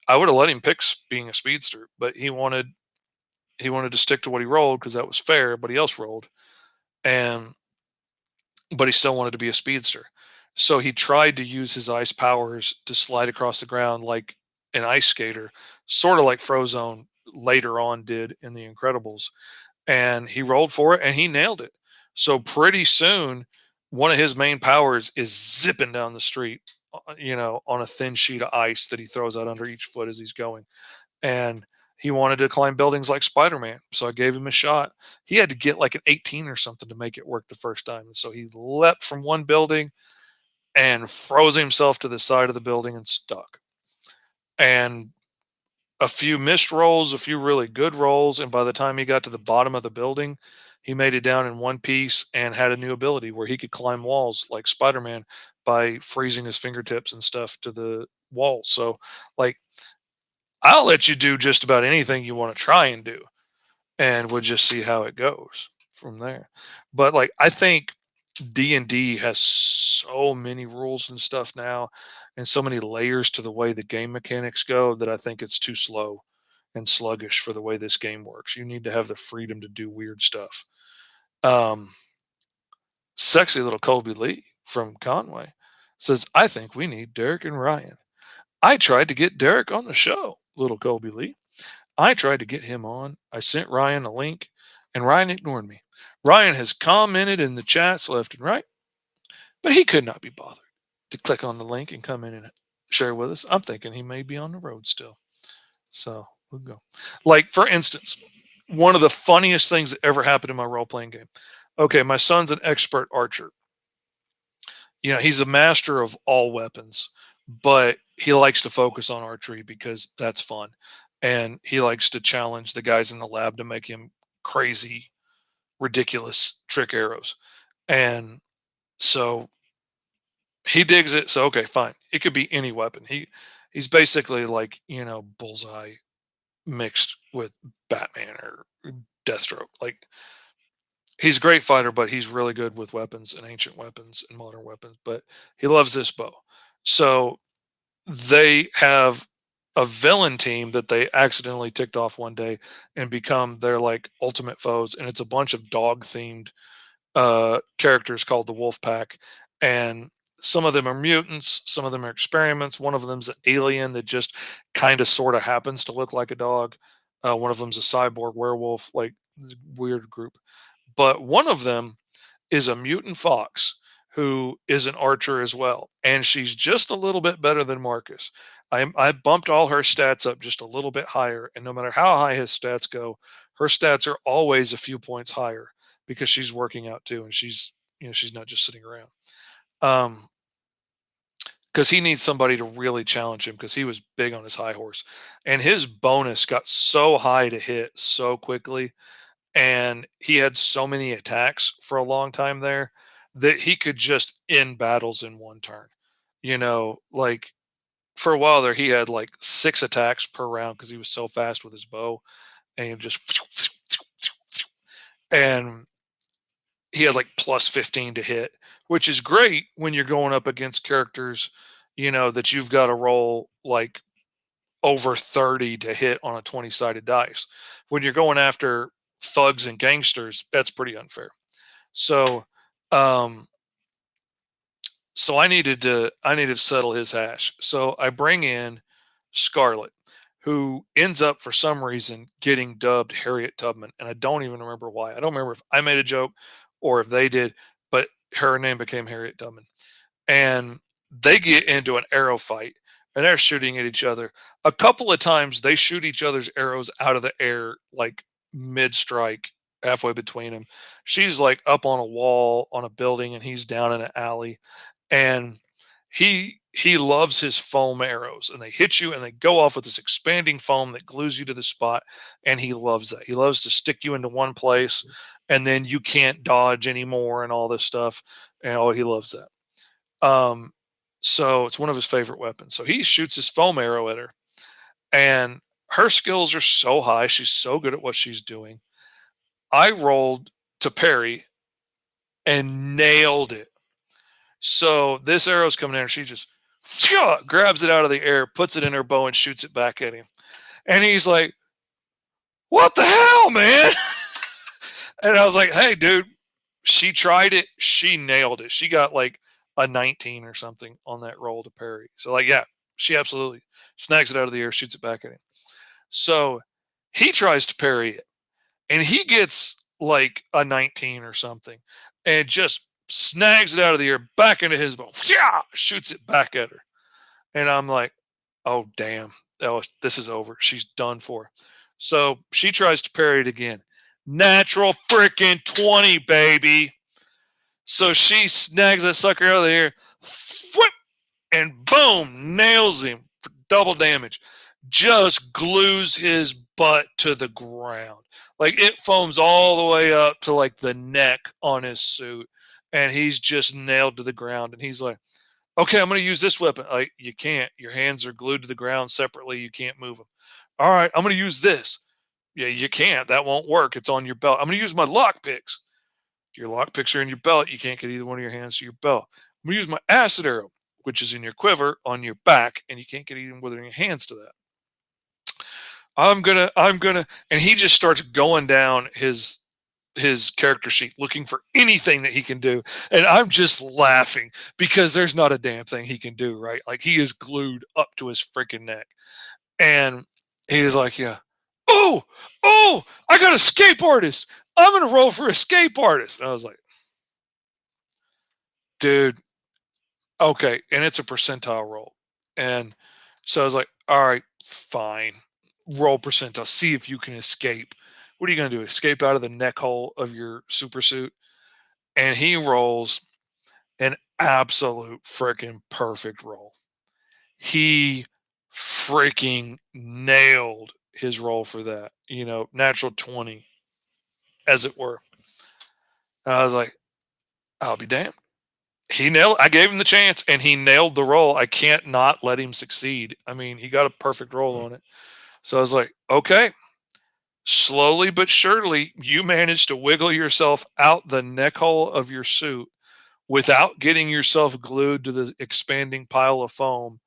I would have let him pick being a speedster, but he wanted to stick to what he rolled because that was fair. But he else rolled, and but he still wanted to be a speedster. So he tried to use his ice powers to slide across the ground like an ice skater, sort of like Frozone later on did in The Incredibles, and he rolled for it and he nailed it. So pretty soon, one of his main powers is zipping down the street, on a thin sheet of ice that he throws out under each foot as he's going. And he wanted to climb buildings like Spider-Man. So I gave him a shot. He had to get like an 18 or something to make it work the first time. And so he leapt from one building and froze himself to the side of the building and stuck. And a few missed rolls, a few really good rolls, and by the time he got to the bottom of the building, he made it down in one piece and had a new ability where he could climb walls like Spider-Man by freezing his fingertips and stuff to the wall. So, like, I'll let you do just about anything you want to try and do, and we'll just see how it goes from there. But like, I think D&D has so many rules and stuff now and so many layers to the way the game mechanics go that I think it's too slow and sluggish for the way this game works. You need to have the freedom to do weird stuff. Um, Sexy little Colby Lee from Conway says, I think we need Derek and Ryan. I tried to get Derek on the show, little Colby Lee. I tried to get him on. I sent Ryan a link and Ryan ignored me. Ryan has commented in the chats left and right, but he could not be bothered to click on the link and come in and share with us. I'm thinking he may be on the road still. So we'll go. Like, for instance, one of the funniest things that ever happened in my role playing game. Okay, my son's an expert archer. He's a master of all weapons, but he likes to focus on archery because that's fun. And he likes to challenge the guys in the lab to make him crazy, ridiculous trick arrows. And so he digs it. So okay, fine. It could be any weapon. He's basically like, Bullseye mixed with Batman or Deathstroke. Like, he's a great fighter, but he's really good with weapons and ancient weapons and modern weapons. But he loves this bow. So they have a villain team that they accidentally ticked off one day and become their like ultimate foes. And it's a bunch of dog themed characters called the Wolf Pack. And some of them are mutants, some of them are experiments. One of them's an alien that just kind of sort of happens to look like a dog. One of them's a cyborg werewolf, like weird group. But one of them is a mutant fox who is an archer as well. And she's just a little bit better than Marcus. I bumped all her stats up just a little bit higher. And no matter how high his stats go, her stats are always a few points higher because she's working out too. And she's not just sitting around. Um, because he needs somebody to really challenge him because he was big on his high horse. And his bonus got so high to hit so quickly. And he had so many attacks for a long time there that he could just end battles in one turn. Like for a while there, he had like 6 attacks per round because he was so fast with his bow, and he just and he had like plus 15 to hit, which is great when you're going up against characters, that you've got to roll like over 30 to hit on a 20-sided dice. When you're going after thugs and gangsters, that's pretty unfair. So, um, so I needed to settle his hash. So I bring in Scarlet, who ends up for some reason getting dubbed Harriet Tubman, and I don't even remember why. I don't remember if I made a joke or if they did, but her name became Harriet Tubman. And they get into an arrow fight, and they're shooting at each other. A couple of times they shoot each other's arrows out of the air, like mid strike, halfway between them. She's like up on a wall on a building, and he's down in an alley. And he loves his foam arrows, and they hit you and they go off with this expanding foam that glues you to the spot. And he loves that. He loves to stick you into one place, and then you can't dodge anymore and all this stuff. And oh, he loves that. So it's one of his favorite weapons. So he shoots his foam arrow at her, and her skills are so high. She's so good at what she's doing. I rolled to parry and nailed it. So this arrow's coming in, and she just grabs it out of the air, puts it in her bow, and shoots it back at him. And he's like, "What the hell, man?" And I was like, "Hey, dude, she tried it. She nailed it. She got like a 19 or something on that roll to parry." So like, yeah, she absolutely snags it out of the air, shoots it back at him. So he tries to parry it, and he gets like a 19 or something, and just snags it out of the air back into his bow, shoots it back at her. And I'm like, oh damn, this is over. She's done for. So she tries to parry it again. Natural freaking 20, baby. So she snags that sucker out of the air, whoop, and boom, nails him for double damage. Just glues his butt to the ground. Like it foams all the way up to like the neck on his suit, and he's just nailed to the ground. And he's like, "Okay, I'm going to use this weapon." Like, you can't. Your hands are glued to the ground separately. You can't move them. "All right, I'm going to use this." "Yeah, you can't. That won't work. It's on your belt." "I'm going to use my lock picks." "Your lock picks are in your belt. You can't get either one of your hands to your belt." "I'm going to use my acid arrow, which is in your quiver on your back, and you can't get either one of your hands to that." I'm gonna, and he just starts going down his character sheet looking for anything that he can do, and I'm just laughing because there's not a damn thing he can do, right? Like he is glued up to his freaking neck. And he is like, yeah, oh, I got escape artist. I'm gonna roll for escape artist. And I was like, dude, okay. And it's a percentile roll. And so I was like, all right, fine, roll percentile, see if you can escape. What are you going to do? Escape out of the neck hole of your super suit? And he rolls an absolute freaking perfect roll. He freaking nailed his roll for that, natural 20, as it were. And I was like, I'll be damned. I gave him the chance, and he nailed the roll. I can't not let him succeed. I mean, he got a perfect roll on it. So I was like, okay, slowly but surely, you managed to wiggle yourself out the neck hole of your suit without getting yourself glued to the expanding pile of foam.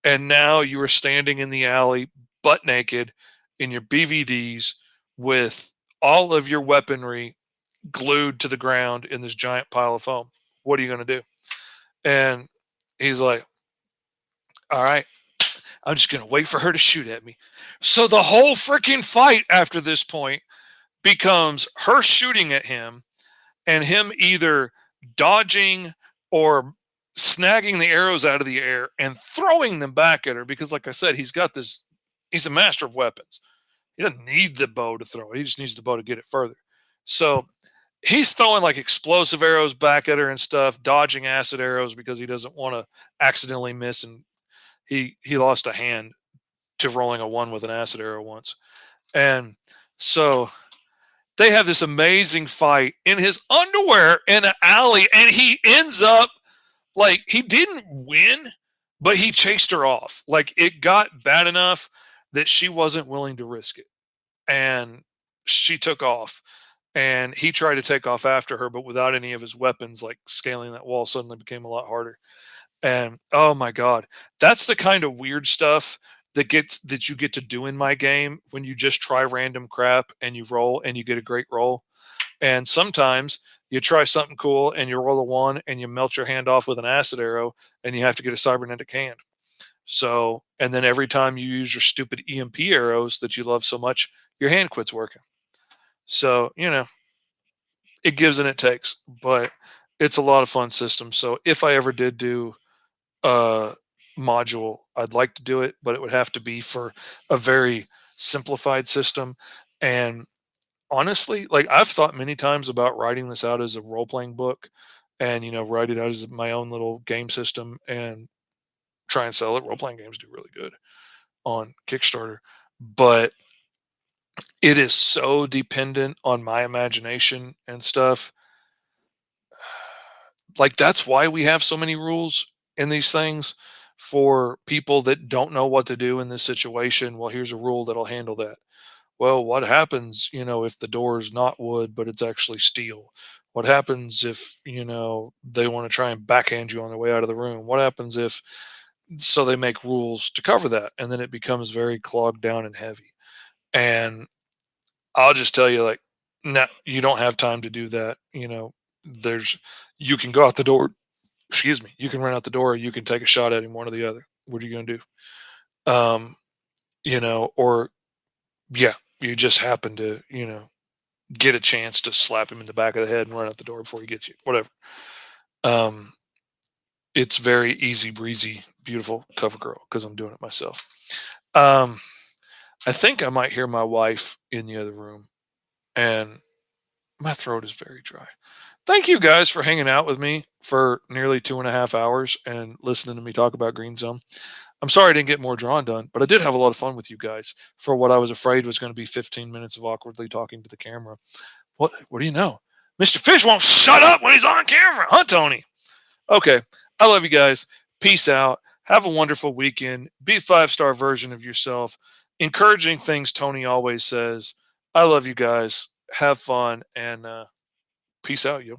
And now you are standing in the alley, butt naked, in your BVDs, with all of your weaponry glued to the ground in this giant pile of foam. What are you going to do? And he's like, all right, I'm just going to wait for her to shoot at me. So the whole freaking fight after this point becomes her shooting at him, and him either dodging or snagging the arrows out of the air and throwing them back at her, because like I said, he's a master of weapons. He doesn't need the bow to throw it. He just needs the bow to get it further. So he's throwing like explosive arrows back at her and stuff, dodging acid arrows because he doesn't want to accidentally miss. And he lost a hand to rolling a 1 with an acid arrow once. And so they have this amazing fight in his underwear in an alley, and he ends up like he didn't win, but he chased her off. Like it got bad enough that she wasn't willing to risk it. And she took off. And he tried to take off after her, but without any of his weapons, like scaling that wall suddenly became a lot harder. And oh my God, that's the kind of weird stuff that you get to do in my game when you just try random crap and you roll and you get a great roll. And sometimes you try something cool and you roll a 1 and you melt your hand off with an acid arrow and you have to get a cybernetic hand. So, and then every time you use your stupid EMP arrows that you love so much, your hand quits working. So, it gives and it takes, but it's a lot of fun system. So if I ever did do a module, I'd like to do it, but it would have to be for a very simplified system. And honestly, like I've thought many times about writing this out as a role-playing book and, write it out as my own little game system and try and sell it. Role-playing games do really good on Kickstarter, but it is so dependent on my imagination and stuff. Like that's why we have so many rules in these things for people that don't know what to do in this situation. Well, here's a rule that'll handle that. Well, what happens, if the door is not wood but it's actually steel? What happens if, they want to try and backhand you on their way out of the room? What happens if so they make rules to cover that, and then it becomes very clogged down and heavy. And I'll just tell you, like, no, you don't have time to do that. There's you can go out the door. Excuse me. You can run out the door. Or you can take a shot at him. One or the other. What are you going to do? Or yeah, you just happen to get a chance to slap him in the back of the head and run out the door before he gets you. Whatever. It's very easy breezy, beautiful cover girl because I'm doing it myself. I think I might hear my wife in the other room, and my throat is very dry. Thank you guys for hanging out with me for nearly 2.5 hours and listening to me talk about Green Zone. I'm sorry I didn't get more drawn done, but I did have a lot of fun with you guys for what I was afraid was going to be 15 minutes of awkwardly talking to the camera. What do you know? Mr. Fish won't shut up when he's on camera, huh, Tony? Okay. I love you guys. Peace out. Have a wonderful weekend. Be a 5-star version of yourself. Encouraging things Tony always says. I love you guys. Have fun and peace out, yo.